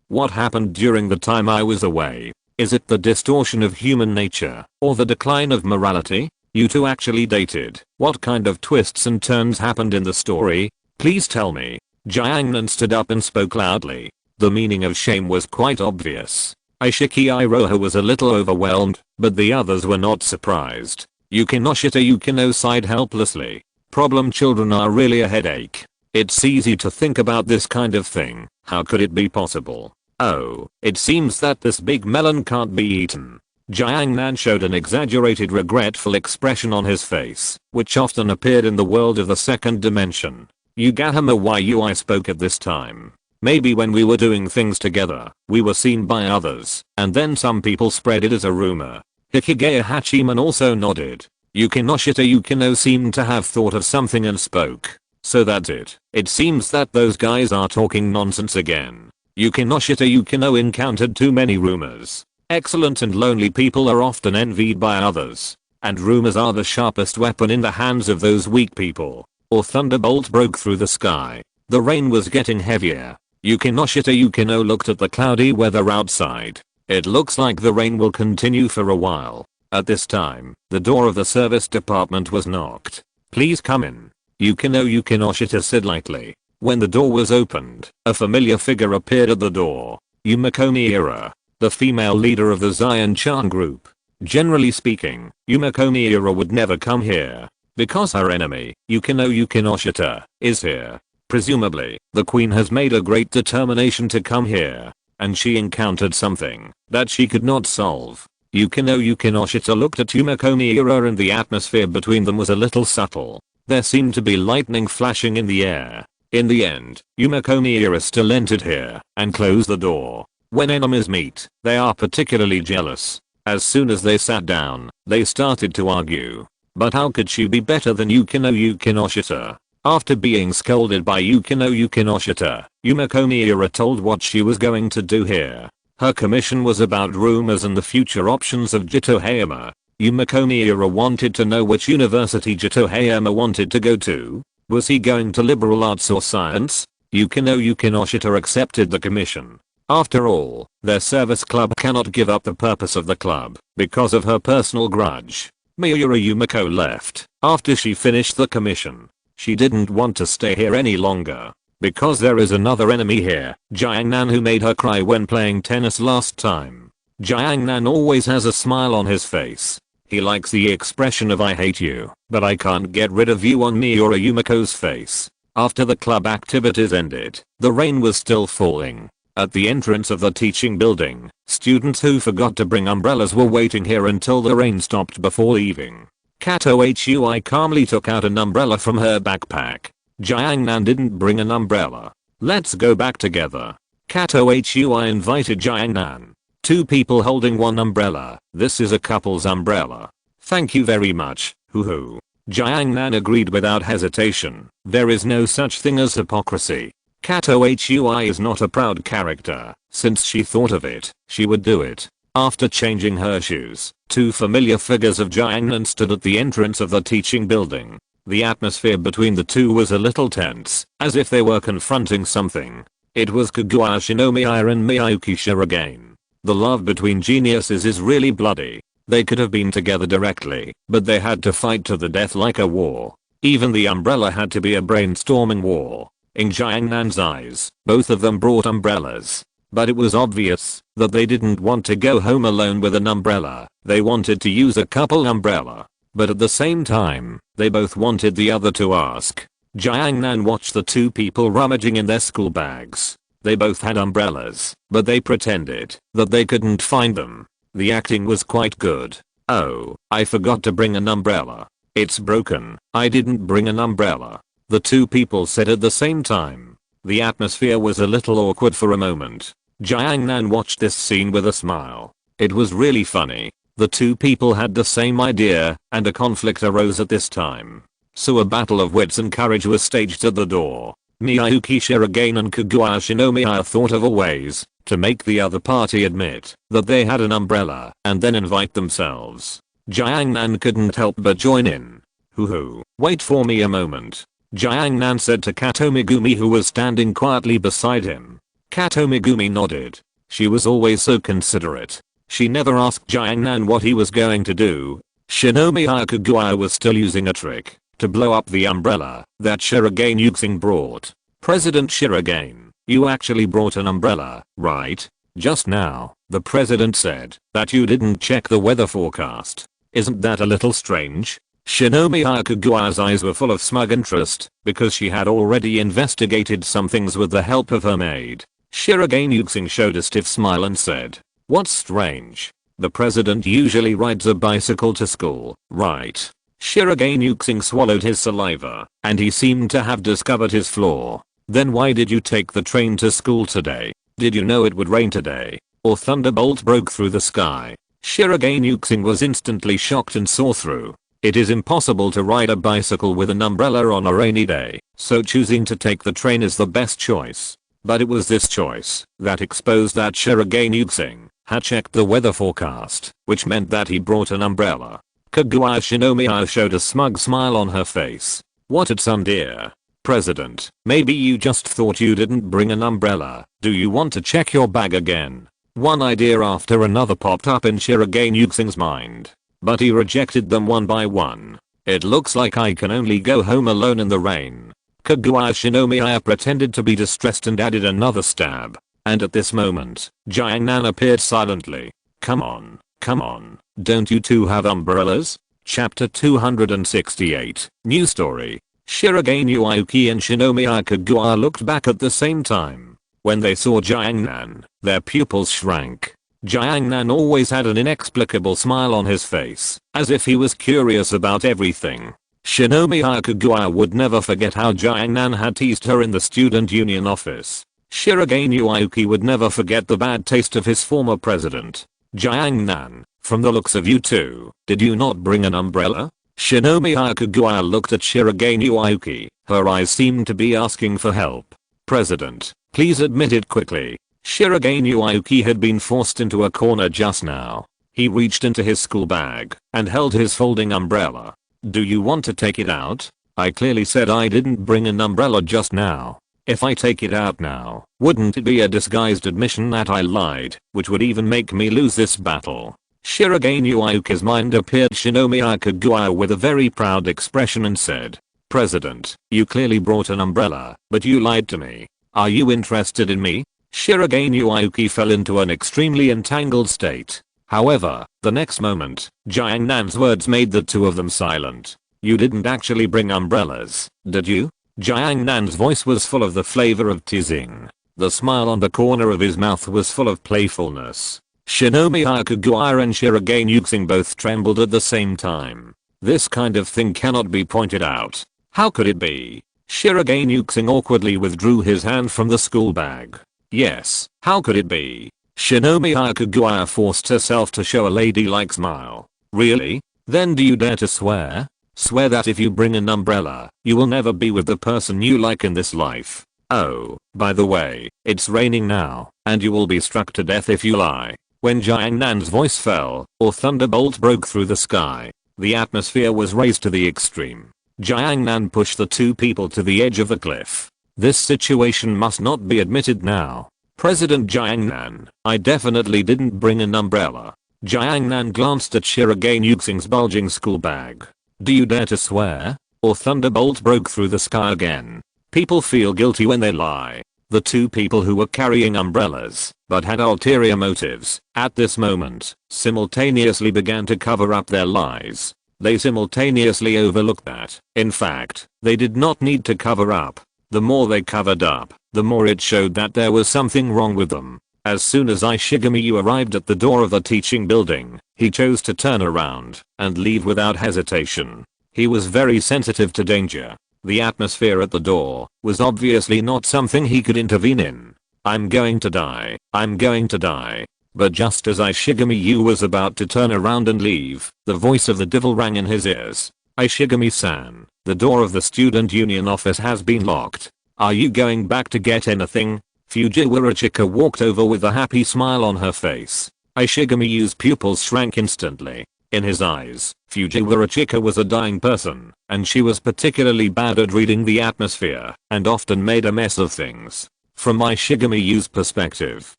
what happened during the time I was away? Is it the distortion of human nature, or the decline of morality? You two actually dated. What kind of twists and turns happened in the story? Please tell me. Jiangnan stood up and spoke loudly. The meaning of shame was quite obvious. Aishiki Iroha was a little overwhelmed, but the others were not surprised. Yukinoshita Yukino sighed helplessly. Problem children are really a headache. It's easy to think about this kind of thing. How could it be possible? Oh, it seems that this big melon can't be eaten. Jiangnan showed an exaggerated regretful expression on his face, which often appeared in the world of the second dimension. Yugahama Yui spoke at this time. Maybe when we were doing things together, we were seen by others, and then some people spread it as a rumor. Hikigaya Hachiman also nodded. Yukinoshita Yukino seemed to have thought of something and spoke. So that's it. It seems that those guys are talking nonsense again. Yukinoshita Yukino encountered too many rumors. Excellent and lonely people are often envied by others. And rumors are the sharpest weapon in the hands of those weak people. Or thunderbolt broke through the sky. The rain was getting heavier. Yukinoshita Yukino looked at the cloudy weather outside. It looks like the rain will continue for a while. At this time, the door of the service department was knocked. Please come in. Yukinoshita said lightly. When the door was opened, a familiar figure appeared at the door. Yumiko Miura, the female leader of the Zion-chan group. Generally speaking, Yumiko Miura would never come here. Because her enemy, Yukinoshita, is here. Presumably, the queen has made a great determination to come here. And she encountered something that she could not solve. Yukinoshita looked at Yumiko Miura and the atmosphere between them was a little subtle. There seemed to be lightning flashing in the air. In the end, Yumiko Miura still entered here and closed the door. When enemies meet, they are particularly jealous. As soon as they sat down, they started to argue. But how could she be better than Yukinoshita? After being scolded by Yukinoshita, Yumiko Miura told what she was going to do here. Her commission was about rumors and the future options of Jito Hayama. Yumiko Miura wanted to know which university Jito Hayama wanted to go to. Was he going to liberal arts or science? Yukinoshita accepted the commission. After all, their service club cannot give up the purpose of the club because of her personal grudge. Miura Yumiko left after she finished the commission. She didn't want to stay here any longer. Because there is another enemy here, Jiangnan, who made her cry when playing tennis last time. Jiangnan always has a smile on his face. He likes the expression of "I hate you, but I can't get rid of you" on Miura Yumiko's face. After the club activities ended, the rain was still falling. At the entrance of the teaching building, students who forgot to bring umbrellas were waiting here until the rain stopped before leaving. Kato Hui calmly took out an umbrella from her backpack. Jiangnan didn't bring an umbrella. Let's go back together. Kato Hui invited Jiangnan. Two people holding one umbrella. This is a couple's umbrella. Thank you very much, hoo. Jiangnan agreed without hesitation. There is no such thing as hypocrisy. Kato Hui is not a proud character. Since she thought of it, she would do it. After changing her shoes, two familiar figures of Jiangnan stood at the entrance of the teaching building. The atmosphere between the two was a little tense, as if they were confronting something. It was Kaguya Shinomiya and Miyuki Shirogane. The love between geniuses is really bloody. They could have been together directly, but they had to fight to the death like a war. Even the umbrella had to be a brainstorming war. In Jiangnan's eyes, both of them brought umbrellas. But it was obvious that they didn't want to go home alone with an umbrella. They wanted to use a couple umbrella. But at the same time, they both wanted the other to ask. Jiangnan watched the two people rummaging in their school bags. They both had umbrellas, but they pretended that they couldn't find them. The acting was quite good. Oh, I forgot to bring an umbrella. It's broken. I didn't bring an umbrella. The two people said at the same time. The atmosphere was a little awkward for a moment. Jiangnan watched this scene with a smile. It was really funny. The two people had the same idea, and a conflict arose at this time. So a battle of wits and courage was staged at the door. Miyuki Shirogane and Kaguya Shinomiya thought of ways to make the other party admit that they had an umbrella and then invite themselves. Jiangnan couldn't help but join in. Hoo-hoo, wait for me a moment. Jiangnan said to Kato Megumi, who was standing quietly beside him. Kato Megumi nodded. She was always so considerate. She never asked Jiangnan what he was going to do. Shinomiya Kaguya was still using a trick to blow up the umbrella that Shirogane Yuxing brought. President Shirogane, you actually brought an umbrella, right? Just now, the president said that you didn't check the weather forecast. Isn't that a little strange? Shinomiya Kaguya's eyes were full of smug interest because she had already investigated some things with the help of her maid. Shirogane Yuxing showed a stiff smile and said, "What's strange? The president usually rides a bicycle to school, right?" Shirogane Yuxing swallowed his saliva, and he seemed to have discovered his flaw. Then why did you take the train to school today? Did you know it would rain today? Or thunderbolt broke through the sky? Shirogane Yuxing was instantly shocked and saw through. It is impossible to ride a bicycle with an umbrella on a rainy day, so choosing to take the train is the best choice. But it was this choice that exposed that Shirogane Yuxing had checked the weather forecast, which meant that he brought an umbrella. Kaguya Shinomiya showed a smug smile on her face. What at some dear president, maybe you just thought you didn't bring an umbrella. Do you want to check your bag again? One idea after another popped up in Shirogane Yuxing's mind, but he rejected them one by one. It looks like I can only go home alone in the rain. Kaguya Shinomiya pretended to be distressed and added another stab. And at this moment, Jiangnan appeared silently. Come on, don't you two have umbrellas? Chapter 268, New Story. Shirogane Yuki and Shinomiya Kaguya looked back at the same time. When they saw Jiangnan, their pupils shrank. Jiangnan always had an inexplicable smile on his face, as if he was curious about everything. Shinomiya Kaguya would never forget how Jiangnan had teased her in the student union office. Shirogane Yuki would never forget the bad taste of his former president. Jiangnan, from the looks of you two, did you not bring an umbrella? Shinomiya Kaguya looked at Shirogane Yuki. Her eyes seemed to be asking for help. President, please admit it quickly. Shirogane Yuki had been forced into a corner just now. He reached into his school bag and held his folding umbrella. Do you want to take it out? I clearly said I didn't bring an umbrella just now. If I take it out now, wouldn't it be a disguised admission that I lied, which would even make me lose this battle? Shirogane Yuki's mind appeared Shinomiya Kaguya with a very proud expression and said, President, you clearly brought an umbrella, but you lied to me. Are you interested in me? Shirogane Yuki fell into an extremely entangled state. However, the next moment, Jiangnan's words made the two of them silent. You didn't actually bring umbrellas, did you? Jiangnan's voice was full of the flavor of teasing. The smile on the corner of his mouth was full of playfulness. Shinomiya Kaguya and Shirogane Yuki both trembled at the same time. This kind of thing cannot be pointed out. How could it be? Shirogane Yuki awkwardly withdrew his hand from the school bag. Yes, how could it be? Shinomiya Kaguya forced herself to show a ladylike smile. Really? Then do you dare to swear? Swear that if you bring an umbrella, you will never be with the person you like in this life. Oh, by the way, it's raining now, and you will be struck to death if you lie. When Jiangnan's voice fell, or thunderbolt broke through the sky, the atmosphere was raised to the extreme. Jiangnan pushed the two people to the edge of the cliff. This situation must not be admitted now. President Jiangnan, I definitely didn't bring an umbrella. Jiangnan glanced at Shirogane Yuki's bulging school bag. Do you dare to swear? Or thunderbolt broke through the sky again. People feel guilty when they lie. The two people who were carrying umbrellas, but had ulterior motives, at this moment, simultaneously began to cover up their lies. They simultaneously overlooked that, in fact, they did not need to cover up. The more they covered up, the more it showed that there was something wrong with them. As soon as Ishigami arrived at the door of the teaching building, he chose to turn around and leave without hesitation. He was very sensitive to danger. The atmosphere at the door was obviously not something he could intervene in. I'm going to die. I'm going to die. But just as Ishigami was about to turn around and leave, the voice of the devil rang in his ears. Ishigami-san, the door of the student union office has been locked. Are you going back to get anything? Fujiwara Chika walked over with a happy smile on her face. Ishigami's pupils shrank instantly. In his eyes, Fujiwara Chika was a dying person, and she was particularly bad at reading the atmosphere, and often made a mess of things. From Ishigami's perspective,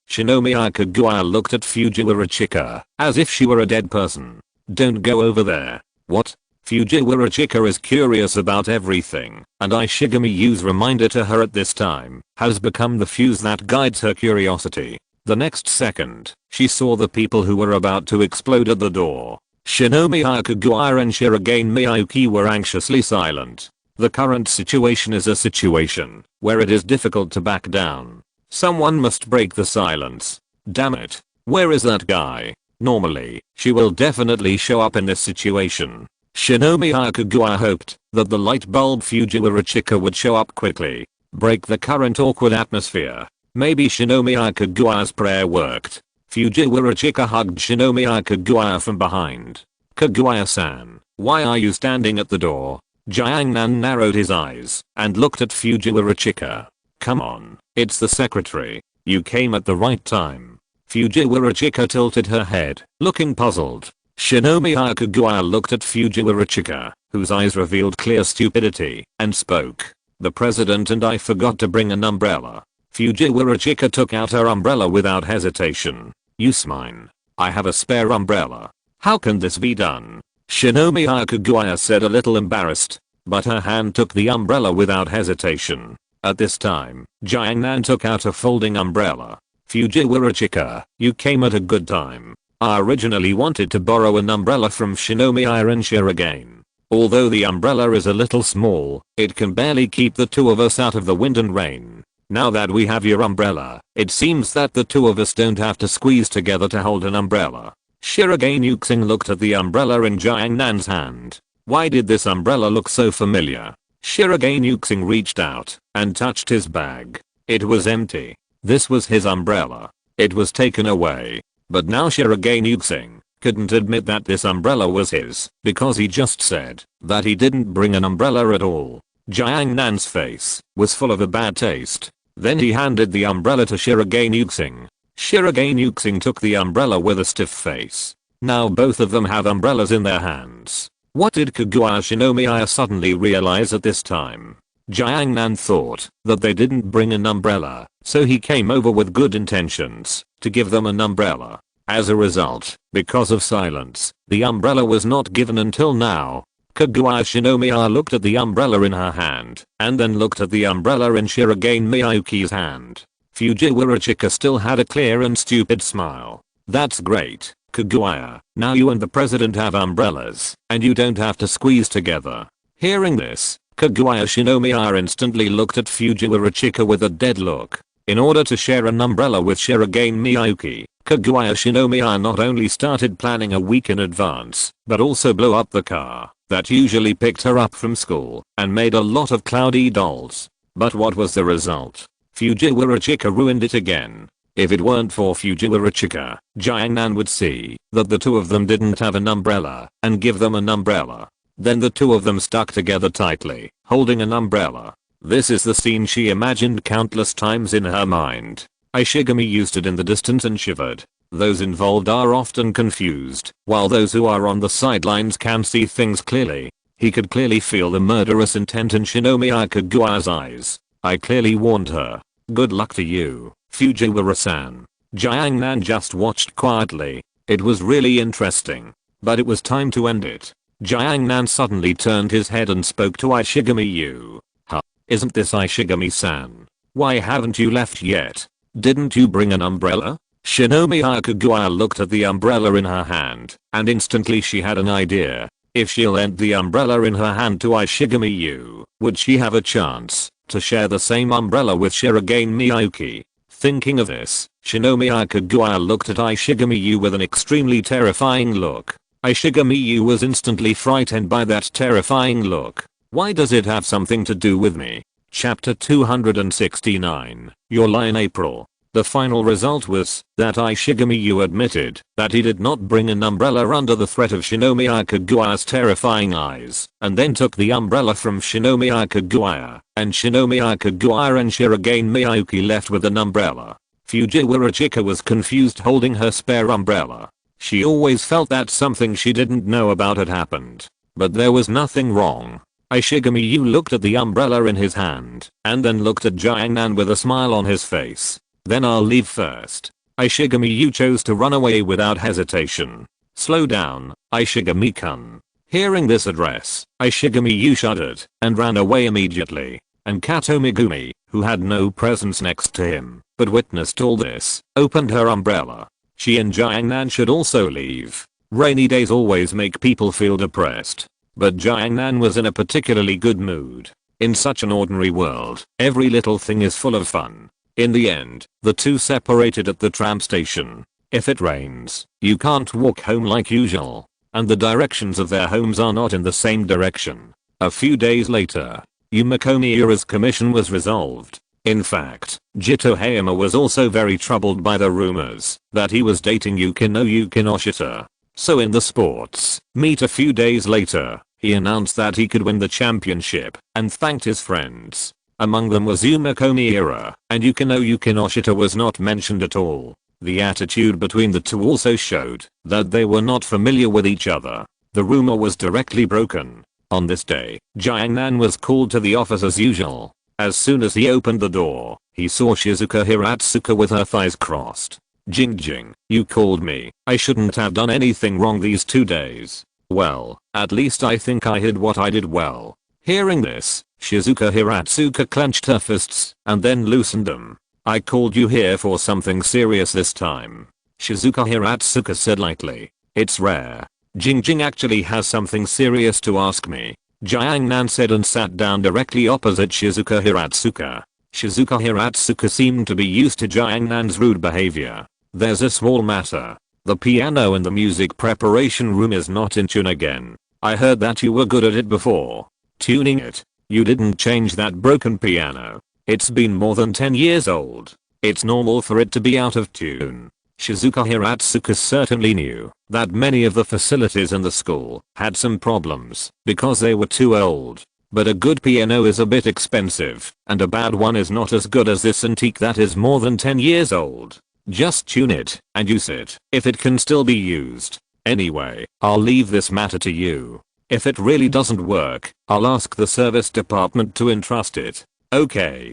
Shinomiya Kaguya looked at Fujiwara Chika as if she were a dead person. Don't go over there. What? Fujiwara Chika is curious about everything, and Ishigami's reminder to her at this time has become the fuse that guides her curiosity. The next second, she saw the people who were about to explode at the door. Shinomiya Kaguya and Shirogane Miyuki were anxiously silent. The current situation is a situation where it is difficult to back down. Someone must break the silence. Damn it. Where is that guy? Normally, she will definitely show up in this situation. Shinomiya Kaguya hoped that the light bulb Fujiwara Chika would show up quickly, break the current awkward atmosphere. Maybe Shinomiya Kaguya's prayer worked. Fujiwara Chika hugged Shinomiya Kaguya from behind. Kaguya-san, why are you standing at the door? Jiangnan narrowed his eyes and looked at Fujiwara Chika. Come on, it's the secretary. You came at the right time. Fujiwara Chika tilted her head, looking puzzled. Shinomiya Kaguya looked at Fujiwara Chika, whose eyes revealed clear stupidity, and spoke. The president and I forgot to bring an umbrella. Fujiwara Chika took out her umbrella without hesitation. Use mine. I have a spare umbrella. How can this be done? Shinomiya Kaguya said, a little embarrassed, but her hand took the umbrella without hesitation. At this time, Jiangnan took out a folding umbrella. Fujiwara Chika, you came at a good time. I originally wanted to borrow an umbrella from Shinomiya and Shirogane. Although the umbrella is a little small, it can barely keep the two of us out of the wind and rain. Now that we have your umbrella, it seems that the two of us don't have to squeeze together to hold an umbrella. Shirogane Yuxing looked at the umbrella in Jiangnan's hand. Why did this umbrella look so familiar? Shirogane Yuxing reached out and touched his bag. It was empty. This was his umbrella. It was taken away. But now Shirogane Yuxing couldn't admit that this umbrella was his because he just said that he didn't bring an umbrella at all. Jiangnan's face was full of a bad taste. Then he handed the umbrella to Shirogane Yuxing. Shirogane Yuxing took the umbrella with a stiff face. Now both of them have umbrellas in their hands. What did Kaguya Shinomiya suddenly realize at this time? Jiangnan thought that they didn't bring an umbrella, so he came over with good intentions to give them an umbrella. As a result, because of silence, the umbrella was not given until now. Kaguya Shinomiya looked at the umbrella in her hand, and then looked at the umbrella in Shirogane Miyuki's hand. Fujiwara Chika still had a clear and stupid smile. That's great, Kaguya. Now you and the president have umbrellas, and you don't have to squeeze together. Hearing this, Kaguya Shinomiya instantly looked at Fujiwara Chika with a dead look. In order to share an umbrella with Shirogane Miyuki, Kaguya Shinomiya not only started planning a week in advance, but also blew up the car that usually picked her up from school and made a lot of cloudy dolls. But what was the result? Fujiwara Chika ruined it again. If it weren't for Fujiwara Chika, Jiangnan would see that the two of them didn't have an umbrella and give them an umbrella. Then the two of them stuck together tightly, holding an umbrella. This is the scene she imagined countless times in her mind. Ishigami used it in the distance and shivered. Those involved are often confused, while those who are on the sidelines can see things clearly. He could clearly feel the murderous intent in Shinomiya Kaguya's eyes. I clearly warned her. Good luck to you, Fujiwara-san. Jiangnan just watched quietly. It was really interesting. But it was time to end it. Jiangnan suddenly turned his head and spoke to Ishigami. Huh? Isn't this Ishigami-san? Why haven't you left yet? Didn't you bring an umbrella? Shinomiya Kaguya looked at the umbrella in her hand, and instantly she had an idea. If she lent the umbrella in her hand to Ishigami, would she have a chance? to share the same umbrella with Shirogane Miyuki. Thinking of this, Shinomiya Kaguya looked at Ishigamiyu with an extremely terrifying look. Ishigamiyu was instantly frightened by that terrifying look. Why does it have something to do with me? Chapter 269. Your Lie in April. The final result was that Ishigamiyu admitted that he did not bring an umbrella under the threat of Shinomiya Kaguya's terrifying eyes, and then took the umbrella from Shinomiya Kaguya, and Shinomiya Kaguya and Shirogane Miyuki left with an umbrella. Fujiwara Chika was confused holding her spare umbrella. She always felt that something she didn't know about had happened. But there was nothing wrong. Ishigamiyu looked at the umbrella in his hand, and then looked at Jiangnan with a smile on his face. Then I'll leave first. Ishigamiyu chose to run away without hesitation. Slow down, Ishigami-kun. Hearing this address, Ishigamiyu shuddered and ran away immediately. And Kato Megumi, who had no presence next to him, but witnessed all this, opened her umbrella. She and Jiangnan should also leave. Rainy days always make people feel depressed. But Jiangnan was in a particularly good mood. In such an ordinary world, every little thing is full of fun. In the end, the two separated at the tram station. If it rains, you can't walk home like usual. And the directions of their homes are not in the same direction. A few days later, Yumiko Miura's commission was resolved. In fact, Jito Hayama was also very troubled by the rumors that he was dating Yukino Yukinoshita. So in the sports meet a few days later, he announced that he could win the championship and thanked his friends. Among them was Yumiko Miura, and Yukino Yukinoshita was not mentioned at all. The attitude between the two also showed that they were not familiar with each other. The rumor was directly broken. On this day, Jiangnan was called to the office as usual. As soon as he opened the door, he saw Shizuka Hiratsuka with her thighs crossed. Jing, you called me. I shouldn't have done anything wrong these 2 days. Well, at least I think I did what I did well. Hearing this, Shizuka Hiratsuka clenched her fists and then loosened them. I called you here for something serious this time. Shizuka Hiratsuka said lightly. It's rare. Jing actually has something serious to ask me. Jiangnan said and sat down directly opposite Shizuka Hiratsuka. Shizuka Hiratsuka seemed to be used to Jiangnan's rude behavior. There's a small matter. The piano in the music preparation room is not in tune again. I heard that you were good at it before. Tuning it. You didn't change that broken piano. It's been more than 10 years old. It's normal for it to be out of tune. Shizuka Hiratsuka certainly knew that many of the facilities in the school had some problems because they were too old. But a good piano is a bit expensive, and a bad one is not as good as this antique that is more than 10 years old. Just tune it and use it if it can still be used. Anyway, I'll leave this matter to you. If it really doesn't work, I'll ask the service department to entrust it. Okay,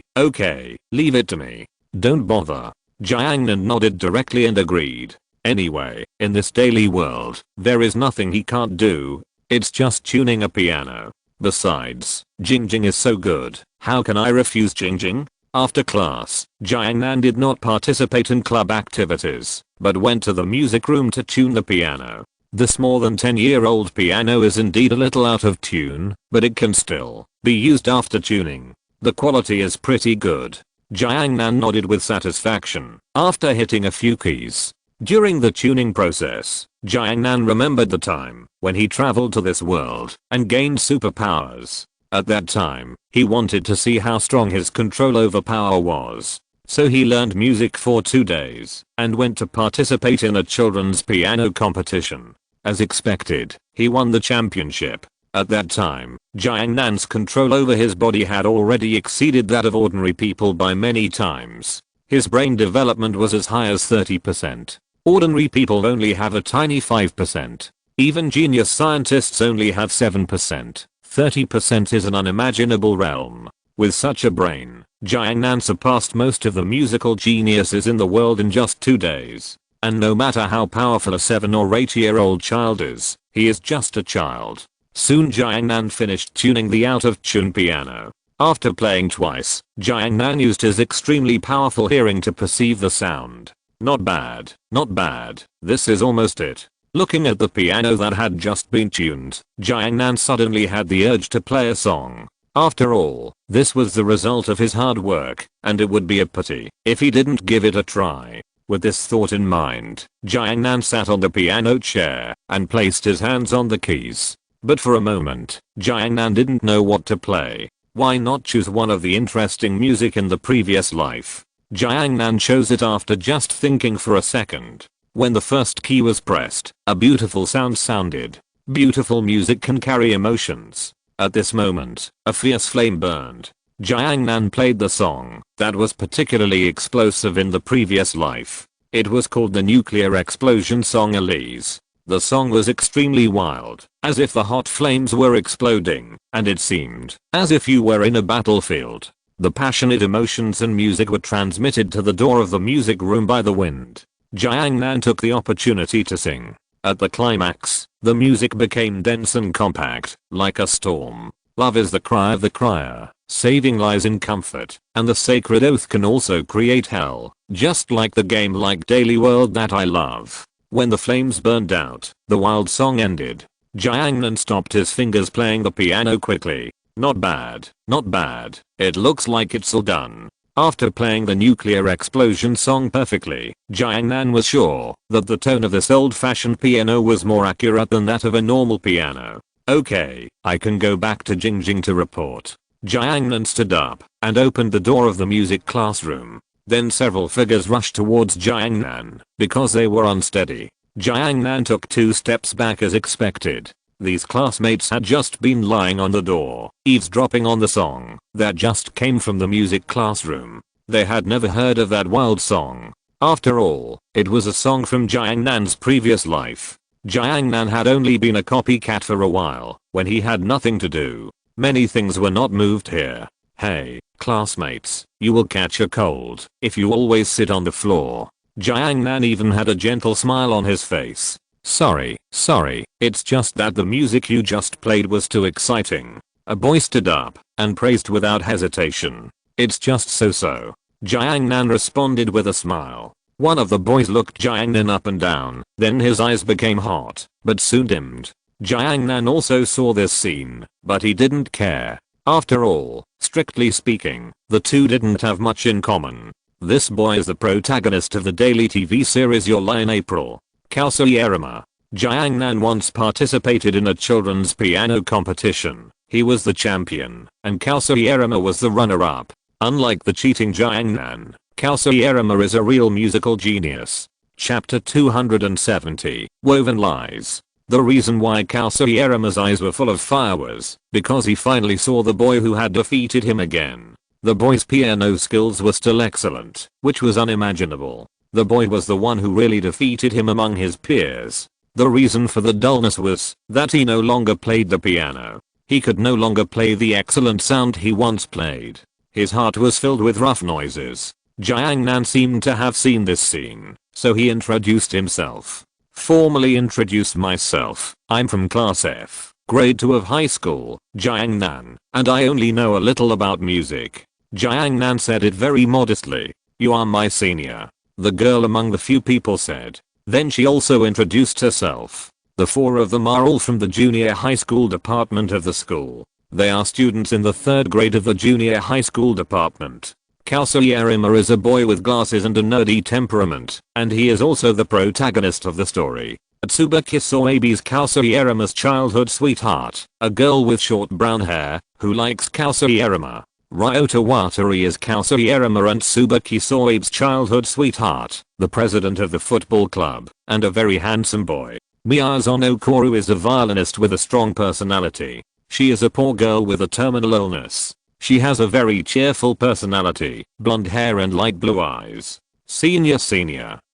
leave it to me. Don't bother. Jiangnan nodded directly and agreed. Anyway, in this daily world, there is nothing he can't do. It's just tuning a piano. Besides, Jing is so good. How can I refuse Jing? After class, Jiangnan did not participate in club activities, but went to the music room to tune the piano. This more than 10-year-old piano is indeed a little out of tune, but it can still be used after tuning. The quality is pretty good. Jiangnan nodded with satisfaction after hitting a few keys. During the tuning process, Jiangnan remembered the time when he traveled to this world and gained superpowers. At that time, he wanted to see how strong his control over power was. So he learned music for 2 days and went to participate in a children's piano competition. As expected, he won the championship. At that time, Jiangnan's control over his body had already exceeded that of ordinary people by many times. His brain development was as high as 30%. Ordinary people only have a tiny 5%. Even genius scientists only have 7%. 30% is an unimaginable realm. With such a brain, Jiangnan surpassed most of the musical geniuses in the world in just 2 days. And no matter how powerful a 7 or 8-year-old child is, he is just a child. Soon Jiangnan finished tuning the out-of-tune piano. After playing twice, Jiangnan used his extremely powerful hearing to perceive the sound. Not bad. This is almost it. Looking at the piano that had just been tuned, Jiangnan suddenly had the urge to play a song. After all, this was the result of his hard work, and it would be a pity if he didn't give it a try. With this thought in mind, Jiangnan sat on the piano chair and placed his hands on the keys. But for a moment, Jiangnan didn't know what to play. Why not choose one of the interesting music in the previous life? Jiangnan chose it after just thinking for a second. When the first key was pressed, a beautiful sound sounded. Beautiful music can carry emotions. At this moment, a fierce flame burned. Jiangnan played the song that was particularly explosive in the previous life. It was called the Nuclear Explosion Song Elise. The song was extremely wild, as if the hot flames were exploding, and it seemed as if you were in a battlefield. The passionate emotions and music were transmitted to the door of the music room by the wind. Jiangnan took the opportunity to sing. At the climax, the music became dense and compact, like a storm. Love is the cry of the crier, saving lies in comfort, and the sacred oath can also create hell, just like the game like Daily World that I love. When the flames burned out, the wild song ended. Jiangnan stopped his fingers playing the piano quickly. Not bad, not bad, it looks like it's all done. After playing the nuclear explosion song perfectly, Jiangnan was sure that the tone of this old-fashioned piano was more accurate than that of a normal piano. Okay, I can go back to Jingjing to report. Jiangnan stood up and opened the door of the music classroom. Then several figures rushed towards Jiangnan because they were unsteady. Jiangnan took 2 steps back as expected. These classmates had just been lying on the door, eavesdropping on the song that just came from the music classroom. They had never heard of that wild song. After all, it was a song from Jiangnan's previous life. Jiangnan had only been a copycat for a while, when he had nothing to do. Many things were not moved here. Hey, classmates, you will catch a cold if you always sit on the floor. Jiangnan even had a gentle smile on his face. Sorry, it's just that the music you just played was too exciting. A boy stood up and praised without hesitation. It's just so. Jiangnan responded with a smile. One of the boys looked Jiangnan up and down, then his eyes became hot, but soon dimmed. Jiangnan also saw this scene, but he didn't care. After all, strictly speaking, the two didn't have much in common. This boy is the protagonist of the daily TV series Your Lie in April. Kokushibo. Jiangnan once participated in a children's piano competition. He was the champion, and Kokushibo was the runner-up. Unlike the cheating Jiangnan, Kokushibo is a real musical genius. Chapter 270, Woven Lies. The reason why Kokushibo's eyes were full of fire was because he finally saw the boy who had defeated him again. The boy's piano skills were still excellent, which was unimaginable. The boy was the one who really defeated him among his peers. The reason for the dullness was that he no longer played the piano. He could no longer play the excellent sound he once played. His heart was filled with rough noises. Jiangnan seemed to have seen this scene, so he introduced himself. Formally introduced myself. I'm from class F, grade 2 of high school, Jiangnan, and I only know a little about music. Jiangnan said it very modestly. You are my senior, the girl among the few people said. Then she also introduced herself. The 4 of them are all from the junior high school department of the school. They are students in the 3rd grade of the junior high school department. Kokushibo is a boy with glasses and a nerdy temperament, and he is also the protagonist of the story. Tsubaki Soabi's Kokushibo's childhood sweetheart, a girl with short brown hair, who likes Kokushibo. Ryota Watari is Kokushibo and Tsubaki Soabe's childhood sweetheart, the president of the football club, and a very handsome boy. Miyazono Koru is a violinist with a strong personality. She is a poor girl with a terminal illness. She has a very cheerful personality, blonde hair and light blue eyes. Senior,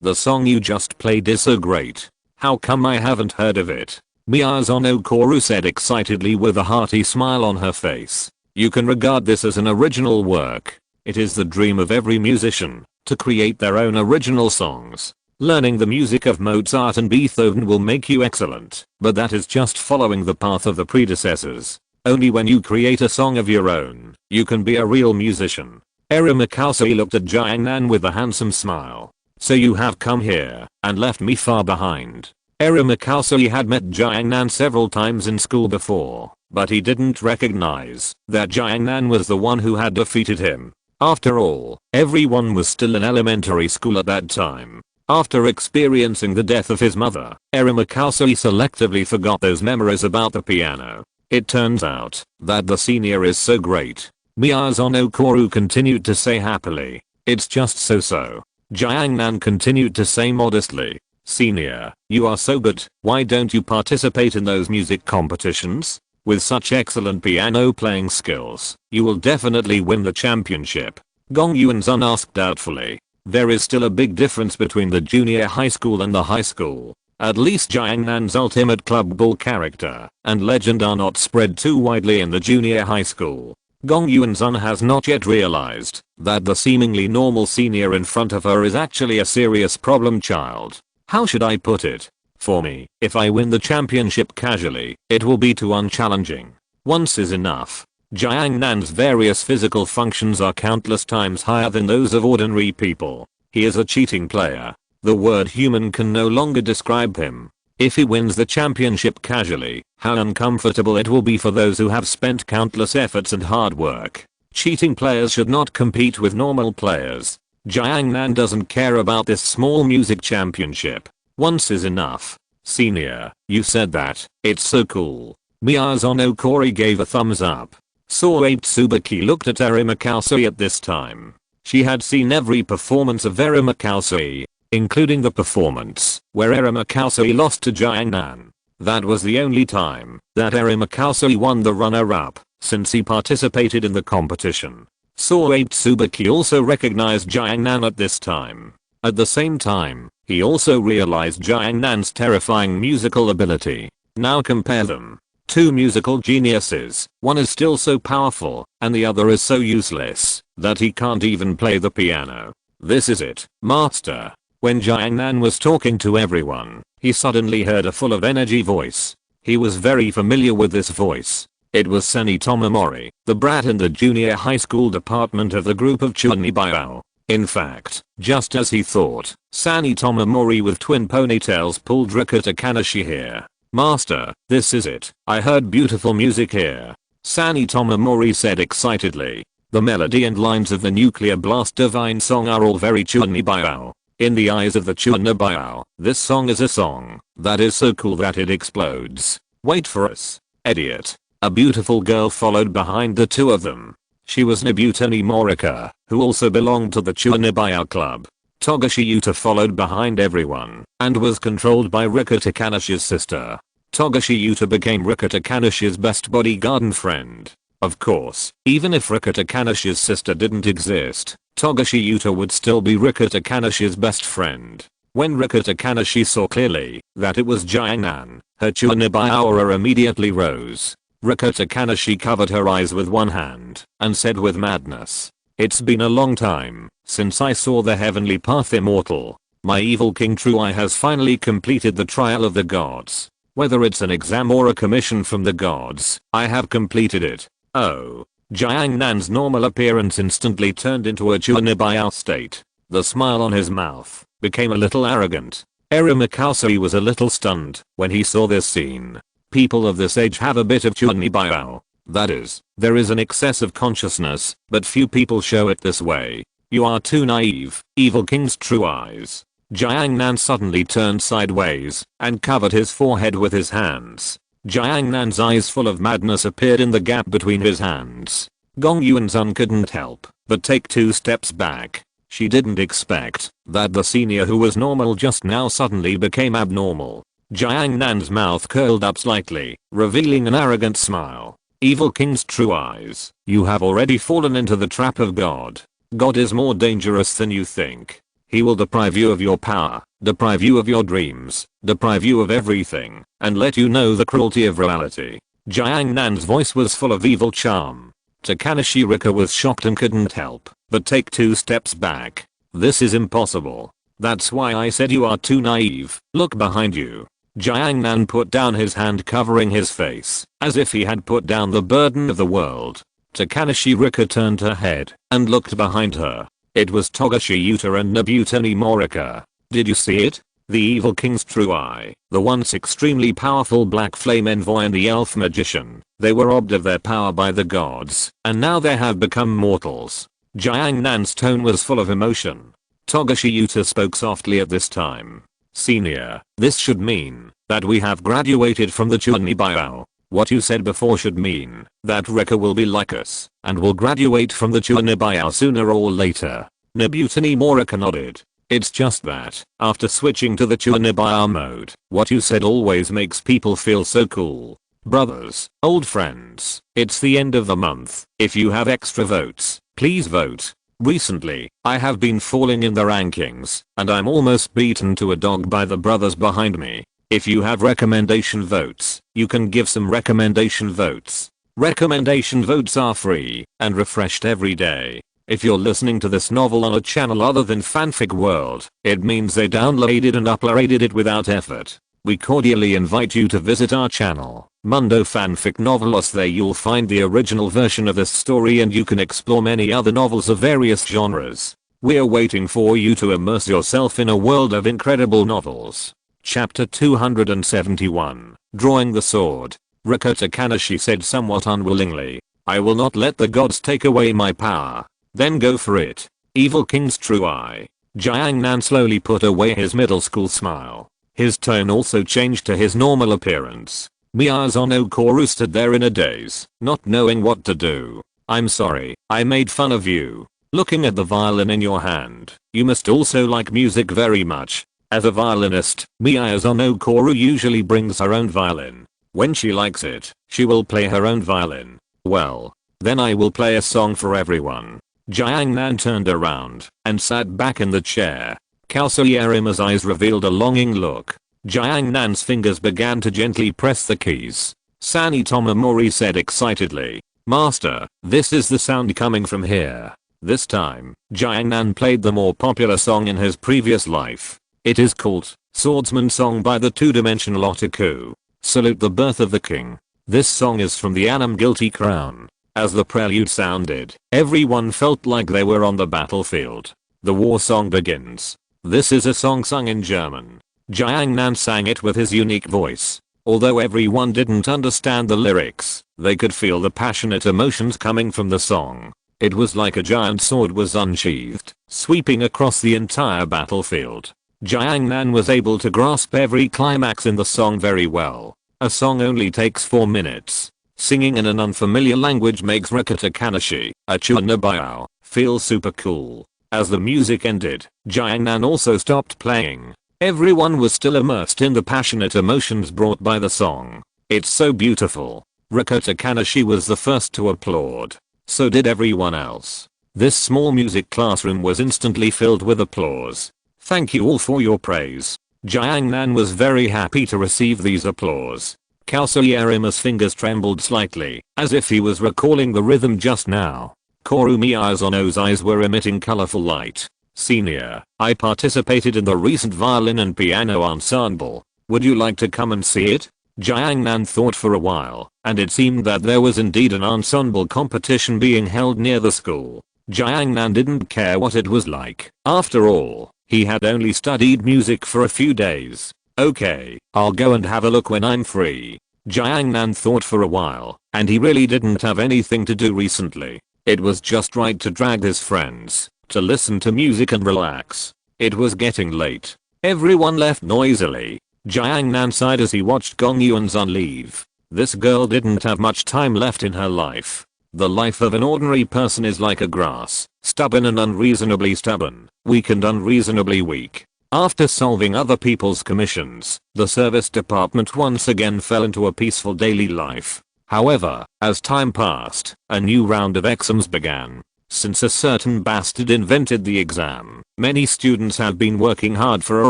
the song you just played is so great. How come I haven't heard of it? Miyazono Koru said excitedly with a hearty smile on her face. You can regard this as an original work. It is the dream of every musician, to create their own original songs. Learning the music of Mozart and Beethoven will make you excellent, but that is just following the path of the predecessors. Only when you create a song of your own, you can be a real musician. Erimakasu looked at Jiangnan with a handsome smile. So you have come here, and left me far behind. Mikase had met Jiangnan several times in school before, but he didn't recognize that Jiangnan was the one who had defeated him. After all, everyone was still in elementary school at that time. After experiencing the death of his mother, Mikase selectively forgot those memories about the piano. It turns out that the senior is so great. Miyazono Koru continued to say happily. It's just so. Jiangnan continued to say modestly. Senior, you are so good, why don't you participate in those music competitions? With such excellent piano playing skills, you will definitely win the championship. Gong Yuanzun asked doubtfully. There is still a big difference between the junior high school and the high school. At least Jiangnan's ultimate club bull character and legend are not spread too widely in the junior high school. Gong Yuanzun has not yet realized that the seemingly normal senior in front of her is actually a serious problem child. How should I put it? For me, if I win the championship casually, it will be too unchallenging. Once is enough. Jiangnan's various physical functions are countless times higher than those of ordinary people. He is a cheating player. The word human can no longer describe him. If he wins the championship casually, how uncomfortable it will be for those who have spent countless efforts and hard work. Cheating players should not compete with normal players. Jiangnan doesn't care about this small music championship. Once is enough. Senior, you said that. It's so cool. Miyazono Kori gave a thumbs up. Soe Tsubaki looked at Mikase at this time. She had seen every performance of Mikase, including the performance where Mikase lost to Jiangnan. That was the only time that Mikase won the runner-up since he participated in the competition. Soe Tsubaki also recognized Jiangnan at this time. At the same time, he also realized Jiangnan's terrifying musical ability. Now compare them. Two musical geniuses, one is still so powerful, and the other is so useless that he can't even play the piano. This is it, master. When Jiangnan was talking to everyone, he suddenly heard a full of energy voice. He was very familiar with this voice. It was Sani Tomomori, the brat in the junior high school department of the group of Chunibayao. In fact, just as he thought, Sani Tomomori with twin ponytails pulled Rika Takanashi here. Master, this is it. I heard beautiful music here. Sani Tomomori said excitedly. The melody and lines of the Nuclear Blast Divine song are all very Chunibayao. In the eyes of the Chunibayao, this song is a song that is so cool that it explodes. Wait for us. Idiot. A beautiful girl followed behind the two of them. She was Nobutani Morika, who also belonged to the Chunibayao club. Togashi Yuta followed behind everyone and was controlled by Rika Takanashi's sister. Togashi Yuta became Rika Takanashi's best bodyguard and friend. Of course, even if Rika Takanashi's sister didn't exist, Togashi Yuta would still be Rika Takanashi's best friend. When Rika Takanashi saw clearly that it was Jiangnan, her Chunibayao aura immediately rose. Rika Takanashi covered her eyes with one hand and said with madness, "It's been a long time since I saw the heavenly path immortal. My evil king True Eye has finally completed the trial of the gods. Whether it's an exam or a commission from the gods, I have completed it." Oh. Jiangnan's normal appearance instantly turned into a Chunibayao state. The smile on his mouth became a little arrogant. Mikase was a little stunned when he saw this scene. People of this age have a bit of Chunibayao. That is, there is an excess of consciousness, but few people show it this way. You are too naive, evil king's true eyes. Jiangnan suddenly turned sideways and covered his forehead with his hands. Jiangnan's eyes full of madness appeared in the gap between his hands. Gong Yuanzun couldn't help but take 2 steps back. She didn't expect that the senior who was normal just now suddenly became abnormal. Jiangnan's mouth curled up slightly, revealing an arrogant smile. Evil king's true eyes, you have already fallen into the trap of God. God is more dangerous than you think. He will deprive you of your power, deprive you of your dreams, deprive you of everything, and let you know the cruelty of reality. Jiangnan's voice was full of evil charm. Takanashi Rika was shocked and couldn't help but take 2 steps back. This is impossible. That's why I said you are too naive. Look behind you. Jiangnan put down his hand covering his face, as if he had put down the burden of the world. Takanashi Rika turned her head and looked behind her. It was Togashi Yuta and Nobutani Morika. Did you see it? The evil king's true eye, the once extremely powerful black flame envoy and the elf magician. They were robbed of their power by the gods, and now they have become mortals. Jiang Nan's tone was full of emotion. Togashi Yuta spoke softly at this time. Senior, this should mean that we have graduated from the Chunin. What you said before should mean that Reka will be like us and will graduate from the Chunin sooner or later. Nobutani Morika nodded. It's just that, after switching to the Chunin mode, what you said always makes people feel so cool. Brothers, old friends, it's the end of the month. If you have extra votes, please vote. Recently, I have been falling in the rankings, and I'm almost beaten to a dog by the brothers behind me. If you have recommendation votes, you can give some recommendation votes. Recommendation votes are free and refreshed every day. If you're listening to this novel on a channel other than Fanfic World, it means they downloaded and uploaded it without effort. We cordially invite you to visit our channel, Mundo Fanfic Novelos. There you'll find the original version of this story and you can explore many other novels of various genres. We're waiting for you to immerse yourself in a world of incredible novels. Chapter 271, Drawing the Sword. Reka Takanashi said somewhat unwillingly, I will not let the gods take away my power. Then go for it. Evil King's true eye. Jiang Nan slowly put away his middle school smile. His tone also changed to his normal appearance. Miyazono Koru stood there in a daze, not knowing what to do. I'm sorry, I made fun of you. Looking at the violin in your hand, you must also like music very much. As a violinist, Miyazono Koru usually brings her own violin. When she likes it, she will play her own violin. Well, then I will play a song for everyone. Jiang Nan turned around and sat back in the chair. Kalsuyarima's eyes revealed a longing look. Jiang Nan's fingers began to gently press the keys. Sanitama Mori said excitedly, Master, this is the sound coming from here. This time, Jiang Nan played the more popular song in his previous life. It is called Swordsman Song by the two-dimensional Otaku. Salute the Birth of the King. This song is from the anime Guilty Crown. As the prelude sounded, everyone felt like they were on the battlefield. The war song begins. This is a song sung in German. Jiang Nan sang it with his unique voice. Although everyone didn't understand the lyrics, they could feel the passionate emotions coming from the song. It was like a giant sword was unsheathed, sweeping across the entire battlefield. Jiang Nan was able to grasp every climax in the song very well. A song only takes 4 minutes. Singing in an unfamiliar language makes Reka Takanashi, a Chunin, feel super cool. As the music ended, Jiang Nan also stopped playing. Everyone was still immersed in the passionate emotions brought by the song. It's so beautiful. Reka Takanashi was the first to applaud. So did everyone else. This small music classroom was instantly filled with applause. Thank you all for your praise. Jiang Nan was very happy to receive these applause. Kalsuyarima's fingers trembled slightly, as if he was recalling the rhythm just now. Koru Miyazono's eyes were emitting colorful light. Senior, I participated in the recent violin and piano ensemble. Would you like to come and see it? Jiang Nan thought for a while, and it seemed that there was indeed an ensemble competition being held near the school. Jiang Nan didn't care what it was like. After all, he had only studied music for a few days. Okay, I'll go and have a look when I'm free. Jiang Nan thought for a while, and he really didn't have anything to do recently. It was just right to drag his friends, to listen to music and relax. It was getting late. Everyone left noisily. Jiang Nan sighed as he watched Gong Yuanzan leave. This girl didn't have much time left in her life. The life of an ordinary person is like a grass, stubborn and unreasonably stubborn, weak and unreasonably weak. After solving other people's commissions, the service department once again fell into a peaceful daily life. However, as time passed, a new round of exams began. Since a certain bastard invented the exam, many students have been working hard for a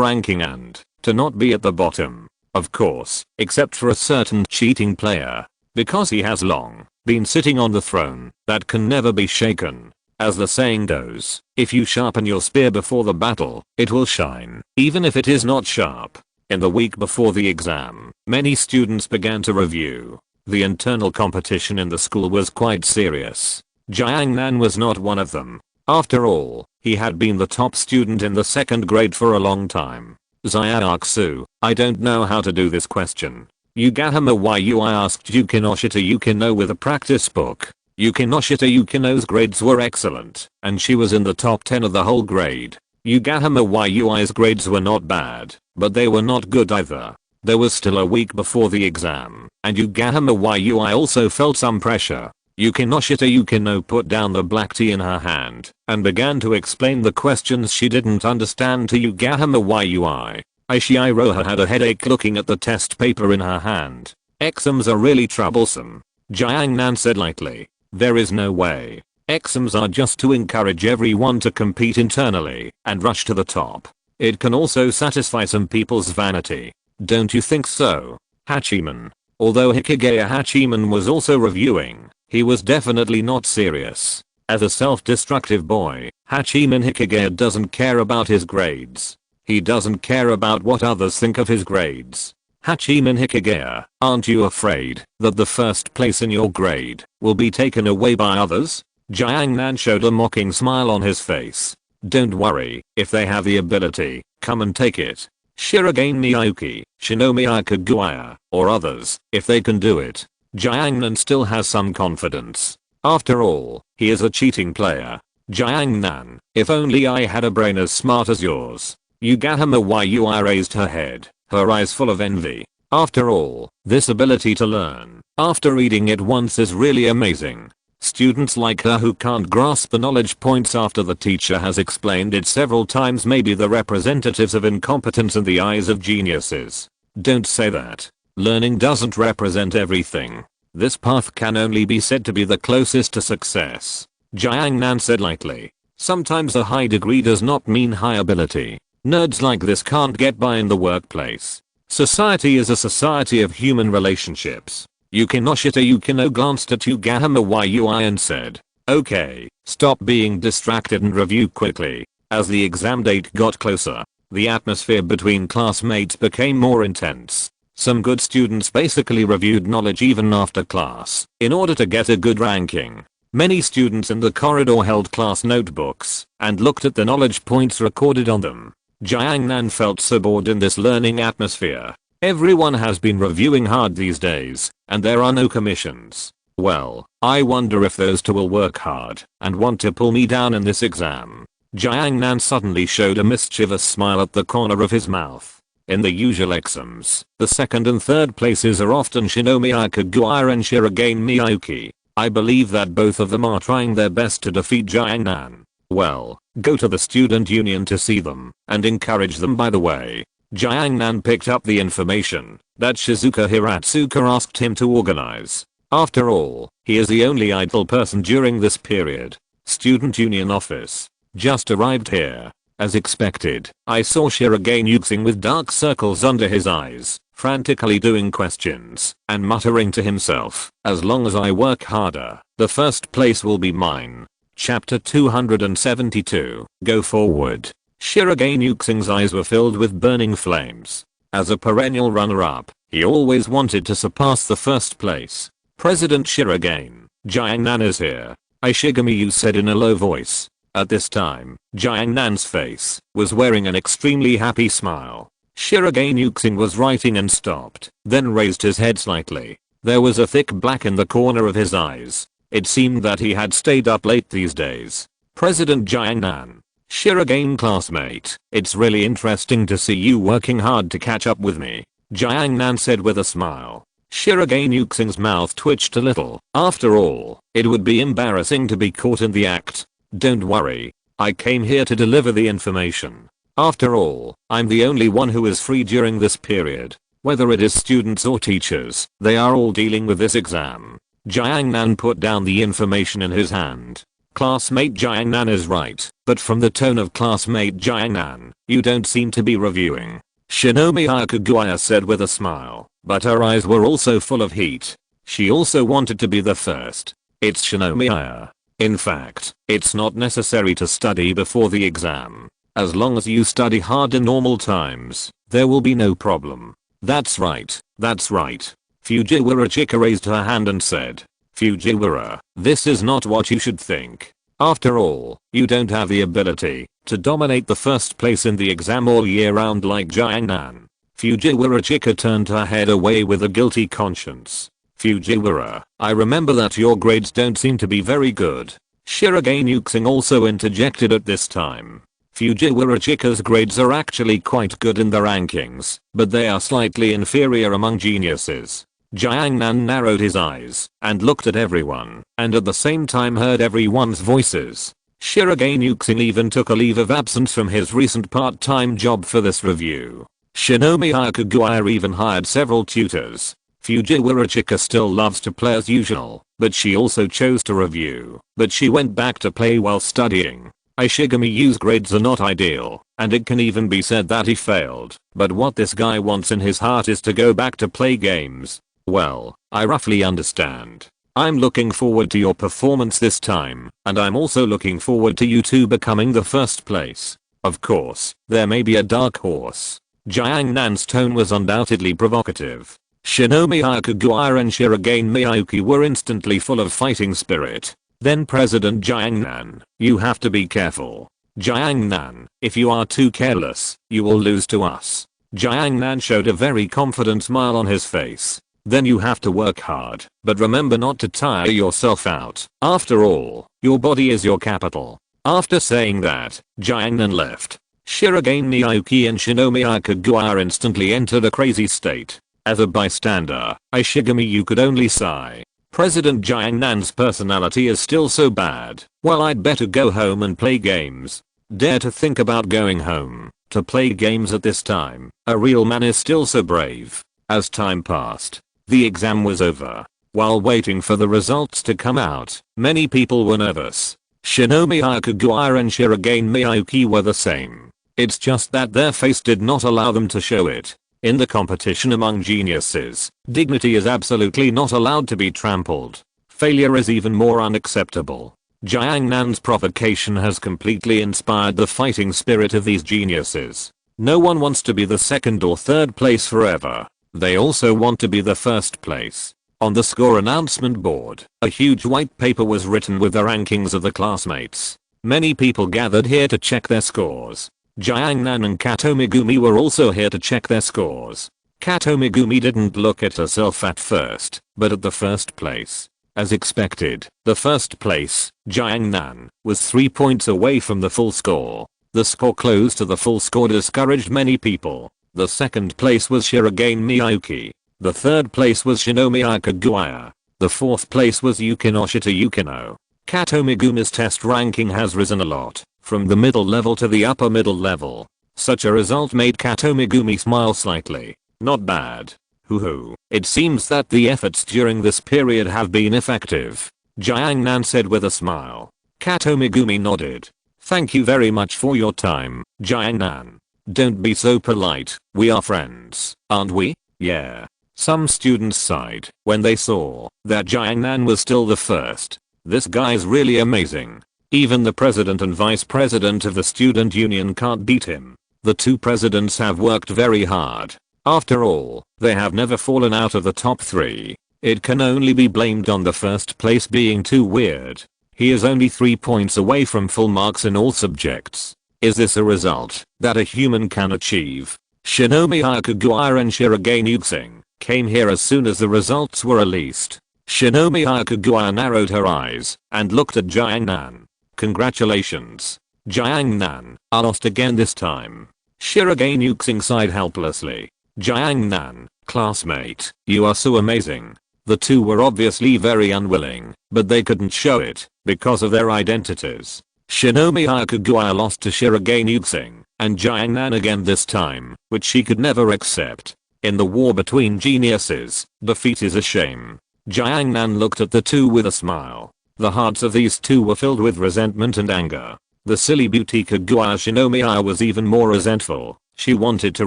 ranking and to not be at the bottom. Of course, except for a certain cheating player. Because he has long been sitting on the throne that can never be shaken. As the saying goes, if you sharpen your spear before the battle, it will shine, even if it is not sharp. In the week before the exam, many students began to review. The internal competition in the school was quite serious. Jiang Nan was not one of them. After all, he had been the top student in the second grade for a long time. Zayaksu, I don't know how to do this question. Yugahama Yui asked Yukinoshita Yukino with a practice book. Yukinoshita Yukino's grades were excellent, and she was in the top 10 of the whole grade. Yugahama Yui's grades were not bad, but they were not good either. There was still a week before the exam, and Yugahama Yui also felt some pressure. Yukinoshita Yukino put down the black tea in her hand, and began to explain the questions she didn't understand to Yugahama Yui. Aishiroha had a headache looking at the test paper in her hand. Exams are really troublesome. Jiangnan said lightly. There is no way. Exams are just to encourage everyone to compete internally and rush to the top. It can also satisfy some people's vanity. Don't you think so? Hachiman. Although Hikigaya Hachiman was also reviewing, he was definitely not serious. As a self-destructive boy, Hachiman Hikigaya doesn't care about his grades. He doesn't care about what others think of his grades. Hachiman Hikigaya, aren't you afraid that the first place in your grade will be taken away by others? Jiangnan showed a mocking smile on his face. Don't worry, if they have the ability, come and take it. Shirogane Miyuki, Shinomiya Kaguya, or others, if they can do it. Jiangnan still has some confidence. After all, he is a cheating player. Jiangnan, if only I had a brain as smart as yours. Yugahama Yui raised her head, her eyes full of envy. After all, this ability to learn, after reading it once, is really amazing. Students like her who can't grasp the knowledge points after the teacher has explained it several times may be the representatives of incompetence in the eyes of geniuses. Don't say that. Learning doesn't represent everything. This path can only be said to be the closest to success. Jiangnan said lightly. Sometimes a high degree does not mean high ability. Nerds like this can't get by in the workplace. Society is a society of human relationships. Yukinoshita Yukino glanced at Yugahama Yui and said, okay, stop being distracted and review quickly. As the exam date got closer, the atmosphere between classmates became more intense. Some good students basically reviewed knowledge even after class, in order to get a good ranking. Many students in the corridor held class notebooks, and looked at the knowledge points recorded on them. Jiangnan felt so bored in this learning atmosphere. Everyone has been reviewing hard these days, and there are no commissions. Well, I wonder if those two will work hard and want to pull me down in this exam. Jiangnan suddenly showed a mischievous smile at the corner of his mouth. In the usual exams, the second and third places are often Shinomiya Kaguya and Shirogane Miyuki. I believe that both of them are trying their best to defeat Jiangnan. Well, go to the student union to see them, and encourage them by the way. Jiangnan picked up the information that Shizuka Hiratsuka asked him to organize. After all, he is the only idle person during this period. Student union office. Just arrived here. As expected, I saw Shirogane Yuxing with dark circles under his eyes, frantically doing questions, and muttering to himself, as long as I work harder, the first place will be mine. Chapter 272, Go Forward. Shirogane Yuxing's eyes were filled with burning flames. As a perennial runner-up, he always wanted to surpass the first place. President Shirogane, Jiangnan is here, Aishigami said in a low voice. At this time, Jiangnan's face was wearing an extremely happy smile. Shirogane Yuxing was writing and stopped, then raised his head slightly. There was a thick black in the corner of his eyes. It seemed that he had stayed up late these days. President Jiangnan. Shirogane classmate, it's really interesting to see you working hard to catch up with me, Jiangnan said with a smile. Shirogane Yuxing's mouth twitched a little. After all, it would be embarrassing to be caught in the act. Don't worry. I came here to deliver the information. After all, I'm the only one who is free during this period. Whether it is students or teachers, they are all dealing with this exam. Jiangnan put down the information in his hand. Classmate Jiangnan is right, but from the tone of classmate Jiangnan, you don't seem to be reviewing. Shinomiya Kaguya said with a smile, but her eyes were also full of heat. She also wanted to be the first. It's Shinomiya. In fact, it's not necessary to study before the exam. As long as you study hard in normal times, there will be no problem. That's right, that's right. Fujiwara Chika raised her hand and said, Fujiwara, this is not what you should think. After all, you don't have the ability to dominate the first place in the exam all year round like Jiangnan. Fujiwara Chika turned her head away with a guilty conscience. Fujiwara, I remember that your grades don't seem to be very good. Shirogane Yuxing also interjected at this time. Fujiwara Chika's grades are actually quite good in the rankings, but they are slightly inferior among geniuses. Jiangnan narrowed his eyes and looked at everyone, and at the same time heard everyone's voices. Shirogane Yuxing even took a leave of absence from his recent part-time job for this review. Shinomi Hakuguaya even hired several tutors. Fujiwara Chika still loves to play as usual, but she also chose to review, but she went back to play while studying. Ishigami Yu's grades are not ideal, and it can even be said that he failed, but what this guy wants in his heart is to go back to play games. Well, I roughly understand. I'm looking forward to your performance this time, and I'm also looking forward to you two becoming the first place. Of course, there may be a dark horse. Jiangnan's tone was undoubtedly provocative. Shinomi Hakuguaya and Shirogane Miyuki were instantly full of fighting spirit. Then President Jiangnan, you have to be careful. Jiangnan, if you are too careless, you will lose to us. Jiangnan showed a very confident smile on his face. Then you have to work hard, but remember not to tire yourself out. After all, your body is your capital. After saying that, Jiangnan left. Shirogane Miyuki and Shinomi Hakuguaya instantly entered a crazy state. As a bystander, Ishigami Yu could only sigh. President Jiangnan's personality is still so bad. Well, I'd better go home and play games. Dare to think about going home to play games at this time. A real man is still so brave. As time passed, the exam was over. While waiting for the results to come out, many people were nervous. Shinomi Hakuguaya and Shirogane Miyuki were the same. It's just that their face did not allow them to show it. In the competition among geniuses, dignity is absolutely not allowed to be trampled. Failure is even more unacceptable. Jiangnan's provocation has completely inspired the fighting spirit of these geniuses. No one wants to be the second or third place forever. They also want to be the first place. On the score announcement board, a huge white paper was written with the rankings of the classmates. Many people gathered here to check their scores. Jiangnan and Kato Megumi were also here to check their scores. Kato Megumi didn't look at herself at first, but at the first place. As expected, the first place, Jiangnan, was 3 points away from the full score. The score close to the full score discouraged many people. The second place was Shirogane Miyuki. The third place was Shinomi Hakuguaya. The fourth place was Yukinoshita Yukino. Kato Megumi's test ranking has risen a lot, from the middle level to the upper middle level. Such a result made Kato Megumi smile slightly. Not bad. Hoo-hoo. It seems that the efforts during this period have been effective. Jiangnan said with a smile. Kato Megumi nodded. Thank you very much for your time, Jiangnan. Don't be so polite, we are friends, aren't we? Yeah. Some students sighed when they saw that Jiangnan was still the first. This guy's really amazing. Even the president and vice president of the student union can't beat him. The two presidents have worked very hard. After all, they have never fallen out of the top 3. It can only be blamed on the first place being too weird. He is only 3 points away from full marks in all subjects. Is this a result that a human can achieve? Shinomi Hakuguaya and Shirogane Yuxing came here as soon as the results were released. Shinomi Hakuguaya narrowed her eyes and looked at Jiangnan. Congratulations. Jiangnan, I lost again this time. Shirogane Yuxing sighed helplessly. Jiangnan, classmate, you are so amazing. The two were obviously very unwilling, but they couldn't show it because of their identities. Shinomi Hakuguaya lost to Shirogane Yuxing and Jiangnan again this time, which she could never accept. In the war between geniuses, defeat is a shame. Jiangnan looked at the two with a smile. The hearts of these two were filled with resentment and anger. The silly beauty Kaguya Shinomiya was even more resentful. She wanted to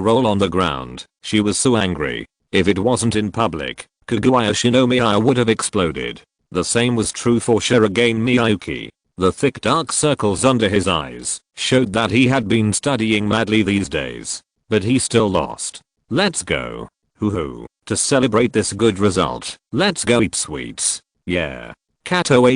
roll on the ground. She was so angry. If it wasn't in public, Kaguya Shinomiya would have exploded. The same was true for Shirogane Miyuki. The thick dark circles under his eyes showed that he had been studying madly these days. But he still lost. Let's go. Hoo-hoo. To celebrate this good result, let's go eat sweets. Yeah. Kato Hui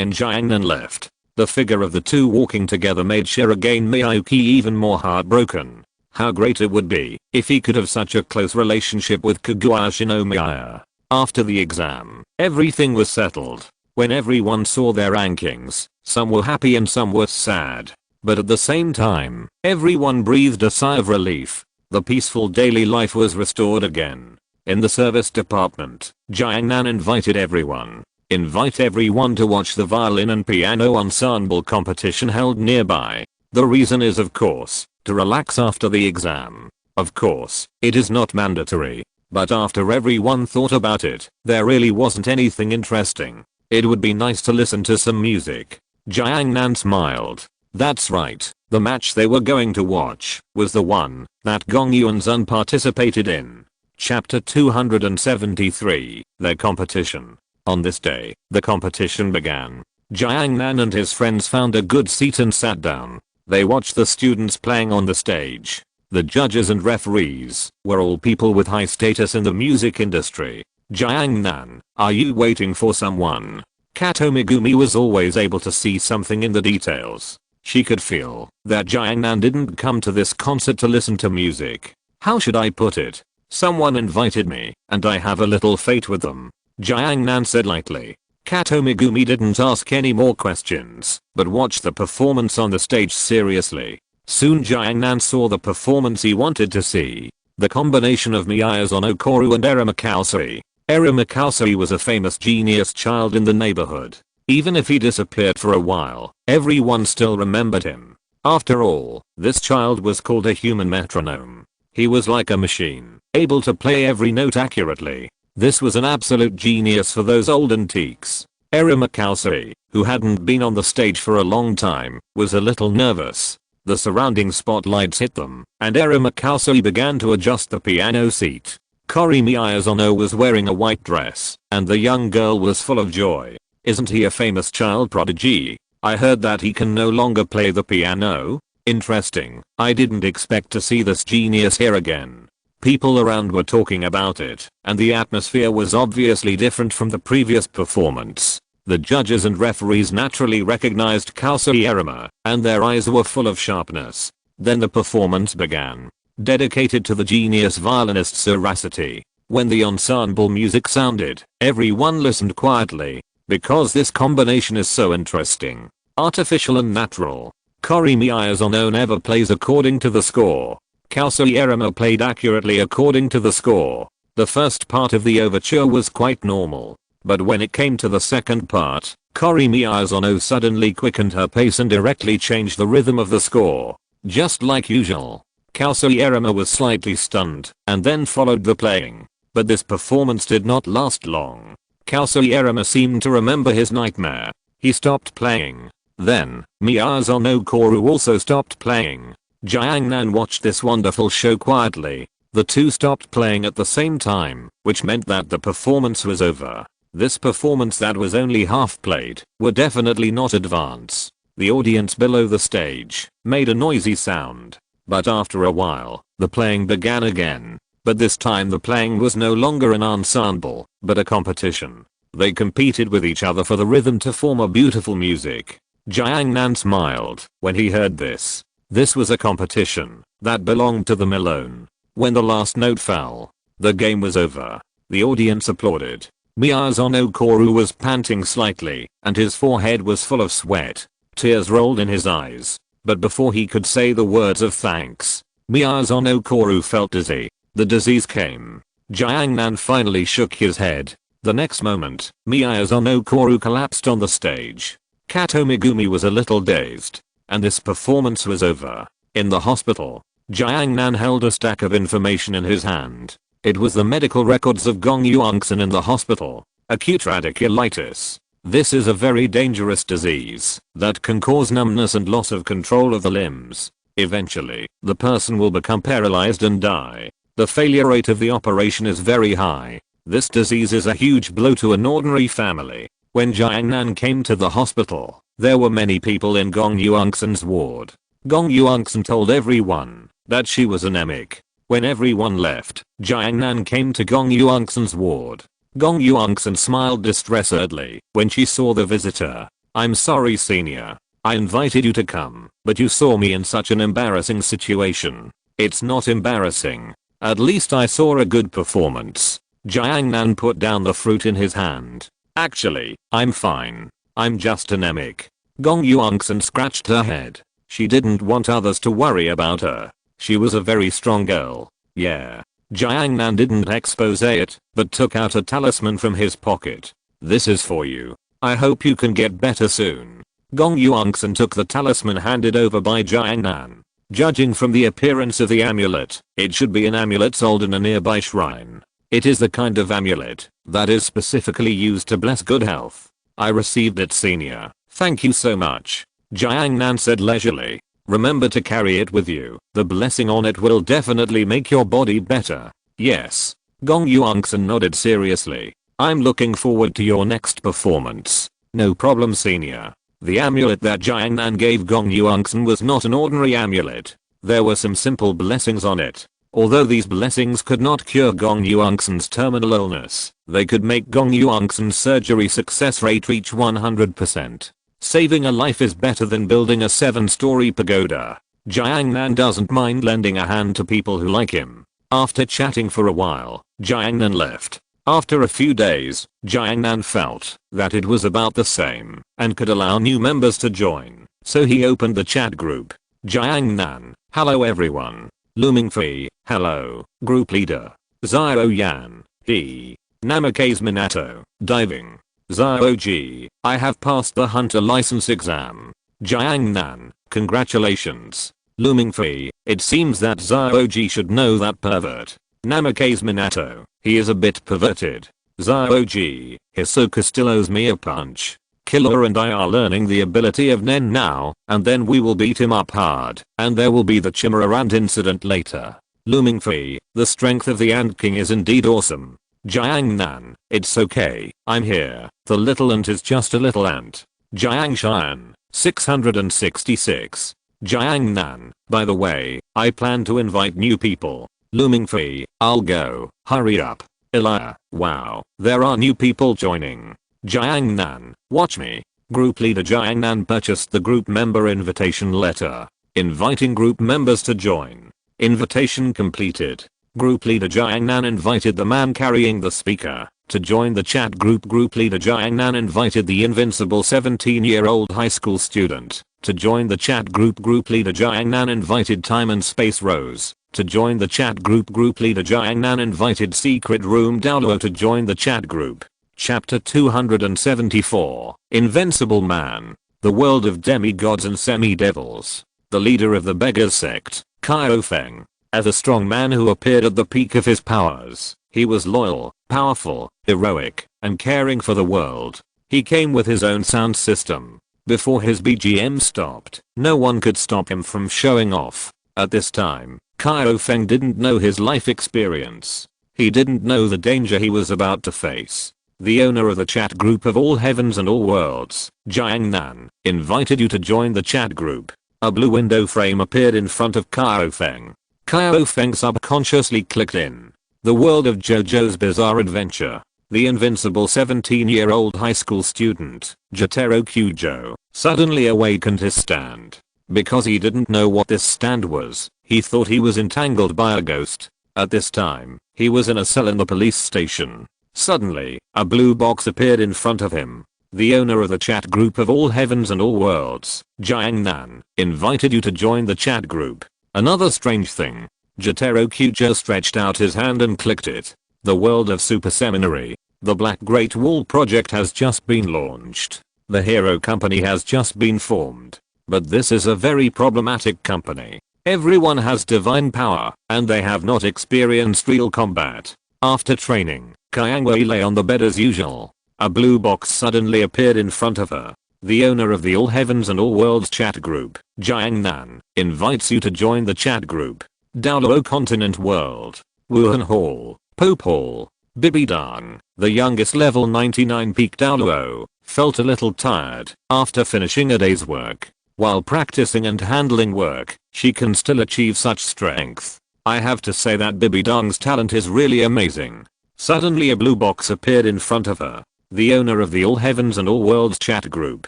and Jiangnan left. The figure of the two walking together made Shirogane Miyuki even more heartbroken. How great it would be if he could have such a close relationship with Kaguya Shinomiya. After the exam, everything was settled. When everyone saw their rankings, some were happy and some were sad. But at the same time, everyone breathed a sigh of relief. The peaceful daily life was restored again. In the service department, Jiangnan invited everyone. Invite everyone to watch the violin and piano ensemble competition held nearby. The reason is, of course, to relax after the exam. Of course, it is not mandatory. But after everyone thought about it, there really wasn't anything interesting. It would be nice to listen to some music. Jiangnan smiled. That's right, the match they were going to watch was the one that Gong Yuanzun participated in. Chapter 273, Their Competition. On this day, the competition began. Jiangnan and his friends found a good seat and sat down. They watched the students playing on the stage. The judges and referees were all people with high status in the music industry. Jiangnan, are you waiting for someone? Kato Megumi was always able to see something in the details. She could feel that Jiangnan didn't come to this concert to listen to music. How should I put it? Someone invited me, and I have a little fate with them. Jiangnan said lightly. Kato Megumi didn't ask any more questions, but watched the performance on the stage seriously. Soon Jiangnan saw the performance he wanted to see. The combination of Miyazono Koru and Erimakaze. Erimakaze was a famous genius child in the neighborhood. Even if he disappeared for a while, everyone still remembered him. After all, this child was called a human metronome. He was like a machine, able to play every note accurately. This was an absolute genius for those old antiques. Erimakaze, who hadn't been on the stage for a long time, was a little nervous. The surrounding spotlights hit them, and Erimakaze began to adjust the piano seat. Kori Miyazono was wearing a white dress, and the young girl was full of joy. Isn't he a famous child prodigy? I heard that he can no longer play the piano. Interesting. I didn't expect to see this genius here again. People around were talking about it, and the atmosphere was obviously different from the previous performance. The judges and referees naturally recognized Kausui Erima, and their eyes were full of sharpness. Then the performance began. Dedicated to the genius violinist's veracity. When the ensemble music sounded, everyone listened quietly. Because this combination is so interesting. Artificial and natural. Kori Miyazono never plays according to the score. Kausui Erima played accurately according to the score. The first part of the overture was quite normal. But when it came to the second part, Kori Miyazono suddenly quickened her pace and directly changed the rhythm of the score. Just like usual. Kausui Erima was slightly stunned, and then followed the playing. But this performance did not last long. Kausui Erima seemed to remember his nightmare. He stopped playing. Then, Miyazono Koru also stopped playing. Jiangnan watched this wonderful show quietly. The two stopped playing at the same time, which meant that the performance was over. This performance that was only half played were definitely not advanced. The audience below the stage made a noisy sound. But after a while, the playing began again. But this time the playing was no longer an ensemble, but a competition. They competed with each other for the rhythm to form a beautiful music. Jiangnan smiled when he heard this. This was a competition that belonged to them alone. When the last note fell, the game was over. The audience applauded. Miyazono Koru was panting slightly, and his forehead was full of sweat. Tears rolled in his eyes. But before he could say the words of thanks, Miyazono Koru felt dizzy. The disease came. Jiangnan finally shook his head. The next moment, Miyazono Koru collapsed on the stage. Kato Megumi was a little dazed. And this performance was over. In the hospital, Jiangnan held a stack of information in his hand. It was the medical records of Gong Yuangsan in the hospital. Acute radiculitis. This is a very dangerous disease that can cause numbness and loss of control of the limbs. Eventually, the person will become paralyzed and die. The failure rate of the operation is very high. This disease is a huge blow to an ordinary family. When Jiangnan came to the hospital, there were many people in Gong Yuangsan's ward. Gong Yuangsan told everyone that she was anemic. When everyone left, Jiangnan came to Gong Yuangsan's ward. Gong Yuangsan smiled distressedly when she saw the visitor. I'm sorry, senior. I invited you to come, but you saw me in such an embarrassing situation. It's not embarrassing. At least I saw a good performance. Jiangnan put down the fruit in his hand. Actually, I'm fine. I'm just anemic. Gong Yuangsan scratched her head. She didn't want others to worry about her. She was a very strong girl. Yeah. Jiangnan didn't expose it, but took out a talisman from his pocket. This is for you. I hope you can get better soon. Gong Yuangsan took the talisman handed over by Jiangnan. Judging from the appearance of the amulet, it should be an amulet sold in a nearby shrine. It is the kind of amulet that is specifically used to bless good health. I received it, senior. Thank you so much. Jiangnan said leisurely. Remember to carry it with you. The blessing on it will definitely make your body better. Yes. Gong Yuangsan nodded seriously. I'm looking forward to your next performance. No problem, senior. The amulet that Jiangnan gave Gong Yuangsan was not an ordinary amulet. There were some simple blessings on it. Although these blessings could not cure Gong Yuangsan's terminal illness, they could make Gong Yuangsan's surgery success rate reach 100%. Saving a life is better than building a 7-story pagoda. Jiangnan doesn't mind lending a hand to people who like him. After chatting for a while, Jiangnan left. After a few days, Jiangnan felt that it was about the same and could allow new members to join, so he opened the chat group. Jiangnan, hello everyone. Mingfei, hello. Group leader. Xiao Yan, he. Namikaze Minato, diving. Xiao Ji, I have passed the hunter license exam. Jiangnan, congratulations. Mingfei, it seems that Xiao Ji should know that pervert. Namikaze Minato, he is a bit perverted. Xiao Ji, Hisoka still owes me a punch. Killer and I are learning the ability of Nen now, and then we will beat him up hard, and there will be the Chimarand incident later. Mingfei, the strength of the Ant King is indeed awesome. Jiangnan, it's okay, I'm here. The little ant is just a little ant. Jiangshan, 666. Jiangnan, by the way, I plan to invite new people. Mingfei, I'll go. Hurry up. Elia, wow, there are new people joining. Jiangnan, watch me. Group leader Jiangnan purchased the group member invitation letter, inviting group members to join. Invitation completed. Group leader Jiangnan invited the man carrying the speaker to join the chat group. Group leader Jiangnan invited the invincible 17-year-old high school student to join the chat group. Group leader Jiangnan invited Time and Space Rose to join the chat group. Group leader Jiangnan invited Secret Room Daoluo to join the chat group. Chapter 274, Invincible Man, the world of demigods and semi-devils. The leader of the beggars sect, Xiao Feng. As a strong man who appeared at the peak of his powers, he was loyal, powerful, heroic, and caring for the world. He came with his own sound system. Before his BGM stopped, no one could stop him from showing off. At this time, Xiao Feng didn't know his life experience. He didn't know the danger he was about to face. The owner of the chat group of all heavens and all worlds, Jiangnan, invited you to join the chat group. A blue window frame appeared in front of Xiao Feng. Xiao Feng subconsciously clicked in. The world of JoJo's Bizarre Adventure. The invincible 17-year-old high school student, Jotaro Kujo, suddenly awakened his stand. Because he didn't know what this stand was, he thought he was entangled by a ghost. At this time, he was in a cell in the police station. Suddenly, a blue box appeared in front of him. The owner of the chat group of all heavens and all worlds, Jiangnan, invited you to join the chat group. Another strange thing. Jotaro Kujo stretched out his hand and clicked it. The world of Super Seminary. The Black Great Wall project has just been launched. The hero company has just been formed. But this is a very problematic company. Everyone has divine power, and they have not experienced real combat. After training, Kyangwei lay on the bed as usual. A blue box suddenly appeared in front of her. The owner of the All Heavens and All Worlds chat group, Jiangnan, invites you to join the chat group. Daoluo Continent World. Wuhan Hall. Pope Hall. Bibidang, the youngest level 99 peak Daoluo, felt a little tired after finishing a day's work. While practicing and handling work, she can still achieve such strength. I have to say that Bibidang's talent is really amazing. Suddenly a blue box appeared in front of her. The owner of the All Heavens and All Worlds chat group,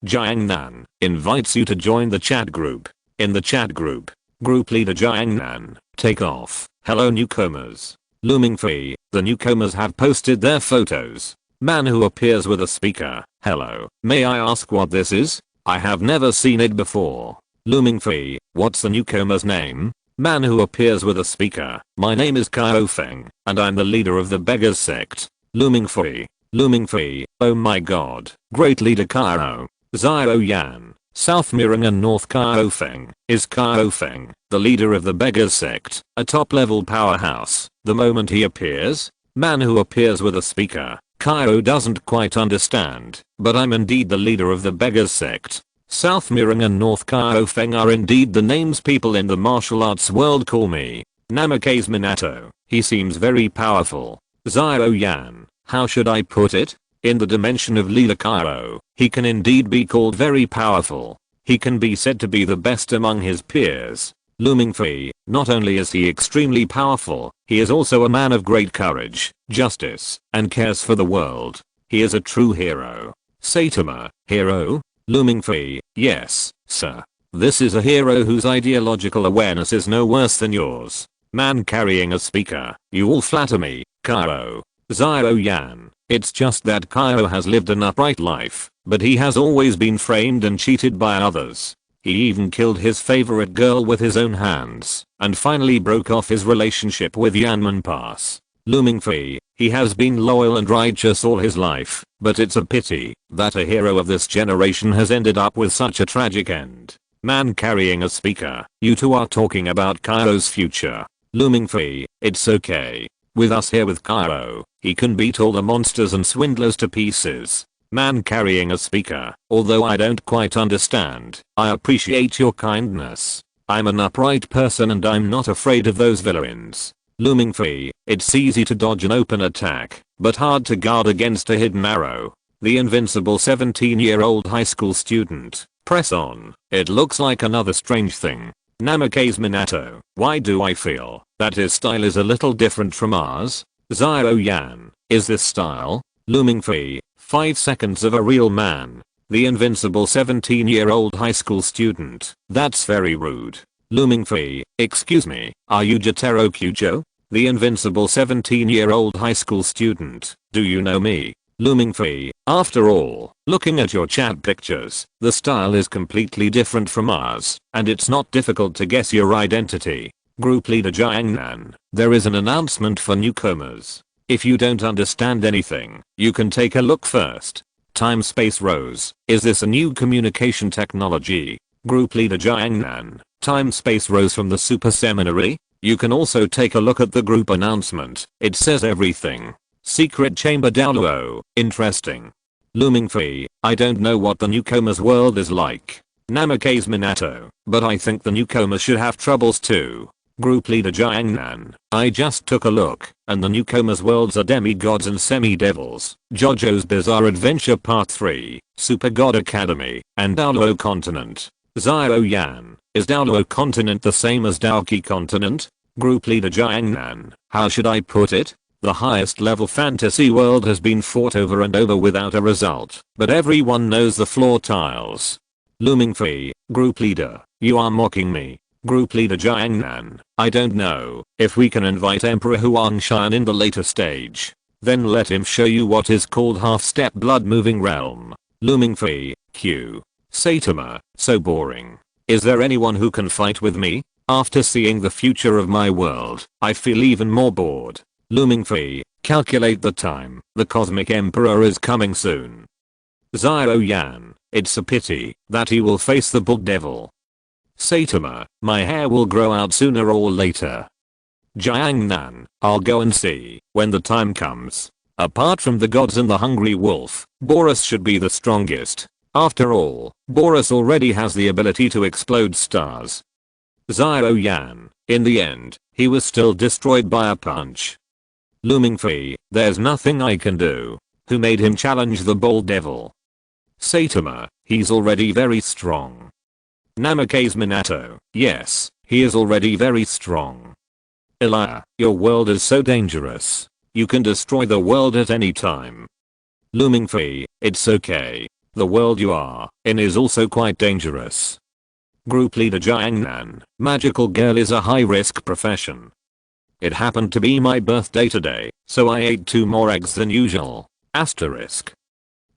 Jiang Nan, invites you to join the chat group. In the chat group, group leader Jiang Nan, take off. Hello newcomers. Mingfei, the newcomers have posted their photos. Man who appears with a speaker. Hello, may I ask what this is? I have never seen it before. Mingfei, what's the newcomer's name? Man who appears with a speaker. My name is Xiao Feng, and I'm the leader of the beggars sect. Mingfei, oh my god. Great leader Xiao. Xiao Yan, South Mirror and North Xiao Feng. Is Xiao Feng, the leader of the beggars sect, a top level powerhouse? The moment he appears, man who appears with a speaker. Xiao doesn't quite understand, but I'm indeed the leader of the beggars sect. South Mirror and North Xiao Feng are indeed the names people in the martial arts world call me. Namikaze Minato, he seems very powerful. Xiao Yan, how should I put it? In the dimension of leader Xiao, he can indeed be called very powerful. He can be said to be the best among his peers. Mingfei, not only is he extremely powerful, he is also a man of great courage, justice, and cares for the world. He is a true hero. Saitama, hero? Mingfei, yes, sir. This is a hero whose ideological awareness is no worse than yours. Man carrying a speaker, you all flatter me, Xiao. Xiao Yan, it's just that Xiao has lived an upright life, but he has always been framed and cheated by others. He even killed his favorite girl with his own hands, and finally broke off his relationship with Yanman Pass. Mingfei, he has been loyal and righteous all his life, but it's a pity that a hero of this generation has ended up with such a tragic end. Man carrying a speaker, you two are talking about Xiao's future. Mingfei, it's okay. With us here with Xiao, he can beat all the monsters and swindlers to pieces. Man carrying a speaker, although I don't quite understand, I appreciate your kindness. I'm an upright person and I'm not afraid of those villains. Mingfei, it's easy to dodge an open attack, but hard to guard against a hidden arrow. The invincible 17-year-old high school student, press on. It looks like another strange thing. Namikaze Minato, why do I feel that his style is a little different from ours? Xiao Yan, is this style? Mingfei, 5 seconds of a real man. The invincible 17-year-old high school student, that's very rude. Mingfei, excuse me, are you Jotaro Kyujo? The invincible 17-year-old high school student, do you know me? Mingfei, after all, looking at your chat pictures, the style is completely different from ours, and it's not difficult to guess your identity. Group leader Jiang Nan, there is an announcement for newcomers. If you don't understand anything, you can take a look first. Time-space rose, is this a new communication technology? Group leader Jiang Nan, time-space rose from the super seminary? You can also take a look at the group announcement, it says everything. Secret chamber download, interesting. Mingfei, I don't know what the newcomers world is like. Namikaze Minato, but I think the newcomers should have troubles too. Group leader Jiang Nan, I just took a look, and the newcomers worlds are demigods and semi-devils, JoJo's Bizarre Adventure Part 3, Super God Academy, and Daolo Continent. Xiao Yan, is Daolo Continent the same as Daoki Continent? Group leader Jiang Nan, how should I put it? The highest level fantasy world has been fought over and over without a result, but everyone knows the floor tiles. Mingfei, group leader, you are mocking me. Group leader Jiang Nan, I don't know if we can invite Emperor Huangshan in the later stage. Then let him show you what is called half-step blood moving realm. Mingfei, Q. Saitama, so boring. Is there anyone who can fight with me? After seeing the future of my world, I feel even more bored. Mingfei, calculate the time, the Cosmic Emperor is coming soon. Xiao Yan, it's a pity that he will face the Bull Devil. Saitama, my hair will grow out sooner or later. Jiang Nan, I'll go and see when the time comes. Apart from the gods and the hungry wolf, Boris should be the strongest. After all, Boris already has the ability to explode stars. Xiao Yan, in the end, he was still destroyed by a punch. Mingfei, there's nothing I can do. Who made him challenge the Bull Devil? Saitama, he's already very strong. Namikaze Minato, yes, he is already very strong. Elia, your world is so dangerous. You can destroy the world at any time. Mingfei, it's okay. The world you are in is also quite dangerous. Group leader Xiao Yan, magical girl is a high-risk profession. It happened to be my birthday today, so I ate 2 more eggs than usual. Asterisk.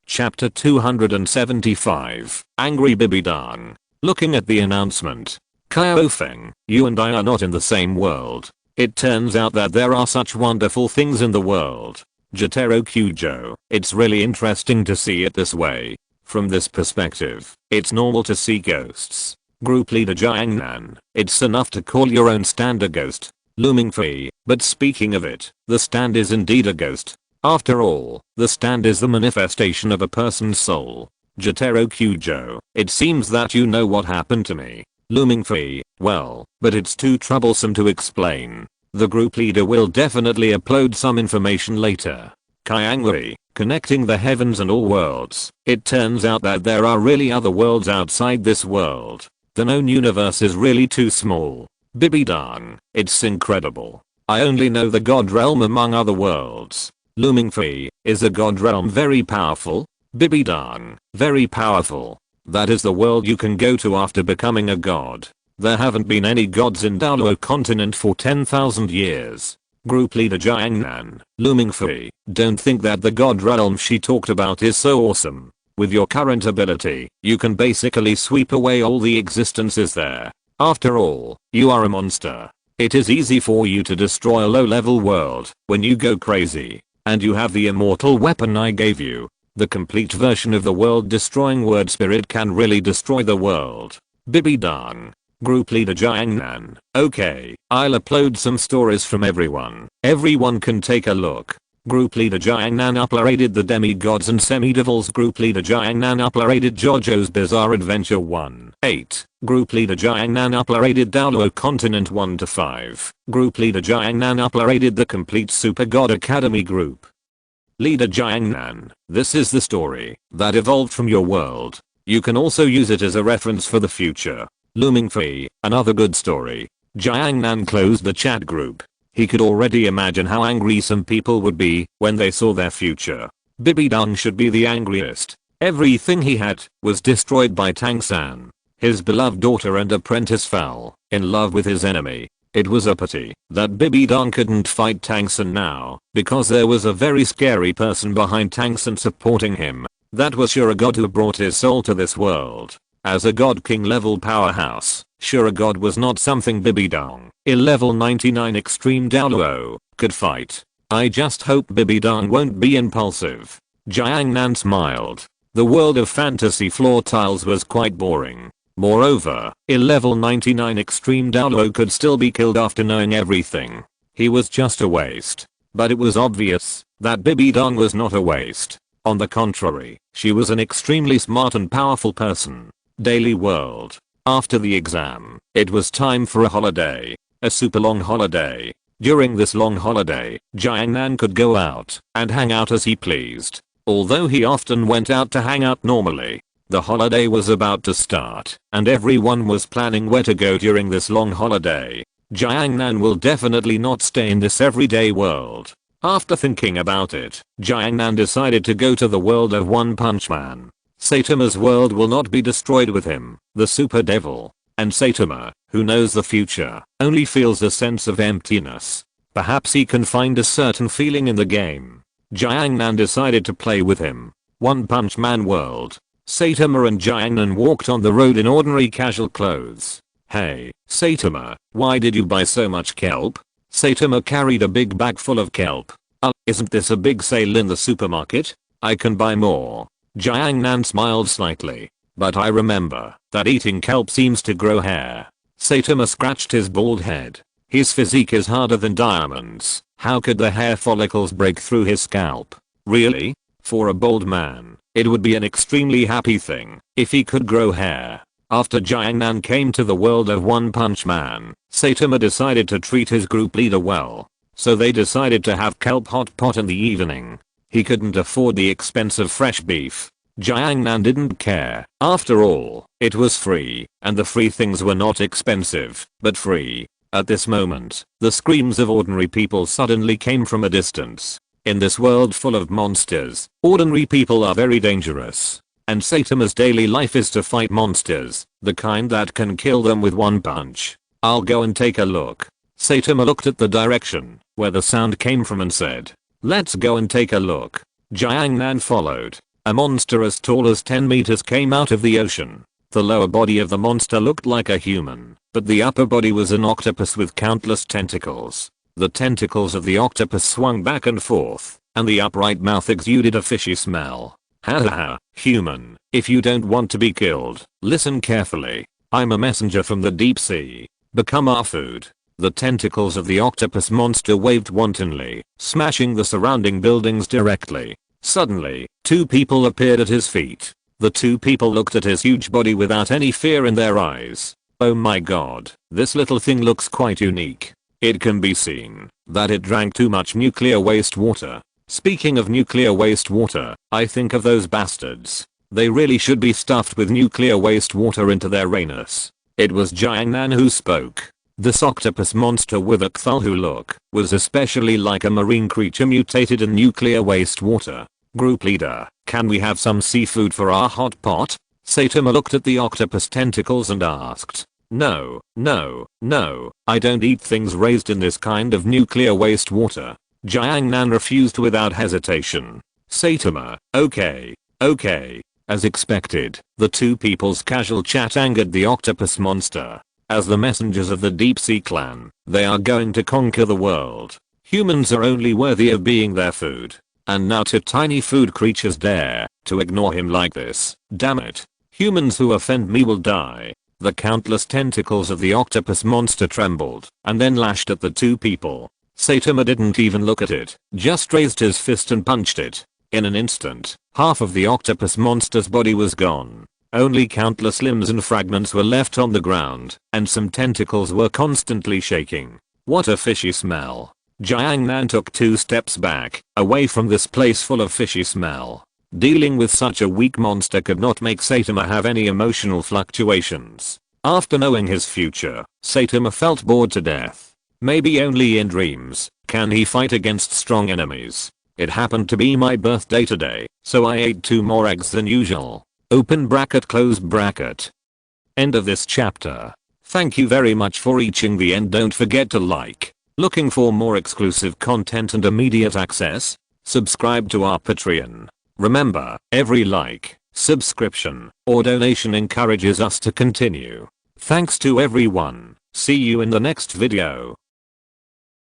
Chapter 275, Angry Bibidang. Looking at the announcement. Kaofeng, you and I are not in the same world. It turns out that there are such wonderful things in the world. Jotaro Kujo, it's really interesting to see it this way. From this perspective, it's normal to see ghosts. Group leader Xiao Yan, it's enough to call your own stand a ghost. Mingfei, but speaking of it, the stand is indeed a ghost. After all, the stand is the manifestation of a person's soul. Jotaro Kujo, it seems that you know what happened to me. Mingfei, well, but it's too troublesome to explain. The group leader will definitely upload some information later. Kyangri, connecting the heavens and all worlds. It turns out that there are really other worlds outside this world. The known universe is really too small. Bibidang, it's incredible. I only know the god realm among other worlds. Mingfei, is the god realm very powerful? Bibidang, very powerful. That is the world you can go to after becoming a god. There haven't been any gods in Daluo continent for 10,000 years. Group leader Xiao Yan, Mingfei, don't think that the god realm she talked about is so awesome. With your current ability, you can basically sweep away all the existences there. After all, you are a monster. It is easy for you to destroy a low-level world when you go crazy. And you have the immortal weapon I gave you. The complete version of the world-destroying word spirit can really destroy the world. Bibidang. Group leader Xiao Yan, okay, I'll upload some stories from everyone. Everyone can take a look. Group leader Xiao Yan uploaded the demigods and semi-devils. Group leader Xiao Yan uploaded JoJo's Bizarre Adventure 1-8. Group leader Xiao Yan uploaded Daluo Continent 1-5. Group leader Xiao Yan uploaded the complete Super God Academy group. Leader Xiao Yan, this is the story that evolved from your world. You can also use it as a reference for the future. Mingfei, another good story. Xiao Yan closed the chat group. He could already imagine how angry some people would be when they saw their future. Bibidang should be the angriest. Everything he had was destroyed by Tang-san. His beloved daughter and apprentice fell in love with his enemy. It was a pity that Bibidang couldn't fight Tang-san now, because there was a very scary person behind Tang-san supporting him. That was Shuragod, who brought his soul to this world. As a god king level powerhouse, Shuragod was not something Bibidang, in level 99 extreme Daluo, could fight. I just hope Bibidang won't be impulsive. Xiao Yan smiled. The world of fantasy floor tiles was quite boring. Moreover, in level 99 extreme Daluo could still be killed after knowing everything. He was just a waste. But it was obvious that Bibidang was not a waste. On the contrary, she was an extremely smart and powerful person. Daily world. After the exam, it was time for a holiday. A super long holiday. During this long holiday, Xiao Yan could go out and hang out as he pleased. Although he often went out to hang out normally. The holiday was about to start, and everyone was planning where to go during this long holiday. Xiao Yan will definitely not stay in this everyday world. After thinking about it, Xiao Yan decided to go to the world of One Punch Man. Saitama's world will not be destroyed with him, the super devil. And Saitama, who knows the future, only feels a sense of emptiness. Perhaps he can find a certain feeling in the game. Xiao Yan decided to play with him. One Punch Man world. Saitama and Xiao Yan walked on the road in ordinary casual clothes. Hey, Saitama, why did you buy so much kelp? Saitama carried a big bag full of kelp. Isn't this a big sale in the supermarket? I can buy more. Xiao Yan smiled slightly. But I remember that eating kelp seems to grow hair. Saitama scratched his bald head. His physique is harder than diamonds. How could the hair follicles break through his scalp? Really? For a bald man, it would be an extremely happy thing if he could grow hair. After Xiao Yan came to the world of One Punch Man, Saitama decided to treat his group leader well. So they decided to have kelp hot pot in the evening. He couldn't afford the expensive fresh beef. Xiao Yan didn't care. After all, it was free, and the free things were not expensive, but free. At this moment, the screams of ordinary people suddenly came from a distance. In this world full of monsters, ordinary people are very dangerous. And Saitama's daily life is to fight monsters, the kind that can kill them with one punch. I'll go and take a look. Saitama looked at the direction where the sound came from and said, "Let's go and take a look." Jiang Nan followed. A monster as tall as 10 meters came out of the ocean. The lower body of the monster looked like a human, but the upper body was an octopus with countless tentacles. The tentacles of the octopus swung back and forth, and the upright mouth exuded a fishy smell. Ha ha ha, human, if you don't want to be killed, listen carefully. I'm a messenger from the deep sea. Become our food. The tentacles of the octopus monster waved wantonly, smashing the surrounding buildings directly. Suddenly, 2 people appeared at his feet. The 2 people looked at his huge body without any fear in their eyes. Oh my god, this little thing looks quite unique. It can be seen that it drank too much nuclear waste water. Speaking of nuclear waste water, I think of those bastards. They really should be stuffed with nuclear waste water into their anus. It was Jiang Nan who spoke. This octopus monster with a Cthulhu look was especially like a marine creature mutated in nuclear waste water. Group leader, can we have some seafood for our hot pot? Saitama looked at the octopus tentacles and asked. No, no, no, I don't eat things raised in this kind of nuclear waste water. Jiang Nan refused without hesitation. Saitama, okay. As expected, the 2 people's casual chat angered the octopus monster. As the messengers of the deep sea clan, they are going to conquer the world. Humans are only worthy of being their food. And now 2 tiny food creatures dare to ignore him like this. Damn it. Humans who offend me will die. The countless tentacles of the octopus monster trembled and then lashed at the 2 people. Saitama didn't even look at it, just raised his fist and punched it. In an instant, half of the octopus monster's body was gone. Only countless limbs and fragments were left on the ground, and some tentacles were constantly shaking. What a fishy smell. Jiang Nan took 2 steps back, away from this place full of fishy smell. Dealing with such a weak monster could not make Saitama have any emotional fluctuations. After knowing his future, Saitama felt bored to death. Maybe only in dreams can he fight against strong enemies. It happened to be my birthday today, so I ate 2 more eggs than usual. Open bracket close bracket. End of this chapter. Thank you very much for reaching the end. Don't forget to like. Looking for more exclusive content and immediate access? Subscribe to our Patreon. Remember, every like, subscription, or donation encourages us to continue. Thanks to everyone. See you in the next video.